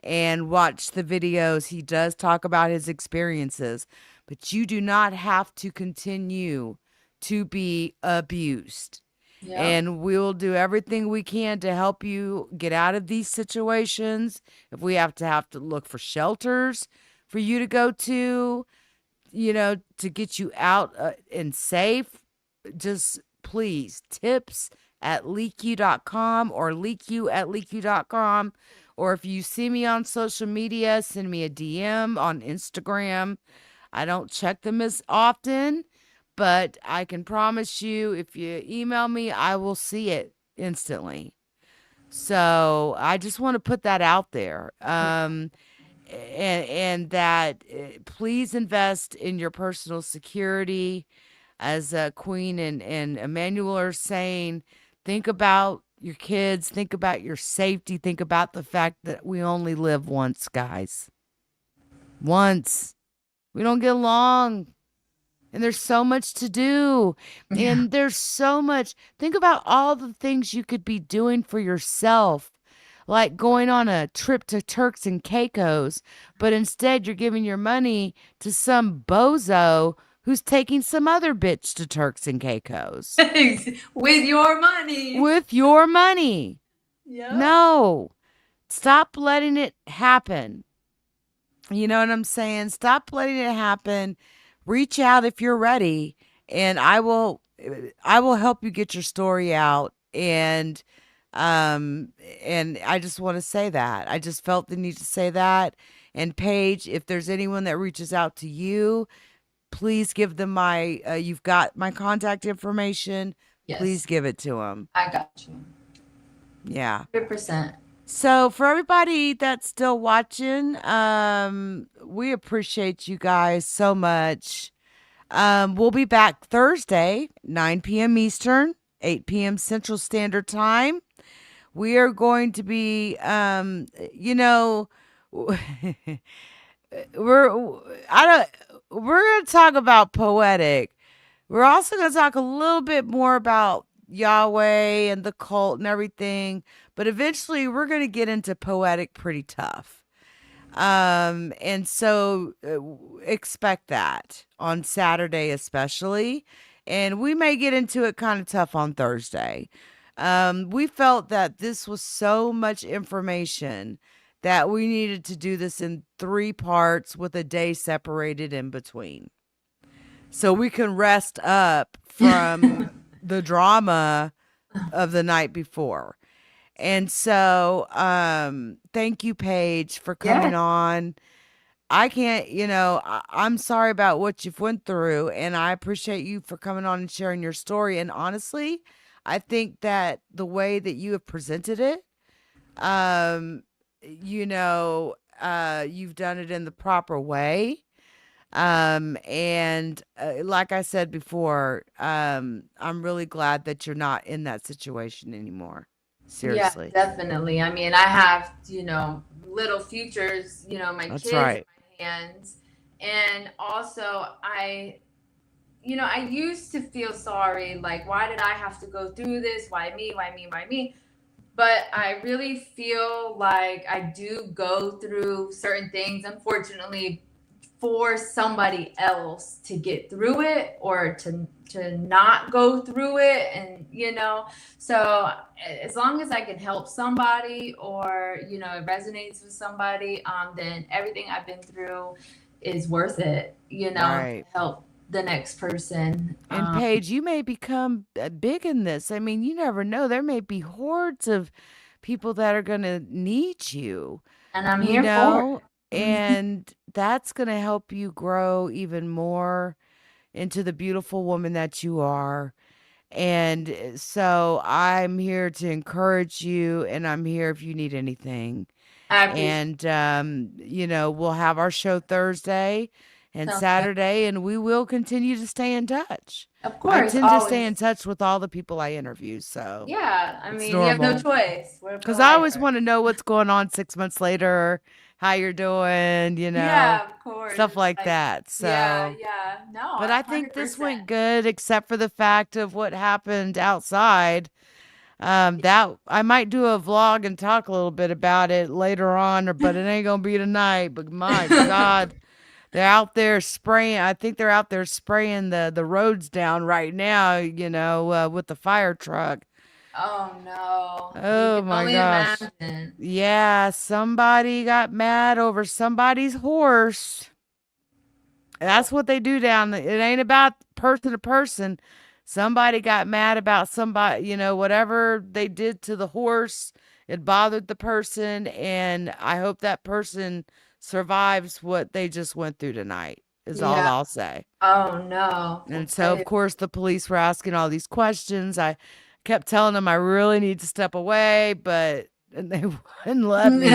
and watch the videos. He does talk about his experiences, but you do not have to continue to be abused. Yeah. And we'll do everything we can to help you get out of these situations. If we have to look for shelters for you to go to, to get you out and safe, just please, tips at LeakYou.com or LeakYou at LeakYou.com. Or if you see me on social media, send me a DM on Instagram. I don't check them as often, but I can promise you, if you email me, I will see it instantly. So I just want to put that out there. And that please invest in your personal security. As Queen and Emmanuel are saying, think about your kids, think about your safety, think about the fact that we only live once, guys. Once. We don't get along. And there's so much to do. Yeah. And there's so much. Think about all the things you could be doing for yourself, like going on a trip to Turks and Caicos, but instead you're giving your money to some bozo who's taking some other bitch to Turks and Caicos. With your money. With your money. Yeah. No. Stop letting it happen. You know what I'm saying? Stop letting it happen. Reach out if you're ready, and I will help you get your story out. And I just want to say that. I just felt the need to say that. And Paige, if there's anyone that reaches out to you, please give them you've got my contact information. Yes. Please give it to them. I got you. Yeah. 100%. So for everybody that's still watching, we appreciate you guys so much. We'll be back Thursday, 9 p.m. Eastern, 8 p.m. Central Standard Time. We are going to be, we're going to talk about poetic. We're also going to talk a little bit more about YahWeh and the cult and everything, but eventually we're going to get into poetic pretty tough. And so expect that on Saturday, especially. And we may get into it kind of tough on Thursday. We felt that this was so much information that we needed to do this in 3 parts with a day separated in between, so we can rest up from the drama of the night before. And so, thank you, Paige, for coming on. I can't, I'm sorry about what you've went through, and I appreciate you for coming on and sharing your story. And honestly, I think that the way that you have presented it, um, you've done it in the proper way. And like I said before, I'm really glad that you're not in that situation anymore. Yeah, Seriously. definitely. I mean, I have, little futures, my That's kids in right. my hands. And also, I used to feel sorry, like, why did I have to go through this? Why me? Why me? Why me? But I really feel like I do go through certain things, unfortunately, for somebody else to get through it or to not go through it. And so as long as I can help somebody, or it resonates with somebody, then everything I've been through is worth it, to Right. help the next person. And Paige, you may become big in this. I mean, you never know. There may be hordes of people that are going to need you, And I'm you here for know, it. Mhm. and that's going to help you grow even more into the beautiful woman that you are. And so I'm here to encourage you, and I'm here if you need anything. I appreciate And, we'll have our show Thursday and it. Saturday, and we will continue to stay in touch. Of I course, tend to stay in always. touch with all the people I interview, so Yeah, I it's mean, you have no normal. choice. We're for Because I always life. want to know what's going on 6 months later, how you're doing, Yeah, of course. stuff It's like like, that. yeah, So, yeah. No, but I think this 100%. went good, except for the fact of what happened outside. That I might do a vlog and talk a little bit about it later on, but it ain't gonna be tonight. But my God, they're out there spraying. I think they're out there spraying the roads down right now. With the fire truck. Oh no. You Oh can my only gosh. imagine. Yeah, somebody got mad over somebody's horse. Oh, That's what they do down there. It ain't about person to person. Somebody got mad about somebody, whatever they did to the horse. It bothered the person, and I hope that person survives what they just went through tonight, is all yeah. I'll say. Oh no. Well, And so, of course, the police were asking all these questions. I kept telling them I really need to step away, but and they wouldn't let me.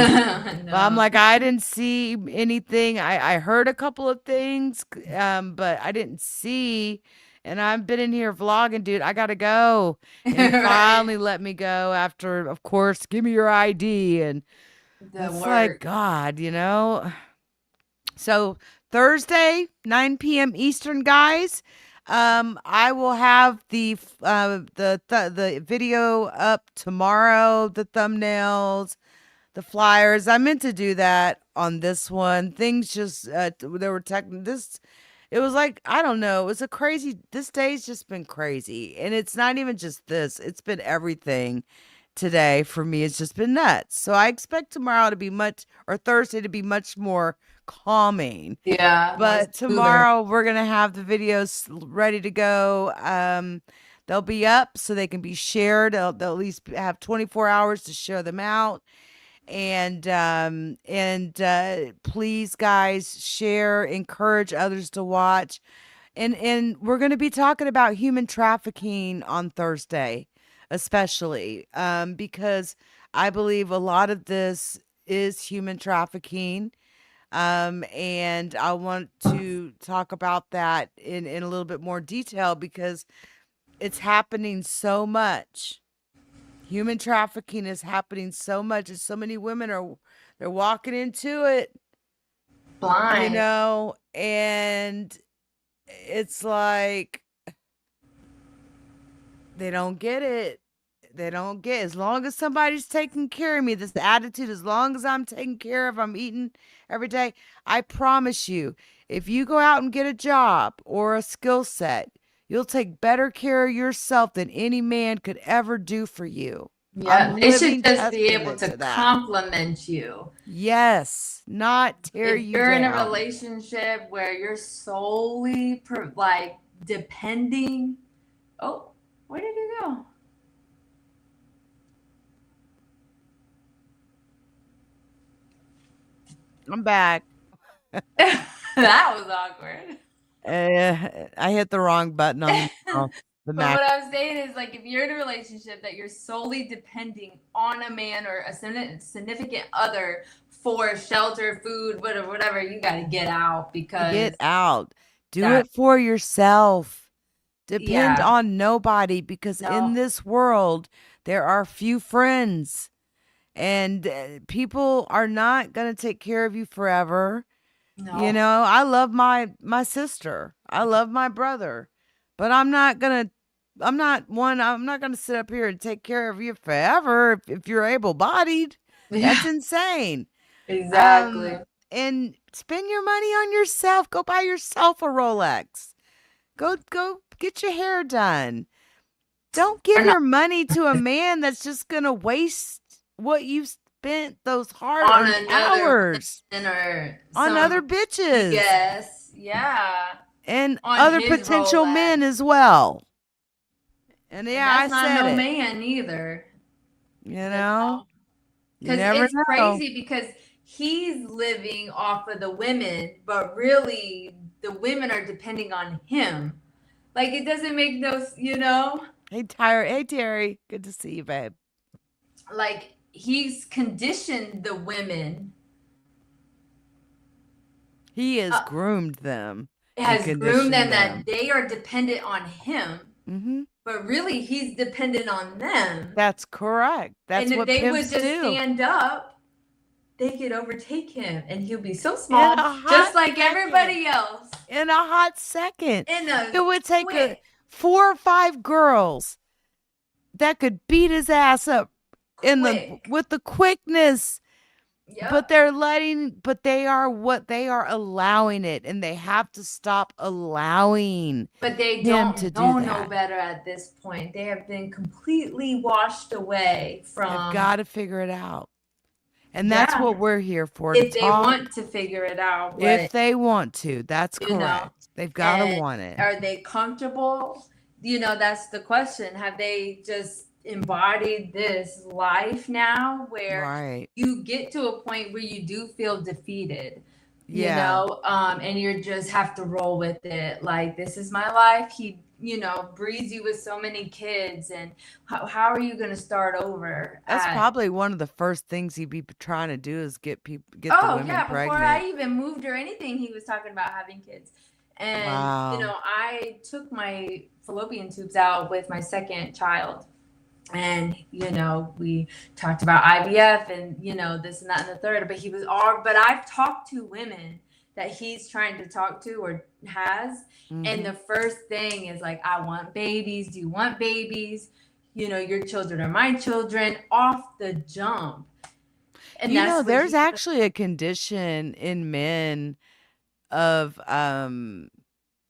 But I'm no. like, I didn't see anything. I heard a couple of things, but I didn't see. And I've been in here vlogging, dude. I gotta go. And he Right. finally let me go after, of course, give me your ID. And The it's like, work. God. So Thursday, 9 p.m. Eastern, guys. I will have the video up tomorrow, the thumbnails, the flyers. I meant to do that on this one. Things just there were this it was like, I don't know, it was a crazy, this day's just been crazy. And it's not even just this, it's been everything today for me. It's just been nuts. So I expect tomorrow to be or Thursday to be much more calming. Yeah, more But smoother. tomorrow we're gonna have the videos ready to go. They'll be up so they can be shared. They'll at least have 24 hours to share them out. And please, guys, share, encourage others to watch. And we're going to be talking about human trafficking on Thursday, especially because I believe a lot of this is human trafficking. And I want to talk about that in a little bit more detail because it's happening so much. Human trafficking is happening so much, and so many women they're walking into it, Blind. and it's like they don't get it. They don't get, as long as somebody's taking care of me, this attitude, as long as I'm taken care of, I'm eating every day. I promise you, if you go out and get a job or a skill set, you'll take better care of yourself than any man could ever do for you. Yeah, I'm they should living just be able testament to to that. compliment you. Yes, not tear If you you're in a down. relationship where you're solely like depending. Oh, where did you go? I'm back. That was awkward. I hit the wrong button on the mouth. The But max. what I was saying is, like, if you're in a relationship that you're solely depending on a man or a significant other for shelter, food, whatever, you got to get out because Get out. Do that, it for yourself. Depend yeah, on nobody, because in no, this world there are few friends, and people are not going to take care of you forever. You no, know, I love my sister. I love my brother. But I'm not going to I'm not going to sit up here and take care of you forever if you're able-bodied. That's yeah, insane. exactly. And spend your money on yourself. Go buy yourself a Rolex. Go get your hair done. Don't give Or not your money to a man that's just going to waste what you spent those on hard-earned another hours woman or on some other bitches BS, yeah, and on other his potential Rolex. men as well. And And yeah, I that's not said no it. man either. You know, you Because never it's know. crazy because he's living off of the women, but really the women are depending on him. Like it doesn't make no. Hey, Tyre. Hey, Terry. Good to see you, babe. Like he's conditioned the women, He has groomed them and has groomed them conditioned that them. they are dependent on him, Mm-hmm. but really he's dependent on them. That's correct. And That's if what they would pimps just do. stand up, they could overtake him and he'll be so In a small, just hot like second. everybody else. In a hot second. In a It would take quick, 4 or 5 girls that could beat his ass up quick. with the quickness. Yep. But they are allowing it, and they have to stop allowing But they him to don't do know that. better at this point. They have been completely washed away They've from. got to figure it out. And that's Yeah, what we're here for, if to they talk. want to figure it out, If but they want to, that's you know, correct. They've got to and want it. are they comfortable? That's the question. Have they just embodied this life now where Right. you get to a point where you do feel defeated? Yeah. And you just have to roll with it. Like, this is my life. He, breeds you with so many kids, and how are you going to start over? That's probably one of the first things he'd be trying to do is get the women Before pregnant. I even moved or anything, he was talking about having kids. And, Wow. I took my fallopian tubes out with my second child. And, we talked about IVF and, this and that and the third, but I've talked to women that he's trying to talk to or has. Mm-hmm. And the first thing is like, I want babies. Do you want babies? Your children are my children, off the jump. And there's actually a condition in men of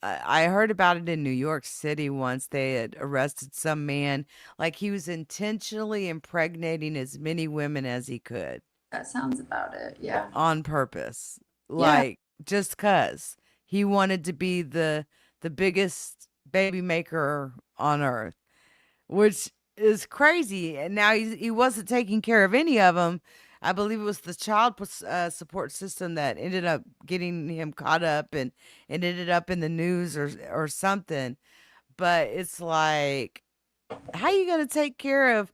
I heard about it in New York City once. They had arrested some man, like he was intentionally impregnating as many women as he could. That sounds about it. Yeah. On purpose. Like just cuz he wanted to be the biggest baby maker on earth, which is crazy. And now he wasn't taking care of any of them. I believe it was the child support system that ended up getting him caught up and ended up in the news or something. But it's like, how are you going to take care of,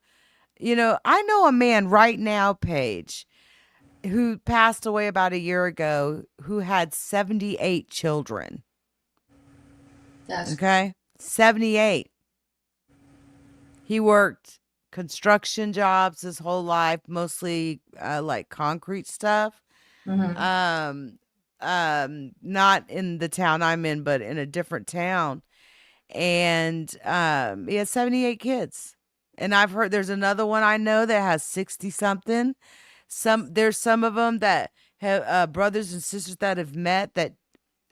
I know a man right now, Paige, who passed away about a year ago, who had 78 children. Okay? 78. He worked construction jobs his whole life, mostly like concrete stuff. Mm-hmm. Not in the town I'm in, but in a different town. And he has 78 kids. And I've heard there's another one I know that has 60 something. There's some of them that have brothers and sisters that have met that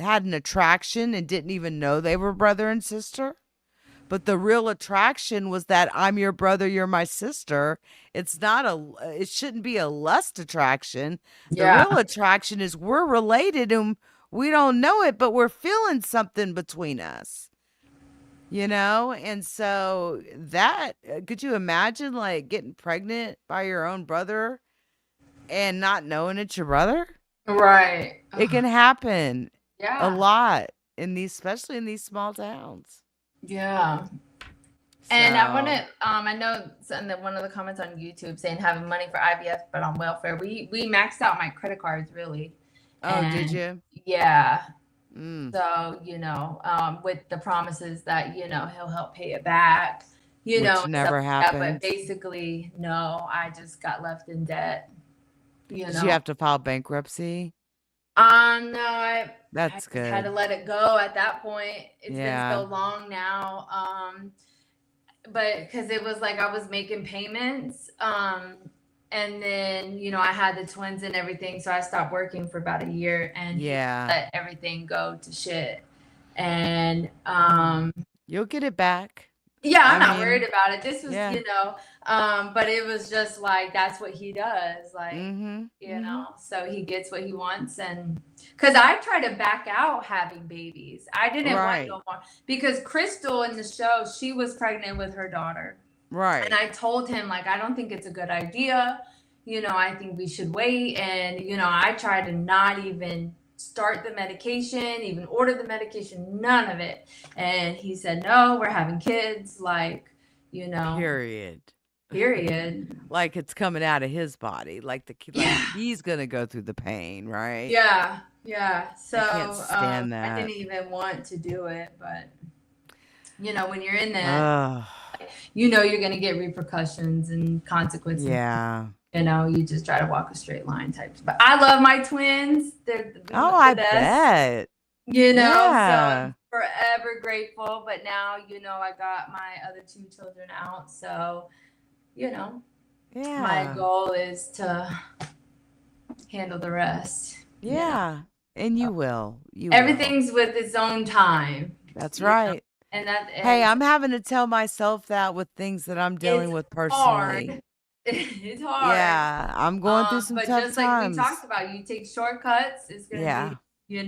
had an attraction and didn't even know they were brother and sister. But the real attraction was that I'm your brother, you're my sister. It shouldn't be a lust attraction. The real attraction is we're related and we don't know it, but we're feeling something between us. And so could you imagine like getting pregnant by your own brother and not knowing it's your brother? Right. It can happen Yeah. a lot especially in these small towns. Yeah. And I want So, to, I know one of the comments on YouTube saying having money for IVF, but on welfare. We maxed out my credit cards really, oh, did and you? yeah. Mm, So with the promises that he'll help pay it back, which and stuff never like that. But happened. basically, no, I just got left in debt. Did you have to file bankruptcy? No, I That's just had to good. let it go at that point. It's been so Yeah. long now. But because it was like I was making payments, and then I had the twins and everything, so I stopped working for about a year, and he Yeah. let everything go to shit. And You'll get it back. yeah, I'm I not worried mean, about it. This was, yeah. but it was just like that's what he does, like, Mm-hmm. Mm-hmm. so he gets what he wants. And because I try to back out having babies, I didn't want Right. no more because Crystal in the show, she was pregnant with her daughter. And Right. I told him, like, I don't think it's a good idea. I think we should wait. And, I tried to not even start the medication, even order the medication, none of it. And he said, no, we're having kids, like, Period. period. Like it's coming out of his body. Like Yeah. he's gonna go through the pain, right? Yeah. Yeah. So I can't stand I that. didn't even want to do it. But, when you're in that, Ugh. you're going to get repercussions and consequences. Yeah. You just try to walk a straight line type. But I love my twins. They're the Oh, I best. bet. So Yeah. I'm forever grateful. But now, I got my other 2 children out. So, my Yeah. goal is to handle the rest. Yeah. And you will. You will. Everything's with its own time. That's right. And Hey, I'm having to tell myself that with things that I'm dealing with personally. hard. It's hard. Yeah. I'm going through some but tough just like times. we talked about, you take shortcuts. It's gonna Yeah. be,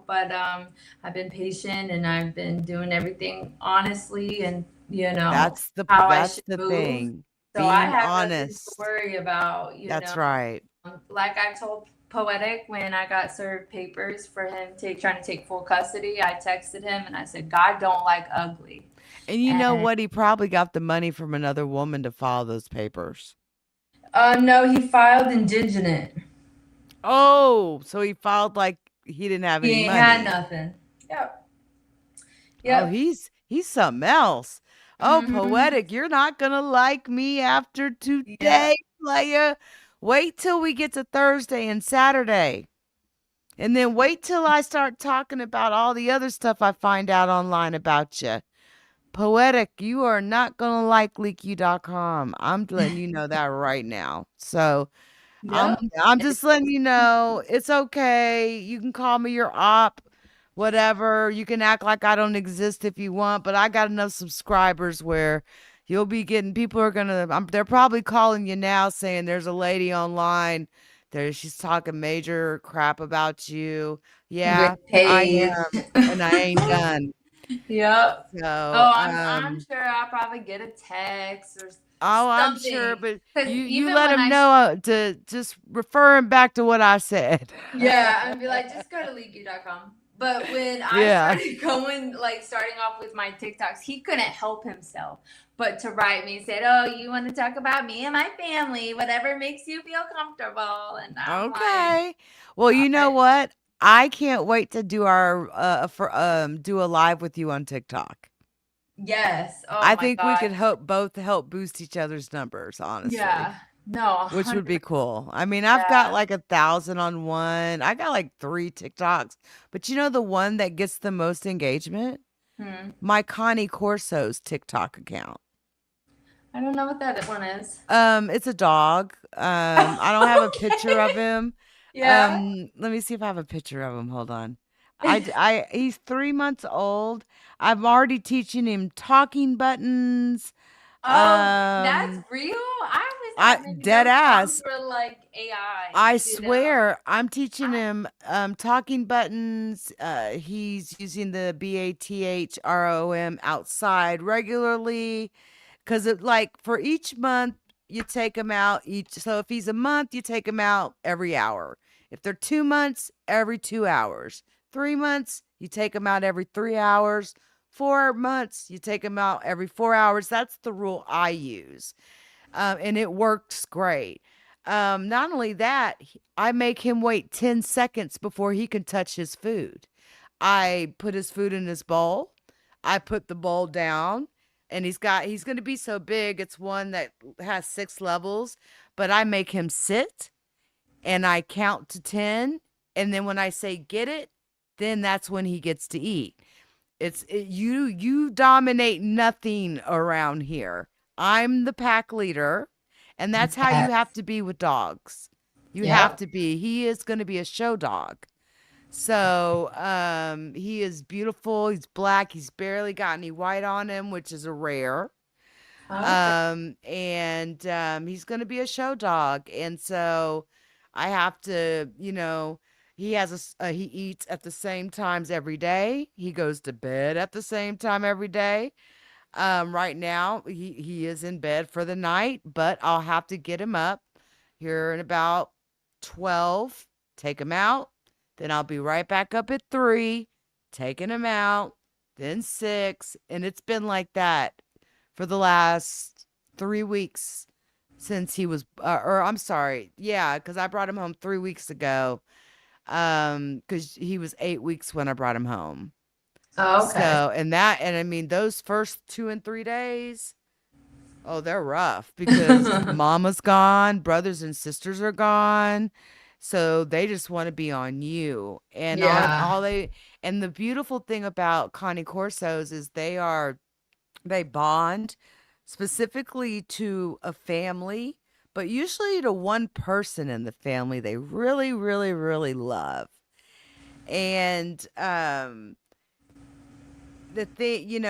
But I've been patient and I've been doing everything honestly, and That's the how I that's should the move. thing. So I Being have nothing to honest. worry about. That's right. Like I told Poetic when I got served papers for him trying to take full custody, I texted him and I said, God don't like ugly. And you know what? He probably got the money from another woman to file those papers. No, he filed indigent. Oh, so he filed like he didn't have any He ain't money. had nothing. Yep. Oh, he's something else. Oh, Poetic, you're not gonna like me after today, player. Wait till we get to Thursday and Saturday. And then wait till I start talking about all the other stuff I find out online about you. Poetic, you are not going to like LeakYou.com. I'm letting you know that right now. So I'm just letting you know it's okay. You can call me your op, whatever. You can act like I don't exist if you want, but I got enough subscribers where you'll be getting, people are going to, they're probably calling you now saying there's a lady online there. She's talking major crap about you. Yeah, I am. And I ain't done. Yep. So, I'm sure I'll probably get a text or something. I'm sure, but you even let when him know to just refer him back to what I said. Yeah, I'd be like, just go to LeakYou.com. But when I starting off with my TikToks, he couldn't help himself but to write me and said, "Oh, you want to talk about me and my family, whatever makes you feel comfortable." And I'm Okay. Well, you know what? I can't wait to do our do a live with you on TikTok. Yes. Oh, I think we could both help boost each other's numbers, honestly. Yeah. No. Which would be cool. I mean, I've got like 1,000 on one. I got like 3 TikToks. But you know the one that gets the most engagement? My Connie Corso's TikTok account. I don't know what that one is. It's a dog. I don't have a picture of him. Yeah. Let me see if I have a picture of him. Hold on. He's 3 months old. I'm already teaching him talking buttons. Oh, that's real? I dead ass. For like AI. I swear, I'm teaching him talking buttons. He's using the BATHROM outside regularly. Because for each month, you take him out so if he's a month, you take him out every hour. If they're 2 months, every 2 hours. 3 months, you take him out every 3 hours. 4 months, you take him out every 4 hours. That's the rule I use. And it works great. Not only that, I make him wait 10 seconds before he can touch his food. I put his food in his bowl. I put the bowl down, and he's going to be so big. It's one that has 6 levels, but I make him sit and I count to 10. And then when I say get it, then that's when he gets to eat. You dominate nothing around here. I'm the pack leader, and that's how you have to be with dogs. You have to be. He is going to be a show dog. So, he is beautiful. He's black. He's barely got any white on him, which is a rare. Okay. And he's going to be a show dog. And so I have to, he eats at the same times every day. He goes to bed at the same time every day. Right now he is in bed for the night, but I'll have to get him up here in about 12, take him out. Then I'll be right back up at 3, taking him out, then 6. And it's been like that for the last 3 weeks since he was, or I'm sorry. Yeah. Cause I brought him home 3 weeks ago. Cause he was 8 weeks when I brought him home. Oh, okay. So, and I mean, those first 2 and 3 days, oh, they're rough because mama's gone, brothers and sisters are gone. So they just want to be on you. And Yeah. and the beautiful thing about Connie Corsos is they bond specifically to a family, but usually to one person in the family they really, really, really love. And, the thing,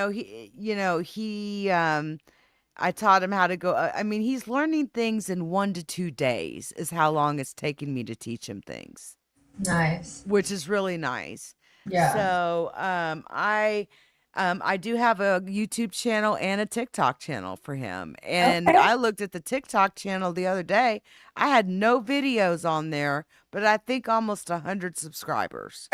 I taught him how to go. I mean, he's learning things in 1 to 2 days is how long it's taking me to teach him things, Nice. which is really nice. Yeah. So, I do have a YouTube channel and a TikTok channel for him. And Okay. I looked at the TikTok channel the other day. I had no videos on there, but I think almost 100 subscribers.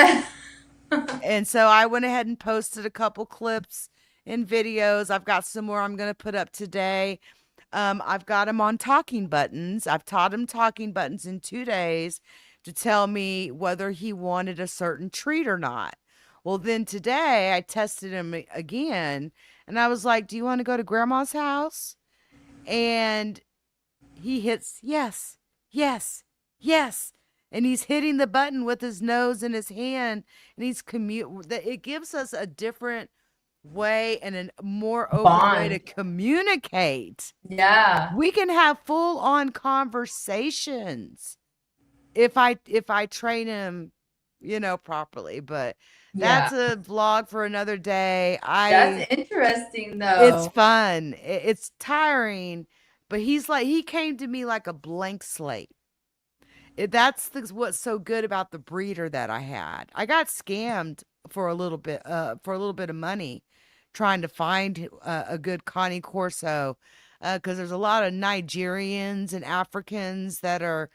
And so I went ahead and posted a couple clips and videos. I've got some more I'm going to put up today. I've got him on talking buttons. I've taught him talking buttons in 2 days to tell me whether he wanted a certain treat or not. Well, then today I tested him again, and I was like, "Do you want to go to grandma's house?" And he hits yes, yes, yes. And he's hitting the button with his nose and his hand, and it gives us a different way and a more open way to Bond. communicate. Yeah. We can have full on conversations if I train him, properly. But that's Yeah. a vlog for another day. That's interesting It's though. fun. It's tiring, but he came to me like a blank slate. What's so good about the breeder that I had. I got scammed for a little bit of money trying to find a good Connie Corso, because there's a lot of Nigerians and Africans that are,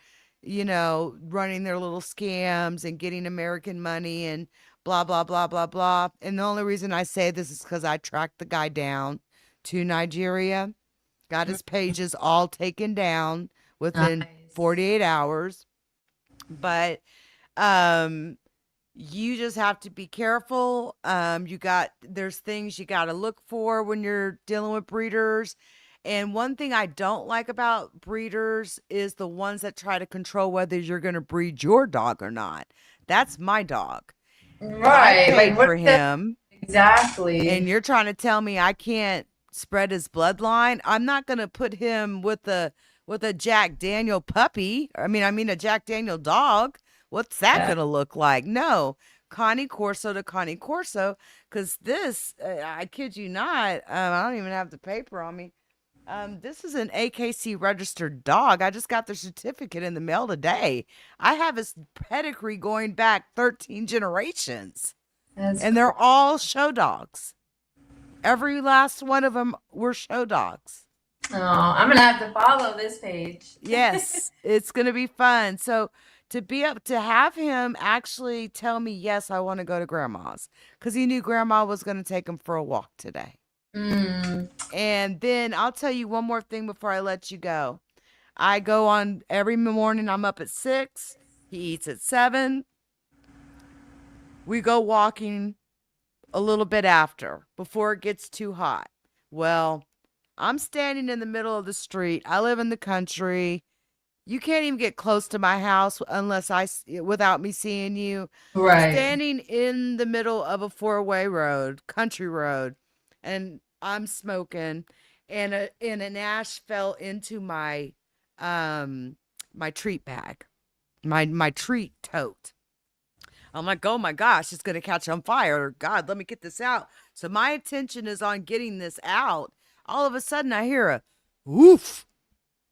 running their little scams and getting American money and blah, blah, blah, blah, blah. And the only reason I say this is because I tracked the guy down to Nigeria, got his pages all taken down within Nice. 48 hours. But you just have to be careful. There's things you got to look for when you're dealing with breeders. And one thing I don't like about breeders is the ones that try to control whether you're going to breed your dog or not. That's my dog. I Right. paid Like what for is that him, and exactly? you're trying to tell me I can't spread his bloodline. I'm not going to put him with a Jack Daniel puppy. I mean a Jack Daniel dog. What's that Yeah. going to look like? No. Connie Corso to Connie Corso, because this, I kid you not, I don't even have the paper on me. This is an AKC registered dog. I just got the certificate in the mail today. I have his pedigree going back 13 generations, That's and they're all show dogs. Every last one of them were show dogs. Oh, I'm gonna have to follow this page. Yes, it's going to be fun. So to be up to have him actually tell me, yes, I want to go to grandma's, because he knew grandma was going to take him for a walk today. Mm. And then I'll tell you one more thing before I let you go. I go on every morning. I'm up at 6. He eats at 7. We go walking a little bit after, before it gets too hot. Well, I'm standing in the middle of the street. I live in the country. You can't even get close to my house without me seeing you. Right. Standing in the middle of a 4-way road, country road, and I'm smoking, and an ash fell into my my treat bag, my treat tote. I'm like, oh my gosh, it's gonna catch on fire. God, let me get this out. So my attention is on getting this out. All of a sudden, I hear a woof.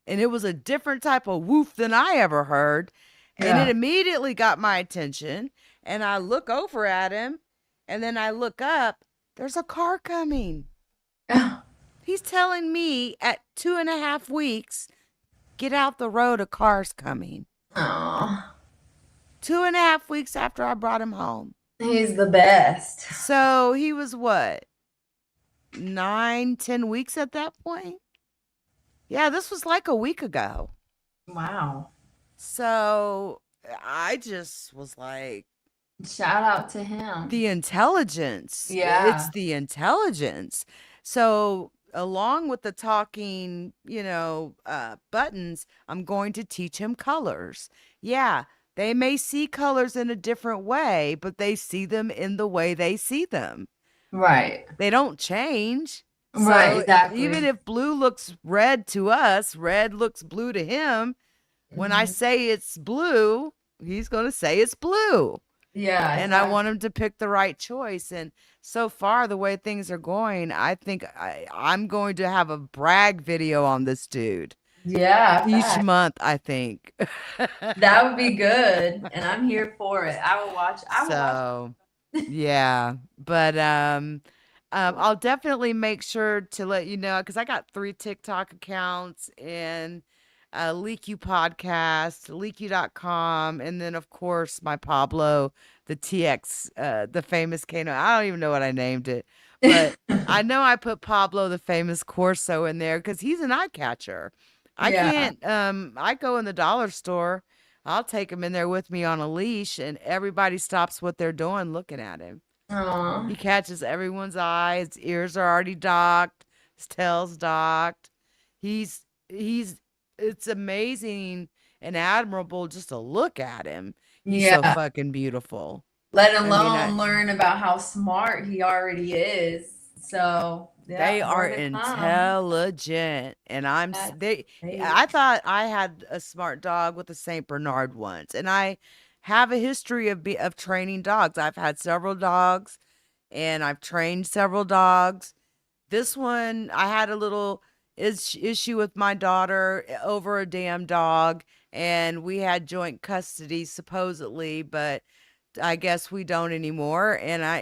And it was a different type of woof than I ever heard. And it immediately got my attention. And I look over at him. And then I look up. There's a car coming. He's telling me at 2.5 weeks, get out the road, a car's coming. Oh, 2.5 weeks after I brought him home. he's the best. So he was what? 9-10 weeks at that point? Yeah, this was like a week ago. Wow. So I just was like, Shout out to him. the intelligence. Yeah. It's the intelligence. So along with the talking, buttons, I'm going to teach him colors. Yeah, they may see colors in a different way, but they see them in the way they see them. Right. They don't change. Right, So exactly. even if blue looks red to us, red looks blue to him. When I say it's blue, he's going to say it's blue. Yeah. And I want him to pick the right choice. And so far, the way things are going, I think I'm going to have a brag video on this dude. Yeah. Each month, I think. That would be good. And I'm here for it. I will watch. So, yeah. But I'll definitely make sure to let you know, because I got 3 TikTok accounts and LeakYou podcast, LeakYou.com, and then of course my Pablo, the TX, the famous Kano. I don't even know what I named it, but I know I put Pablo, the famous Corso, in there because he's an eye catcher. I can't. I go in the dollar store. I'll take him in there with me on a leash, and everybody stops what they're doing looking at him. Aww. He catches everyone's eye. His ears are already docked. His tail's docked. He's it's amazing and admirable just to look at him. He's so fucking beautiful. Let alone learn about how smart he already is. So they are intelligent, and I thought I had a smart dog with a Saint Bernard once, and I have a history of training dogs. I've had several dogs, and I've trained several dogs. This one, I had a little issue with my daughter over a damn dog, and we had joint custody supposedly, but I guess we don't anymore. And I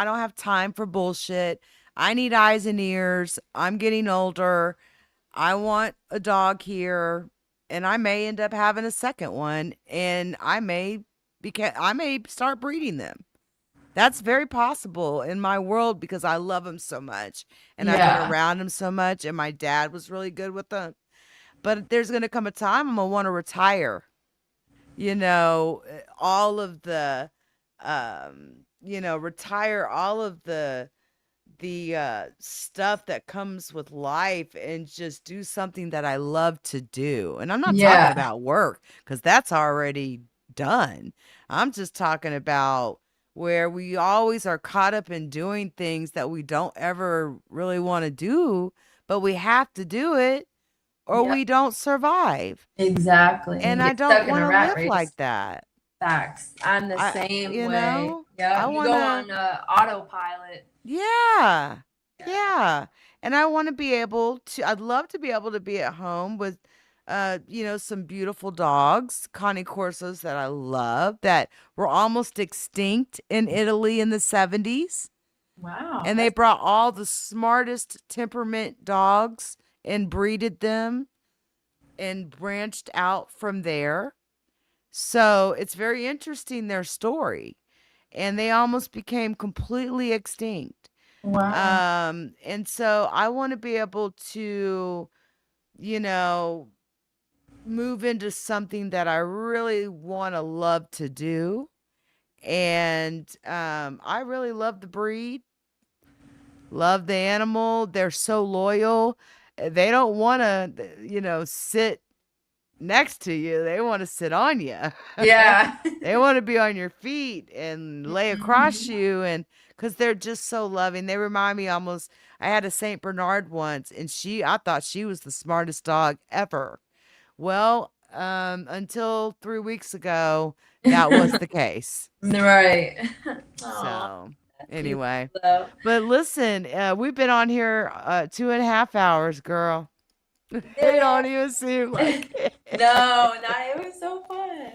don't have time for bullshit. I need eyes and ears. I'm getting older. I want a dog here, and I may end up having a second one, and I may start breeding them. That's very possible in my world because I love him so much, and I've been around him so much, and my dad was really good with them. But there's going to come a time I'm going to want to retire, all of the, retire all of the stuff that comes with life and just do something that I love to do. And I'm not talking about work because that's already done. I'm just talking about where we always are caught up in doing things that we don't ever really want to do, but we have to do it or we don't survive. Exactly. And I don't want to live like that. Facts. I'm the same way. I want to go on autopilot. Yeah. And I want to be able to, I'd love to be able to be at home with, some beautiful dogs, Cane Corsos that I love that were almost extinct in Italy in the 70s. Wow. And they brought all the smartest temperament dogs and breeded them and branched out from there. So it's very interesting, their story. And they almost became completely extinct. Wow. And so I want to be able to, you know, move into something that I really want to love to do. And I really love the breed, love the animal. They're so loyal. They don't want to, sit next to you. They want to sit on you. Yeah. They want to be on your feet and lay across Mhm. you, and because they're just so loving. They remind me almost. I had a Saint Bernard once, and I thought she was the smartest dog ever. Well, until 3 weeks ago, that was the case. Right. Oh, So that's beautiful anyway, though. but listen, we've been on here 2.5 hours, girl. It don't Yeah. even seem like it. No, not it was so fun.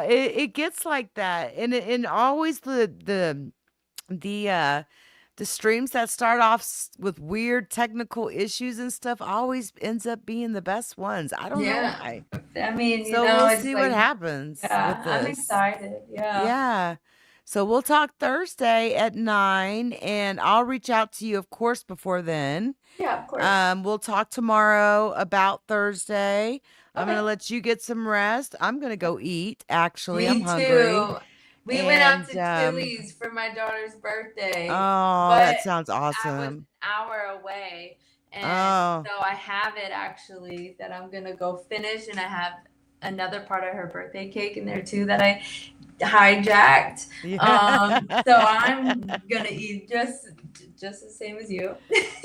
It gets like that, and always the streams that start off with weird technical issues and stuff always ends up being the best ones. I don't know Yeah. why. I mean, So we'll it's see what like, happens with yeah, I'm this. excited. Yeah. Yeah. So we'll talk Thursday at 9, and I'll reach out to you, of course, before then. Yeah, of course. We'll talk tomorrow about Thursday. I'm gonna Okay. let you get some rest. I'm gonna go eat. Actually, I'm Me hungry. too. We went out And to Chili's for my daughter's birthday, oh, but that sounds I was an awesome. hour away. And Oh, so I have it actually that I'm gonna go finish, and I have another part of her birthday cake in there too that I hijacked. yeah. So I'm gonna eat just the same as you.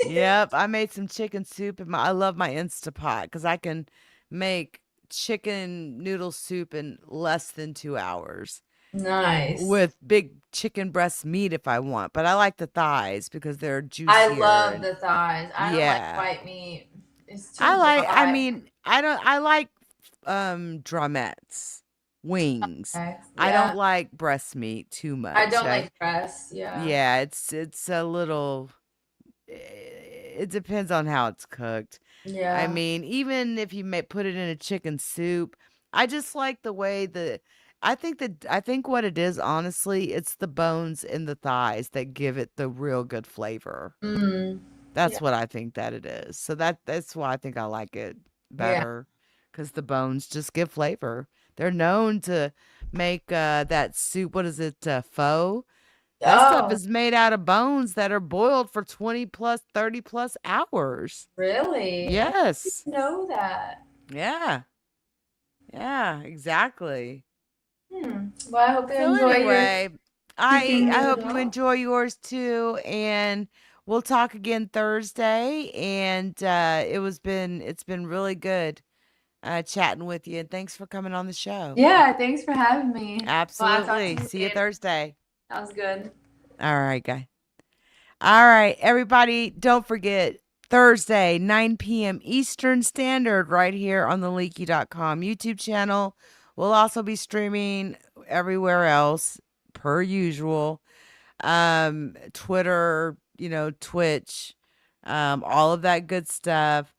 Yep. I made some chicken soup, and I love my Instapot because I can make chicken noodle soup in less than 2 hours. Nice. With big chicken breast meat if I want, but I like the thighs because they're I juicier love and the thighs. I don't like yeah. white meat. It's too dry. I like drumettes, wings. Okay. I don't Yeah. like breast meat too I much. don't like breast. Yeah. Yeah, it's a little it depends on how it's cooked. I Yeah. mean, even if you may put it in a chicken soup, I just like the way I think what it is, honestly, it's the bones in the thighs that give it the real good flavor. Mm. Yeah. That's what I think that it is. So that's why I think I like it Yeah. better, because the bones just give flavor. They're known to make that soup. What is it? Pho. That stuff Oh, is made out of bones that are boiled for 20 plus, 30 plus hours. really? I Yes. didn't know that. Yeah. Yeah, exactly. Well, I hope you So enjoy your anyway, chicken I hope you noodle. enjoy yours too, and we'll talk again Thursday. And it's been really good chatting with you. And thanks for coming on the show. Yeah, thanks for having me. Well, I'll talk to Absolutely. you See you later. Thursday. That was good. All right, guy. All right, everybody, don't forget Thursday, 9 p.m. Eastern Standard, right here on the LeakYou.com YouTube channel. We'll also be streaming everywhere else, per usual. Twitter, Twitch, all of that good stuff.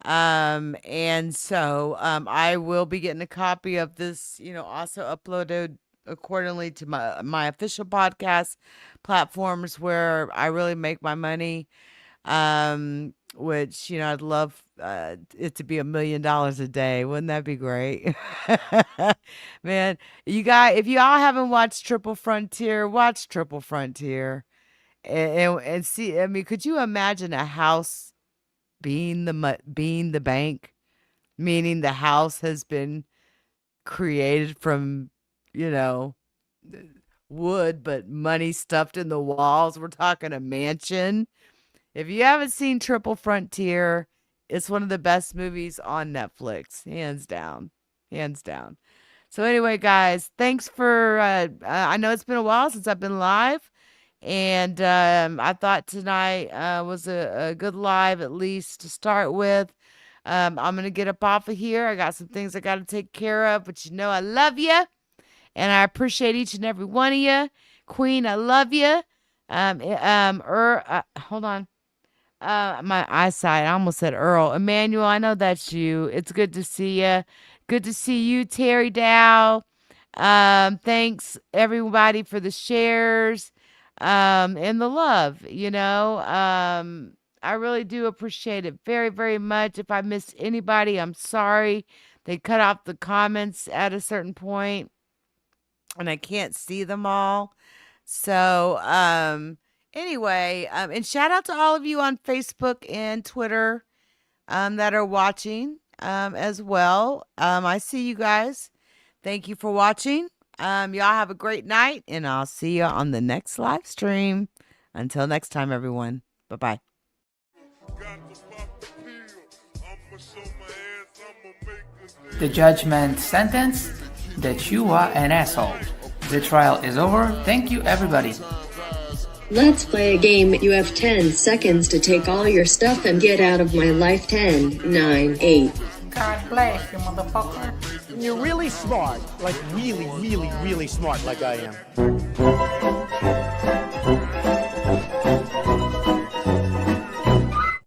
And so I will be getting a copy of this, also uploaded accordingly to my official podcast platforms where I really make my money. Which, I'd love it to be $1 million a day. Wouldn't that be great? Man, if you all haven't watched Triple Frontier, watch Triple Frontier and see. I mean, could you imagine a house being the bank, meaning the house has been created from, you know, wood, but money stuffed in the walls. We're talking a mansion. If you haven't seen Triple Frontier, it's one of the best movies on Netflix, hands down, hands down. So anyway, guys, thanks for. I know it's been a while since I've been live, and I thought tonight was a good live, at least to start with. I'm gonna get up off of here. I got some things I got to take care of, but I love you, and I appreciate each and every one of you. Queen, I love you. Hold on. My eyesight. I almost said Earl. Emmanuel, I know that's you. It's good to see you. Good to see you, Terry Dow. Thanks everybody for the shares and the love. I really do appreciate it very, very much. If I missed anybody, I'm sorry. They cut off the comments at a certain point, and I can't see them all. So, anyway, and shout out to all of you on Facebook and Twitter that are watching as well. I see you guys. Thank you for watching. Y'all have a great night, and I'll see you on the next live stream. Until next time, everyone. Bye-bye. The judgment sentence that you are an asshole. The trial is over. Thank you, everybody. Let's play a game. You have 10 seconds to take all your stuff and get out of my life. 10, 9, 8. God bless you, motherfucker. You're really smart. Like really, really, really smart like I am.